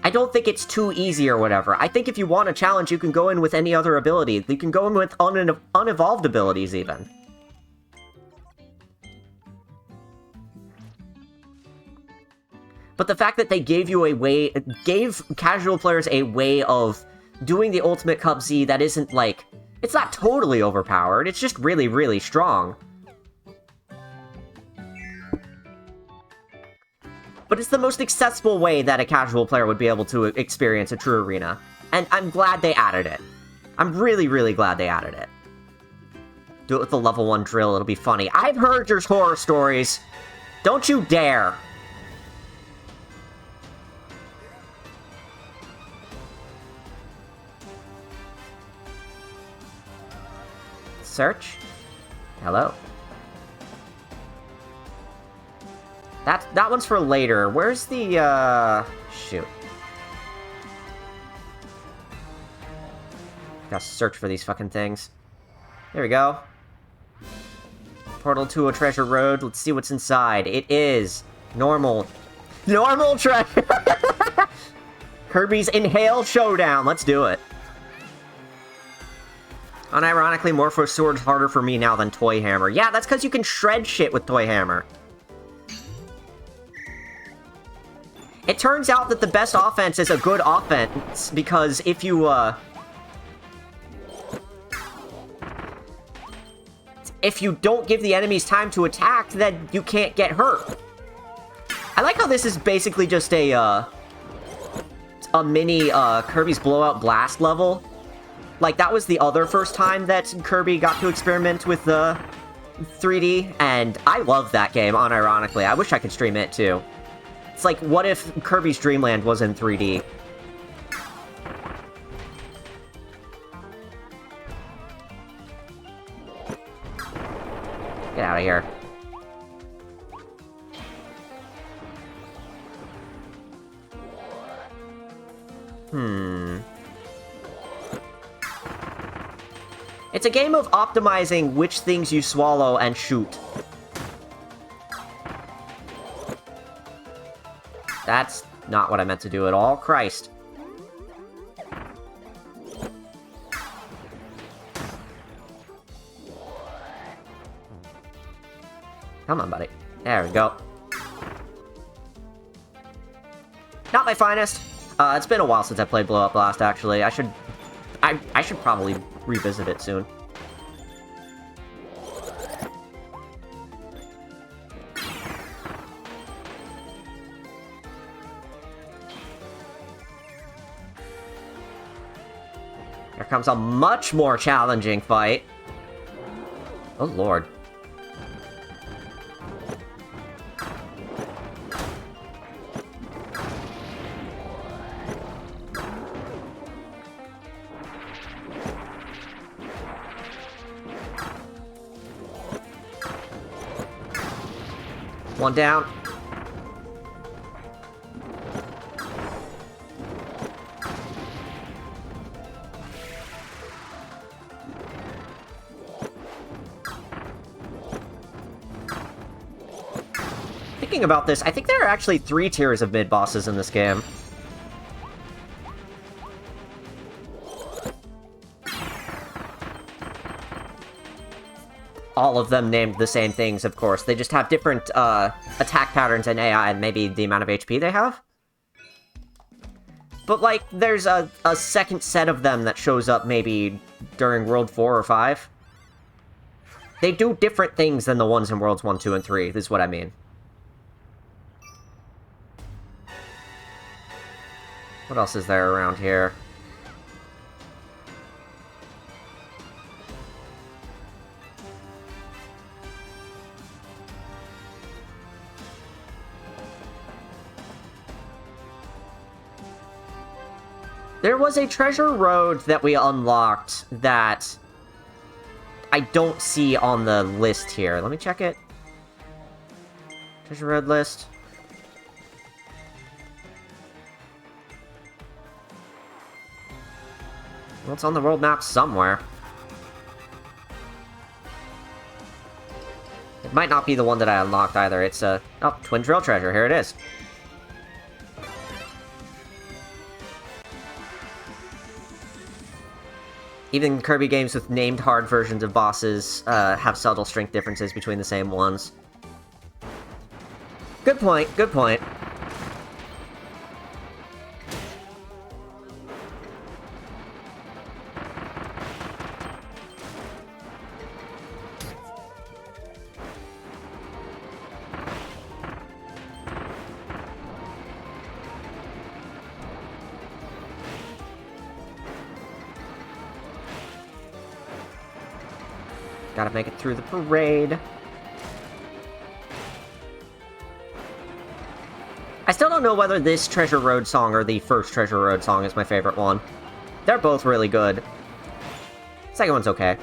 I don't think it's too easy or whatever. I think if you want a challenge, you can go in with any other ability. You can go in with unevolved abilities, even. But the fact that they gave casual players a way of doing the Ultimate Cup Z that isn't, like... It's not totally overpowered, it's just really, really strong. But it's the most accessible way that a casual player would be able to experience a true arena. And I'm glad they added it. I'm really, really glad they added it. Do it with the level 1 drill, it'll be funny. I've heard your horror stories. Don't you dare. Search? Hello. That one's for later. Where's the, shoot. Gotta search for these fucking things. There we go. Portal to a treasure road. Let's see what's inside. It is normal. Normal treasure! Kirby's Inhale Showdown. Let's do it. Unironically, Morpho Sword's harder for me now than Toy Hammer. Yeah, that's because you can shred shit with Toy Hammer. It turns out that the best offense is a good offense, because if you, if you don't give the enemies time to attack, then you can't get hurt. I like how this is basically just a mini, Kirby's Blowout Blast level. Like, that was the other first time that Kirby got to experiment with the 3D, and I love that game, unironically. I wish I could stream it, too. It's like, what if Kirby's Dream Land was in 3D? Get out of here. It's a game of optimizing which things you swallow and shoot. That's not what I meant to do at all. Christ. Come on, buddy. There we go. Not my finest. It's been a while since I played Blow Up Blast, actually. I should probably revisit it soon. Here comes a much more challenging fight. Oh, Lord. One down. Thinking about this, I think there are actually 3 tiers of mid-bosses in this game. All of them named the same things, of course. They just have different attack patterns and AI and maybe the amount of HP they have. But, like, there's a second set of them that shows up maybe during World 4 or 5. They do different things than the ones in Worlds 1, 2, and 3, is what I mean. What else is there around here? There was a treasure road that we unlocked that I don't see on the list here. Let me check it. Treasure road list. Well, it's on the world map somewhere. It might not be the one that I unlocked either. It's a... Oh, Twin Drill Treasure. Here it is. Even Kirby games with named hard versions of bosses have subtle strength differences between the same ones. Good point, good point. Gotta make it through the parade. I still don't know whether this Treasure Road song or the first Treasure Road song is my favorite one. They're both really good. Second one's okay.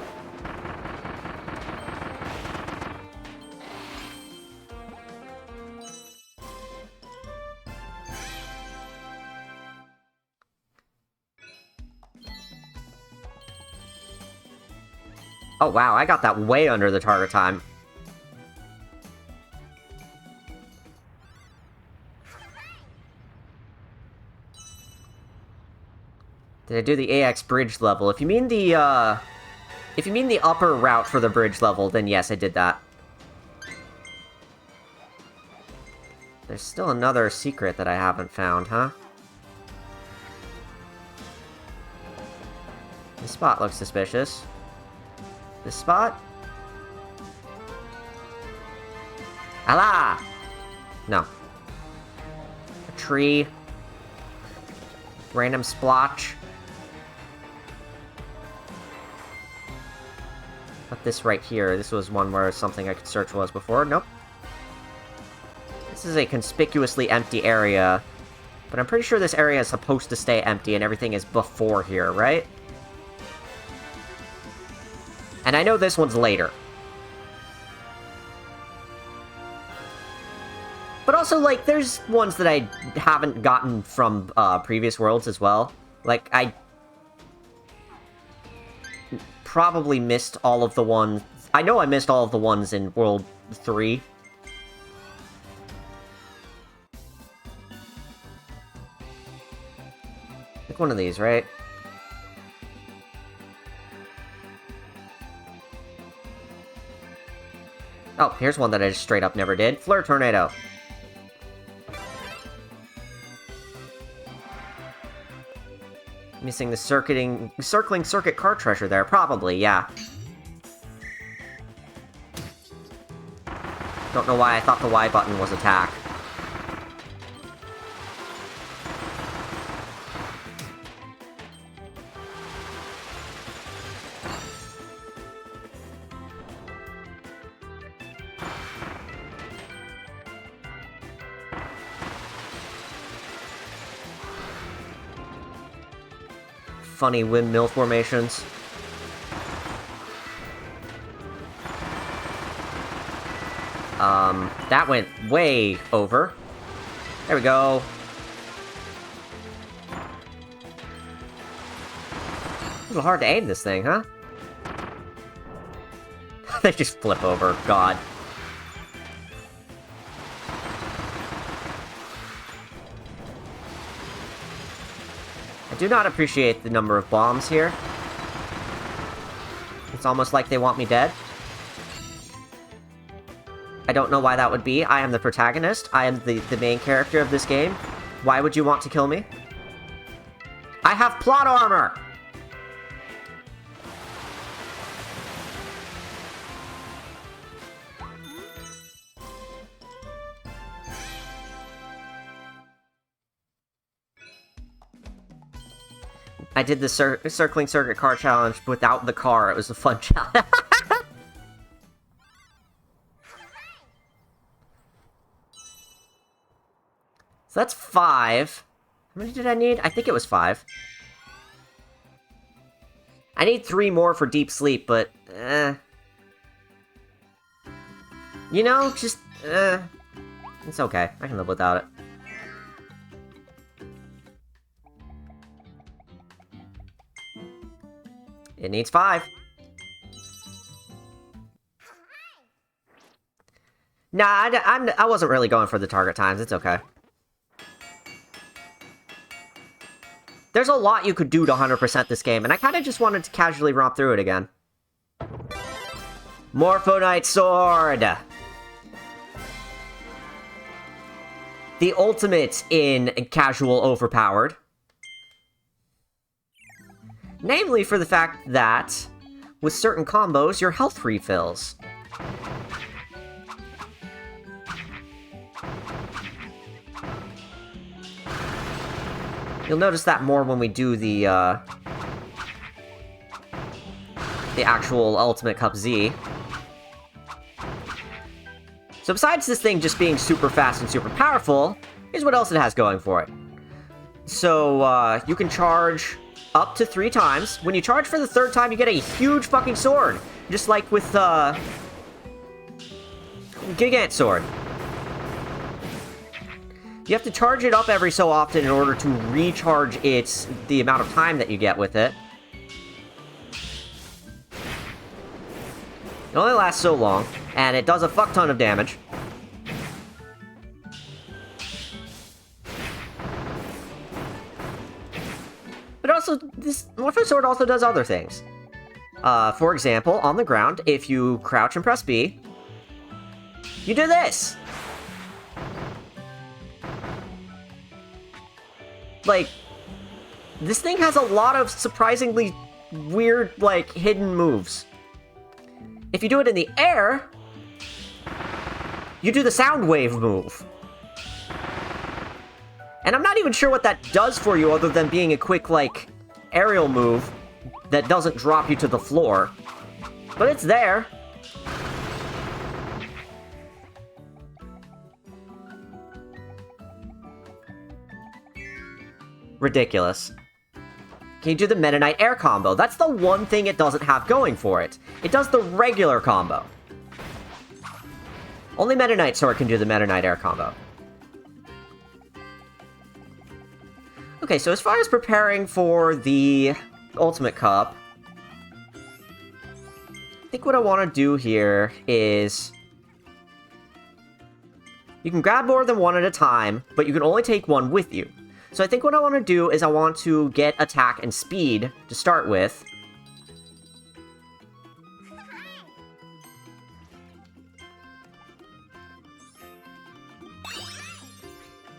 Oh wow, I got that way under the target time. Did I do the AX bridge level? If you mean the upper route for the bridge level, then yes, I did that. There's still another secret that I haven't found, huh? This spot looks suspicious. This spot? Allah! No. A tree. Random splotch. But this right here, this was one where something I could search was before. Nope. This is a conspicuously empty area. But I'm pretty sure this area is supposed to stay empty and everything is before here, right? And I know this one's later. But also, like, there's ones that I haven't gotten from previous worlds as well. Like, I probably missed all of the ones... I know I missed all of the ones in World 3. Pick one of these, right? Oh, here's one that I just straight up never did. Flare Tornado. Missing the circling circuit card treasure there. Probably, yeah. Don't know why I thought the Y button was attack. Funny windmill formations. That went way over. There we go. A little hard to aim this thing, huh? They just flip over, God. I do not appreciate the number of bombs here. It's almost like they want me dead. I don't know why that would be. I am the protagonist. I am the main character of this game. Why would you want to kill me? I have plot armor! I did the circling circuit car challenge without the car. It was a fun challenge. So that's 5. How many did I need? I think it was 5. I need 3 more for deep sleep, but, you know, just, it's okay. I can live without it. It needs 5. Nah, I wasn't really going for the target times. It's okay. There's a lot you could do to 100% this game, and I kind of just wanted to casually romp through it again. Morphonite Sword! The ultimate in casual overpowered. Namely for the fact that, with certain combos, your health refills. You'll notice that more when we do the actual Ultimate Cup Z. So besides this thing just being super fast and super powerful, here's what else it has going for it. So, you can charge up to 3 times. When you charge for the 3rd time, you get a huge fucking sword. Just like with, Gigant Sword. You have to charge it up every so often in order to recharge the amount of time that you get with it. It only lasts so long, and it does a fuck ton of damage. But also, this Morpho Sword also does other things. For example, on the ground, if you crouch and press B, you do this! Like, this thing has a lot of surprisingly weird, like, hidden moves. If you do it in the air, you do the sound wave move. And I'm not even sure what that does for you other than being a quick, like, aerial move that doesn't drop you to the floor. But it's there. Ridiculous. Can you do the Meta Knight air combo? That's the one thing it doesn't have going for it. It does the regular combo. Only Meta Knight Sword can do the Meta Knight air combo. Okay, so as far as preparing for the Ultimate Cup, I think what I want to do here is... You can grab more than one at a time, but you can only take one with you. So I think what I want to do is I want to get attack and speed to start with.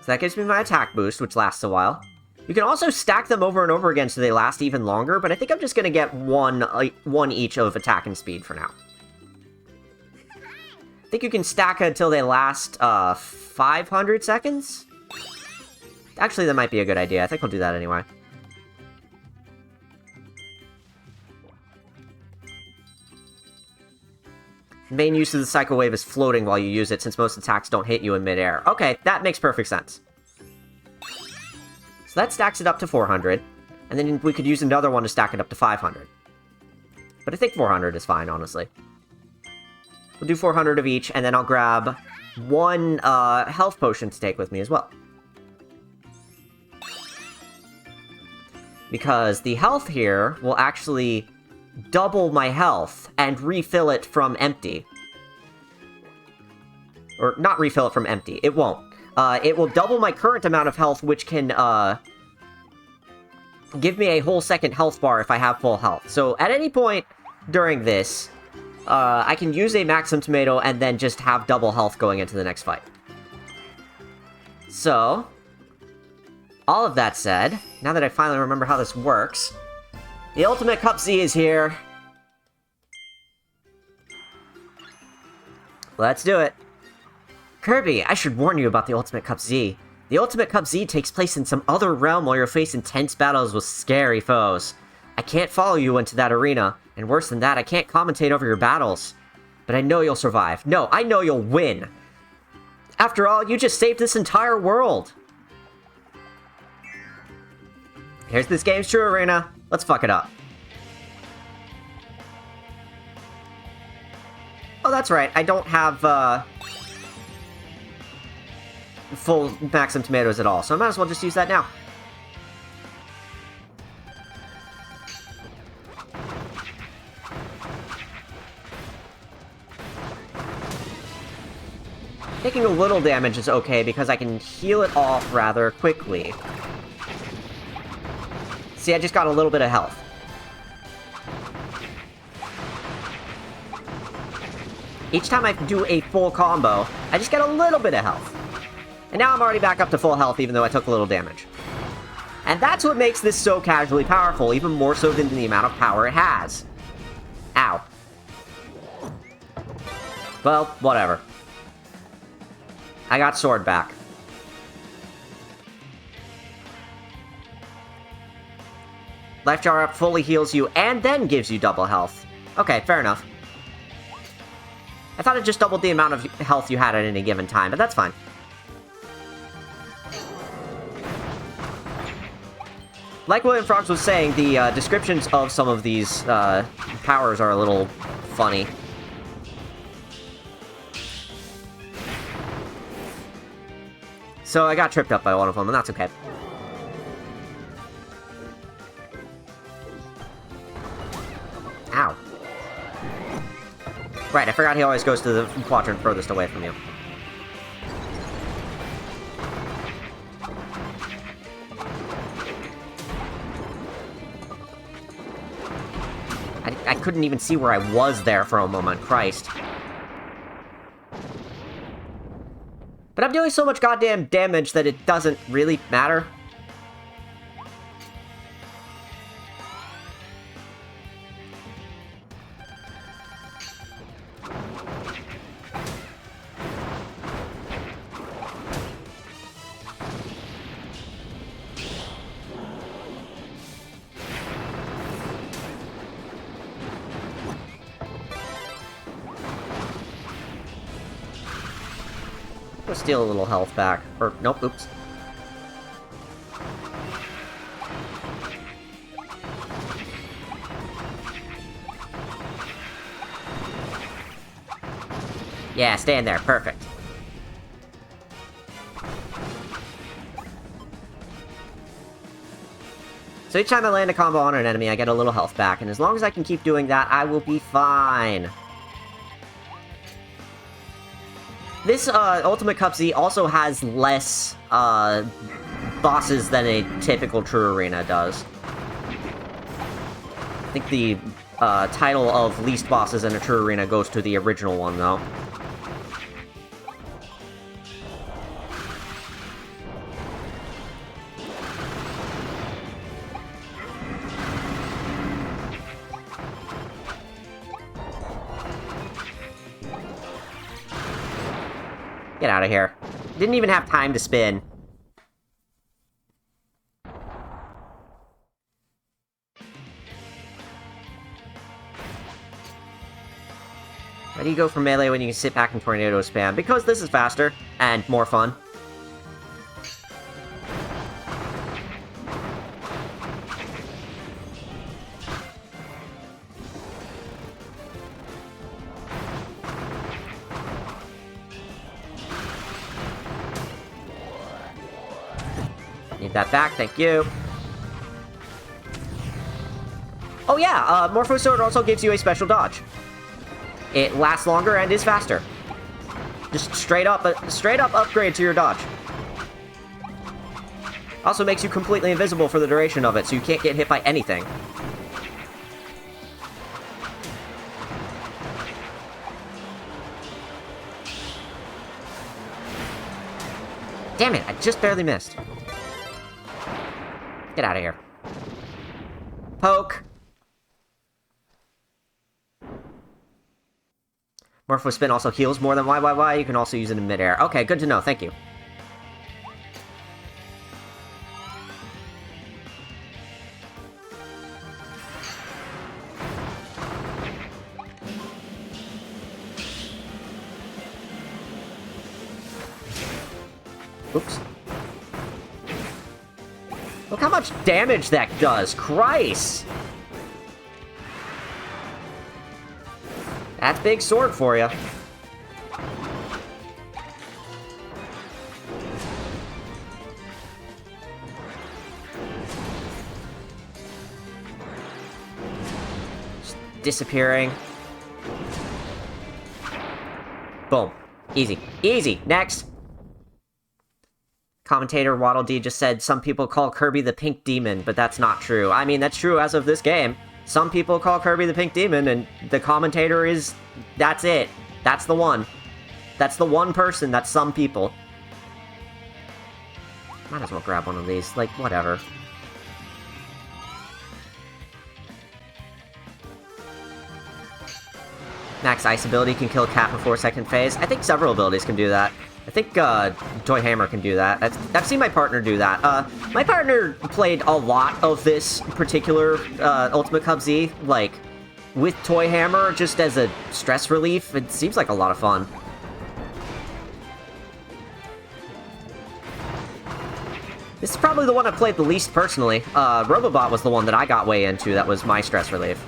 So that gives me my attack boost, which lasts a while. You can also stack them over and over again so they last even longer, but I think I'm just going to get one each of attack and speed for now. I think you can stack until they last 500 seconds? Actually, that might be a good idea. I think I'll do that anyway. Main use of the Psycho Wave is floating while you use it, since most attacks don't hit you in midair. Okay, that makes perfect sense. So that stacks it up to 400, and then we could use another one to stack it up to 500. But I think 400 is fine, honestly. We'll do 400 of each, and then I'll grab one health potion to take with me as well. Because the health here will actually double my health and refill it from empty. Or not refill it from empty, it won't. It will double my current amount of health, which can give me a whole second health bar if I have full health. So at any point during this, I can use a Maxim Tomato and then just have double health going into the next fight. So, all of that said, now that I finally remember how this works, the Ultimate Cup Z is here. Let's do it. Kirby, I should warn you about the Ultimate Cup Z. The Ultimate Cup Z takes place in some other realm while you're facing intense battles with scary foes. I can't follow you into that arena, and worse than that, I can't commentate over your battles. But I know you'll survive. No, I know you'll win. After all, you just saved this entire world. Here's this game's true arena. Let's fuck it up. Oh, that's right. I don't have, full Maxim Tomatoes at all, so I might as well just use that now. Taking a little damage is okay, because I can heal it off rather quickly. See, I just got a little bit of health. Each time I do a full combo, I just get a little bit of health. And now I'm already back up to full health, even though I took a little damage. And that's what makes this so casually powerful, even more so than the amount of power it has. Ow. Well, whatever. I got sword back. Life jar up fully heals you and then gives you double health. Okay, fair enough. I thought it just doubled the amount of health you had at any given time, but that's fine. Like William Frogs was saying, the descriptions of some of these powers are a little funny. So I got tripped up by one of them, and that's okay. Ow. Right, I forgot he always goes to the quadrant furthest away from you. I couldn't even see where I was there for a moment, Christ. But I'm doing so much goddamn damage that it doesn't really matter. Go steal a little health back. Or, nope, oops. Yeah, stay in there. Perfect. So each time I land a combo on an enemy, I get a little health back, and as long as I can keep doing that, I will be fine. This Ultimate Cup Z also has less bosses than a typical True Arena does. I think the title of least bosses in a True Arena goes to the original one, though. Get out of here. Didn't even have time to spin. Why do you go for melee when you can sit back and tornado spam? Because this is faster and more fun. Need that back, thank you. Oh yeah, Morpho Sword also gives you a special dodge. It lasts longer and is faster. Just straight up upgrade to your dodge. Also makes you completely invisible for the duration of it, so you can't get hit by anything. Damn it, I just barely missed. Get out of here. Poke. Morpho Spin also heals more than YYY. You can also use it in midair. Okay, good to know. Thank you. Oops. Look how much damage that does. Christ! That's big sword for you. Just disappearing. Boom. Easy. Easy. Next. Commentator Waddle D just said some people call Kirby the Pink Demon, but that's not true. I mean, that's true as of this game. Some people call Kirby the Pink Demon, and the commentator is... That's it. That's the one. That's the one person. That's some people. Might as well grab one of these. Like, whatever. Max Ice ability can kill a cat before second phase. I think several abilities can do that. I think Toy Hammer can do that. I've seen my partner do that. My partner played a lot of this particular Ultimate Cub Z, like, with Toy Hammer, just as a stress relief. It seems like a lot of fun. This is probably the one I played the least personally. Robobot was the one that I got way into that was my stress relief.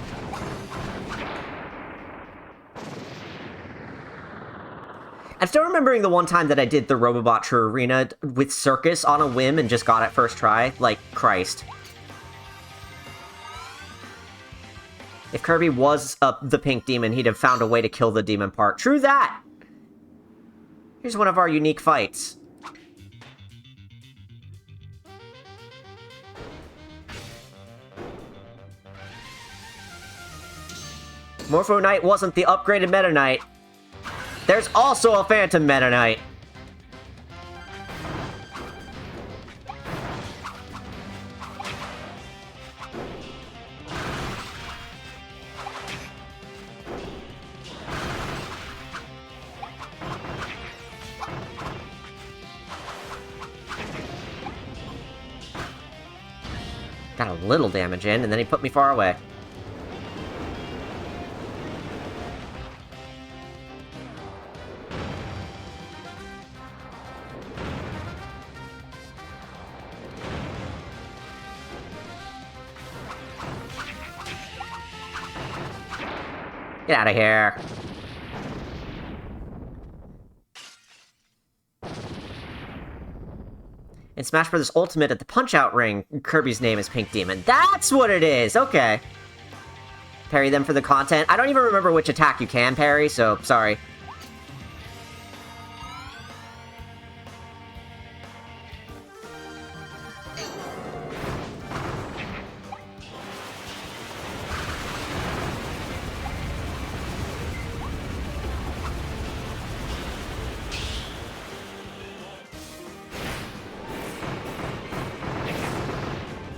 I'm still remembering the one time that I did the Robobot True Arena with Circus on a whim and just got it first try. Like, Christ. If Kirby was the Pink Demon, he'd have found a way to kill the demon part. True that! Here's one of our unique fights. Morpho Knight wasn't the upgraded Meta Knight. There's also a Phantom Meta Knight. Got a little damage in, and then he put me far away. Get out of here. In Smash Bros. Ultimate at the Punch-Out Ring, Kirby's name is Pink Demon. That's what it is! Okay. Parry them for the content. I don't even remember which attack you can parry, so sorry.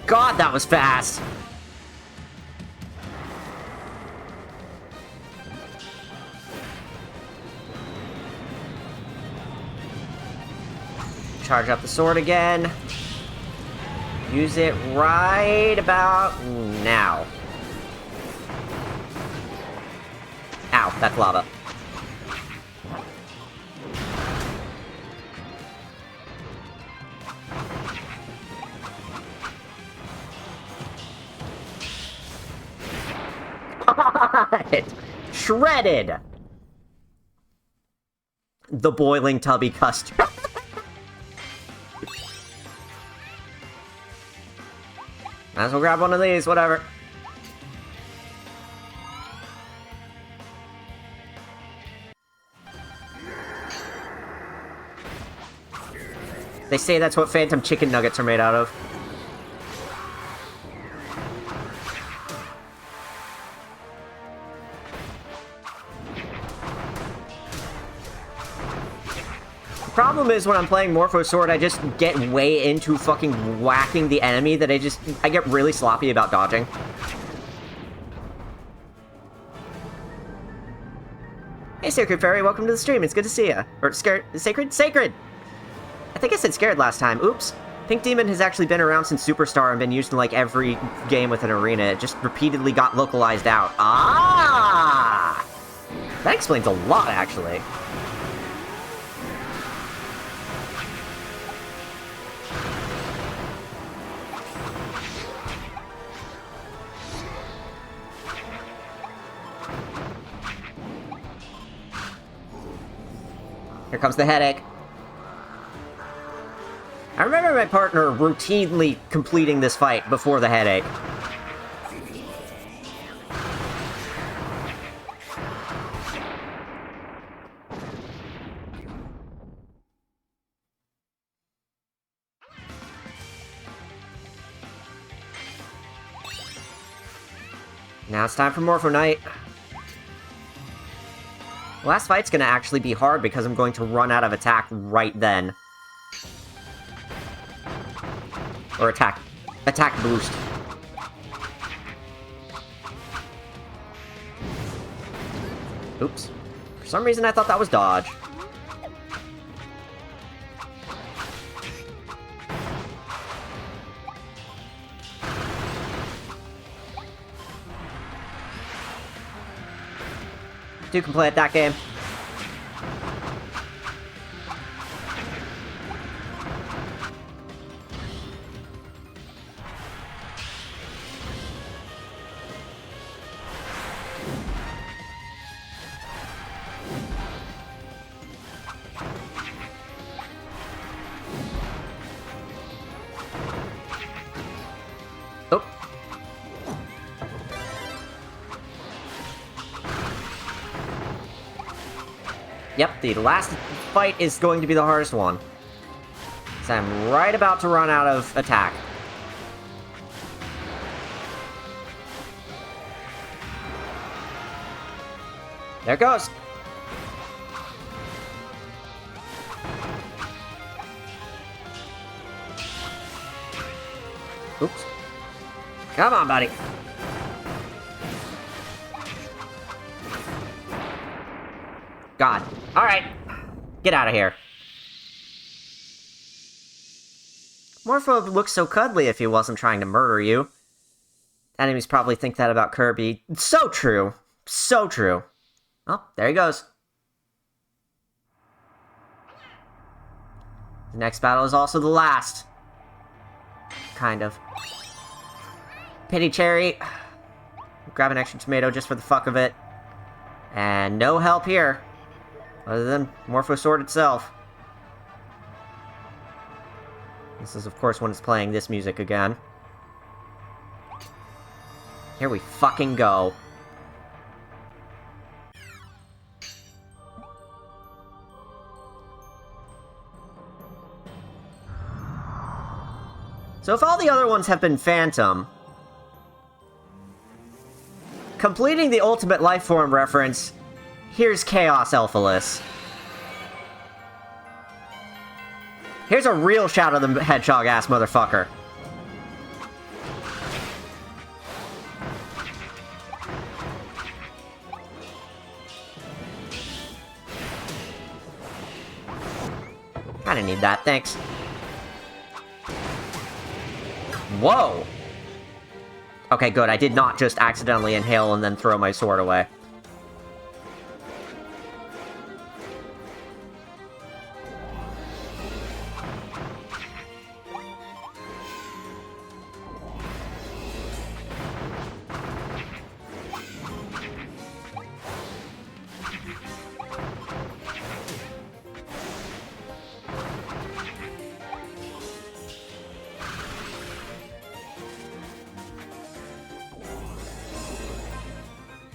God, that was fast! charge up the sword again. Use it right about now. Ow, that's lava. Shredded! The boiling tubby custard. Might as well grab one of these, whatever. They say that's what phantom chicken nuggets are made out of. The problem is when I'm playing Morpho Sword, I just get way into fucking whacking the enemy that I get really sloppy about dodging. Hey, Sacred Fairy, welcome to the stream. It's good to see ya. Or, Sacred? Sacred! I think I said scared last time. Oops. Pink Demon has actually been around since Superstar and been used in, like, every game with an arena. It just repeatedly got localized out. Ah! That explains a lot, actually. Here comes the headache. I remember my partner routinely completing this fight before the headache. Now it's time for Morpho Night. The last fight's gonna actually be hard because I'm going to run out of attack right then. Or attack boost. Oops. For some reason I thought that was dodge. Dude can play at that game. Oh. Yep, the last fight is going to be the hardest one. So I'm right about to run out of attack. There it goes. Oops. Come on, buddy. God. Alright. Get out of here. Morpho looks so cuddly if he wasn't trying to murder you. Enemies probably think that about Kirby. So true. So true. Oh, there he goes. The next battle is also the last. Kind of. Pity Cherry. Grab an extra tomato just for the fuck of it. And no help here. Other than Morpho Sword itself. This is, of course, when it's playing this music again. Here we fucking go. So if all the other ones have been Phantom, completing the Ultimate Lifeform reference, here's Chaos Elphalus. Here's a real Shadow the Hedgehog-ass motherfucker. I didn't need that, thanks. Whoa! Okay, good. I did not just accidentally inhale and then throw my sword away.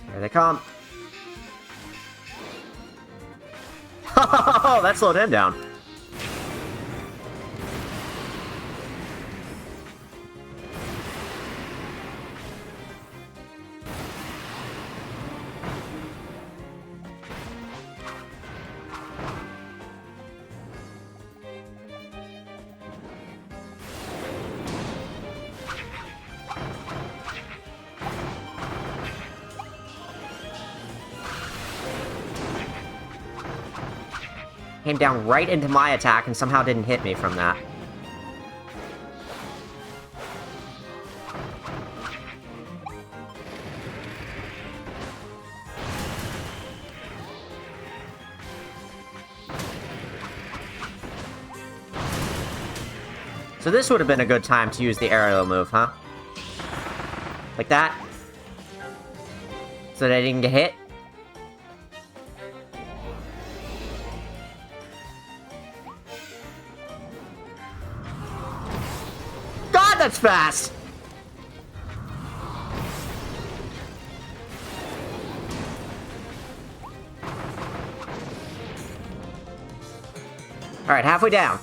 Here they come. Oh, that slowed him down. Came down right into my attack and somehow didn't hit me from that. So this would have been a good time to use the aerial move, huh? Like that? So that I didn't get hit? That's fast! Alright, halfway down.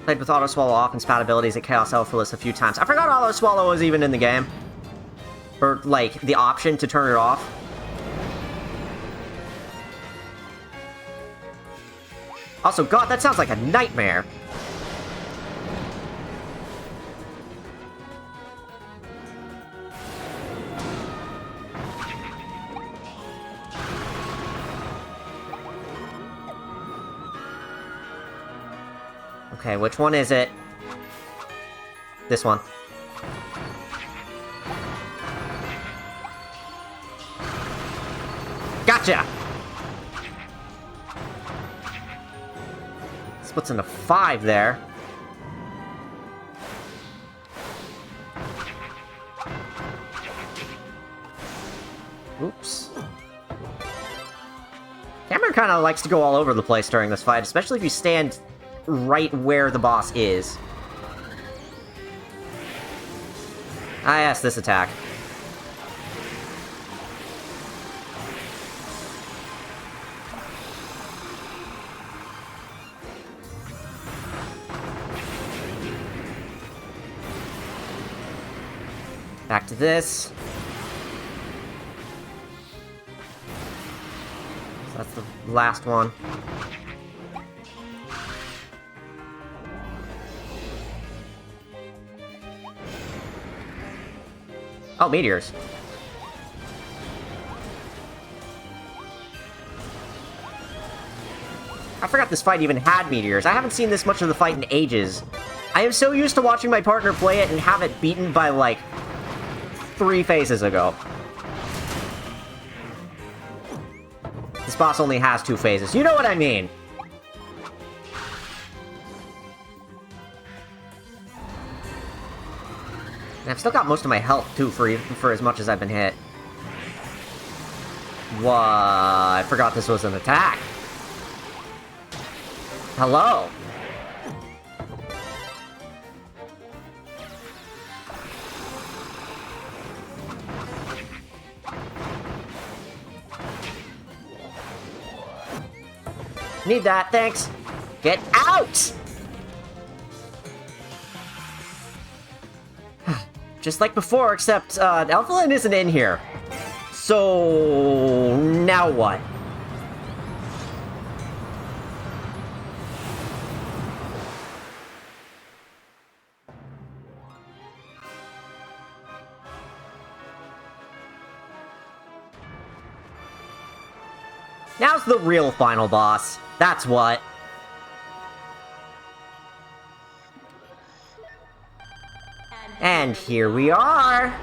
Played with Auto Swallow off and spat abilities at Chaos Elphalus a few times. I forgot Auto Swallow was even in the game. Or, like, the option to turn it off. Also, God, that sounds like a nightmare. Okay, which one is it? This one. Gotcha! Splits into 5 there. Oops. Cameron kind of likes to go all over the place during this fight, especially if you stand right where the boss is. Ah, yes, this attack. Back to this. So that's the last one. Oh, meteors. I forgot this fight even had meteors. I haven't seen this much of the fight in ages. I am so used to watching my partner play it and have it beaten by, like, 3 phases ago. This boss only has 2 phases. You know what I mean! And I've still got most of my health, too, for as much as I've been hit. What? I forgot this was an attack. Hello? Need that, thanks. Get out! Just like before, except, Elflin isn't in here. So... now what? Now's the real final boss. That's what. And here we are!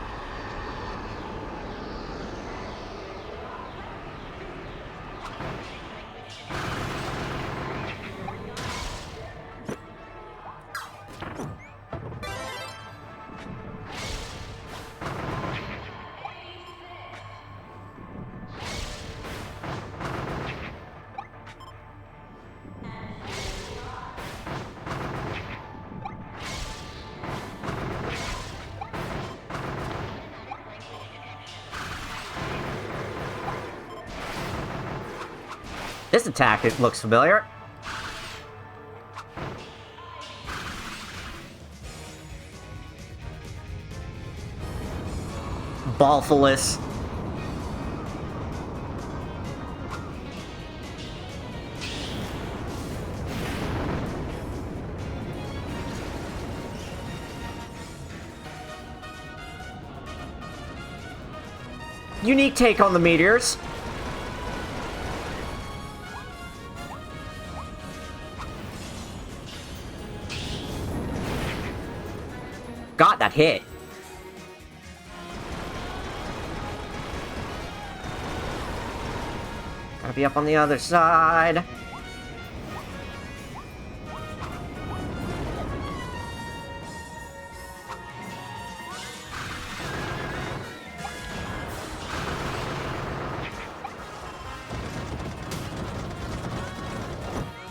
This attack, it looks familiar. Ballfulness. Unique take on the meteors. God, that hit. Gotta be up on the other side.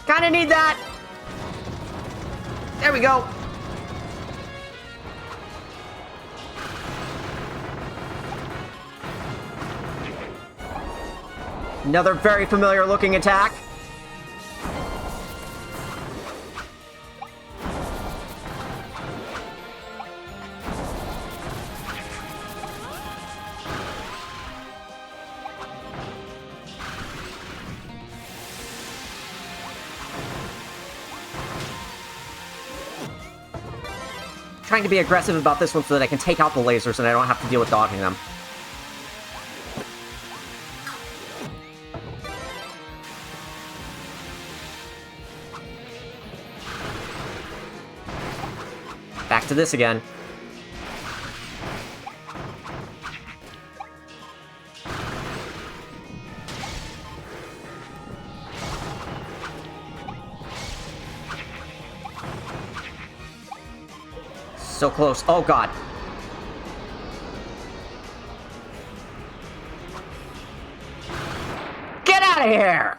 Kinda need that. There we go. Another very familiar looking attack. Trying to be aggressive about this one so that I can take out the lasers and I don't have to deal with dodging them. Back to this again. So close. Oh, God. Get out of here!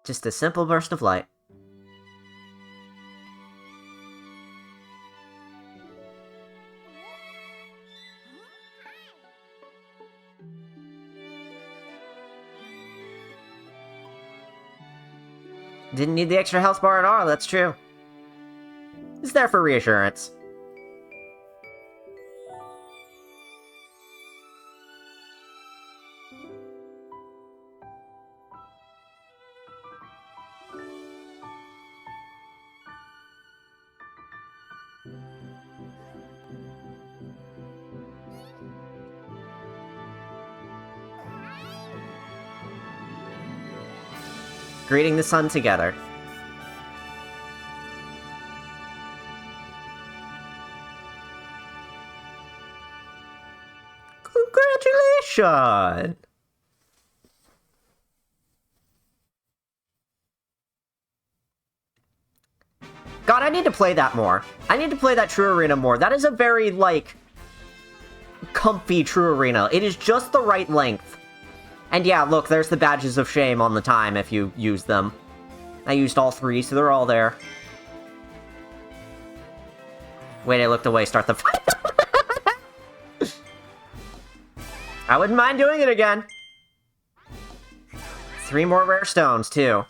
Just a simple burst of light. Didn't need the extra health bar at all, that's true. It's there for reassurance. Greeting the sun together. Congratulations! God, I need to play that more. I need to play that True Arena more. That is a very, like, comfy True Arena. It is just the right length. And yeah, look, there's the badges of shame on the time if you use them. I used all three, so they're all there. Wait, I looked away, start the fight. I wouldn't mind doing it again. 3 more rare stones, too.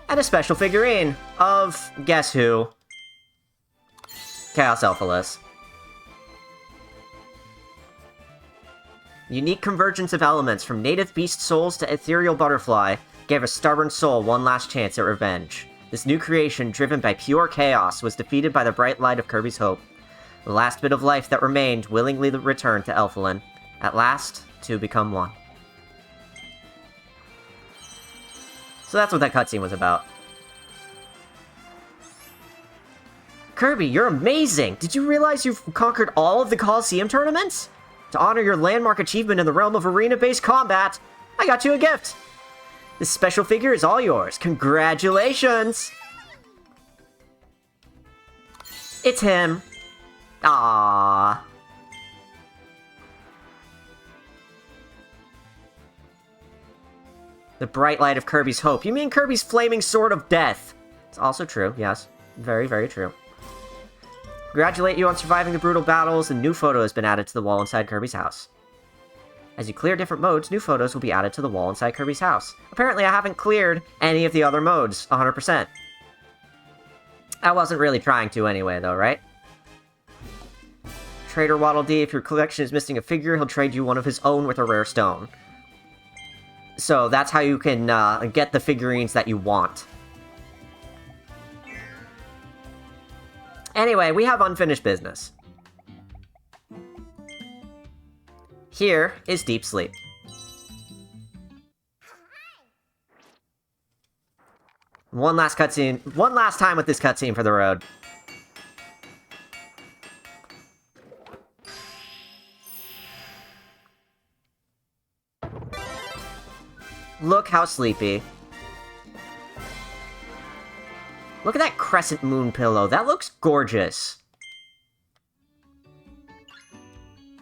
And a special figurine of, guess who? Chaos Alphaless. Unique convergence of elements from native beast souls to ethereal butterfly. gave a stubborn soul one last chance at revenge. This new creation, driven by pure chaos, was defeated by the bright light of Kirby's hope. The last bit of life that remained willingly returned to Elfilin. At last, two become one. So that's what that cutscene was about. Kirby, you're amazing! Did you realize you've conquered all of the Coliseum tournaments? To honor your landmark achievement in the realm of arena-based combat, I got you a gift! This special figure is all yours. Congratulations! It's him. Ah. The bright light of Kirby's hope. You mean Kirby's flaming sword of death? It's also true, yes. Very, very true. Congratulate you on surviving the brutal battles. A new photo has been added to the wall inside Kirby's house. As you clear different modes, new photos will be added to the wall inside Kirby's house. Apparently, I haven't cleared any of the other modes 100%. I wasn't really trying to anyway, though, right? Trader Waddle Dee, if your collection is missing a figure, he'll trade you one of his own with a rare stone. So that's how you can get the figurines that you want. Anyway, we have unfinished business. Here is Deep Sleep. One last time with this cutscene for the road. Look how sleepy. Look at that crescent moon pillow. That looks gorgeous.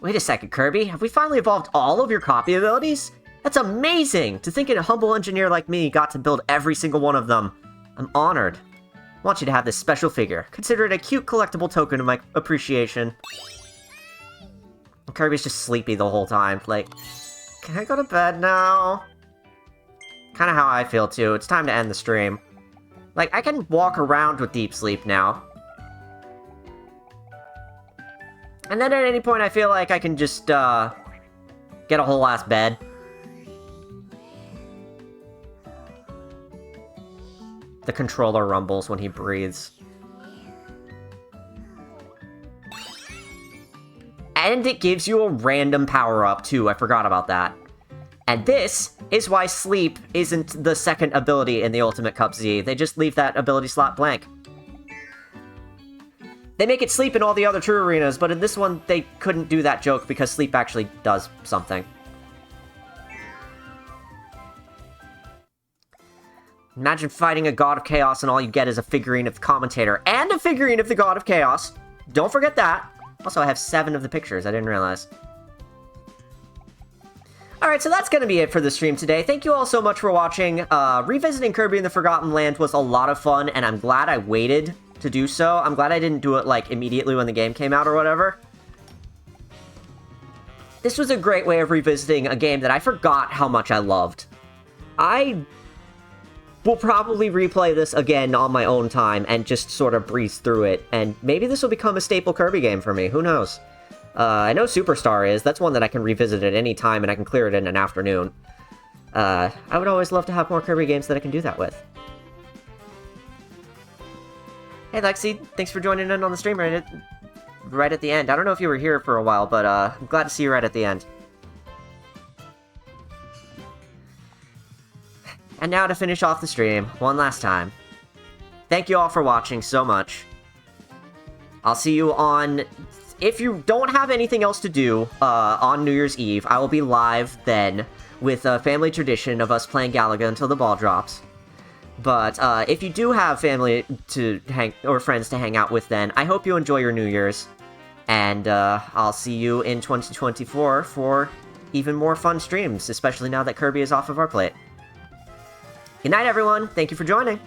Wait a second, Kirby. Have we finally evolved all of your copy abilities? That's amazing! To think a humble engineer like me got to build every single one of them. I'm honored. I want you to have this special figure. Consider it a cute collectible token of my appreciation. Kirby's just sleepy the whole time. Like, can I go to bed now? Kind of how I feel too. It's time to end the stream. Like, I can walk around with Deep Sleep now. And then at any point I feel like I can just, get a whole ass bed. The controller rumbles when he breathes. And it gives you a random power-up too, I forgot about that. And this is why Sleep isn't the second ability in the Ultimate Cup Z. They just leave that ability slot blank. They make it Sleep in all the other true arenas, but in this one, they couldn't do that joke because Sleep actually does something. Imagine fighting a God of Chaos and all you get is a figurine of the commentator and a figurine of the God of Chaos. Don't forget that. Also, I have 7 of the pictures. I didn't realize. Alright, so that's gonna be it for the stream today. Thank you all so much for watching. Revisiting Kirby in the Forgotten Land was a lot of fun, and I'm glad I waited to do so. I'm glad I didn't do it, like, immediately when the game came out or whatever. This was a great way of revisiting a game that I forgot how much I loved. I will probably replay this again on my own time and just sort of breeze through it, and maybe this will become a staple Kirby game for me. Who knows? I know Superstar is. That's one that I can revisit at any time, and I can clear it in an afternoon. I would always love to have more Kirby games that I can do that with. Hey, Lexi, thanks for joining in on the stream right at the end. I don't know if you were here for a while, but I'm glad to see you right at the end. And now to finish off the stream, one last time. Thank you all for watching so much. I'll see you on... If you don't have anything else to do on New Year's Eve, I will be live then with a family tradition of us playing Galaga until the ball drops. But if you do have family to or friends to hang out with then, I hope you enjoy your New Year's. And I'll see you in 2024 for even more fun streams, especially now that Kirby is off of our plate. Good night, everyone. Thank you for joining.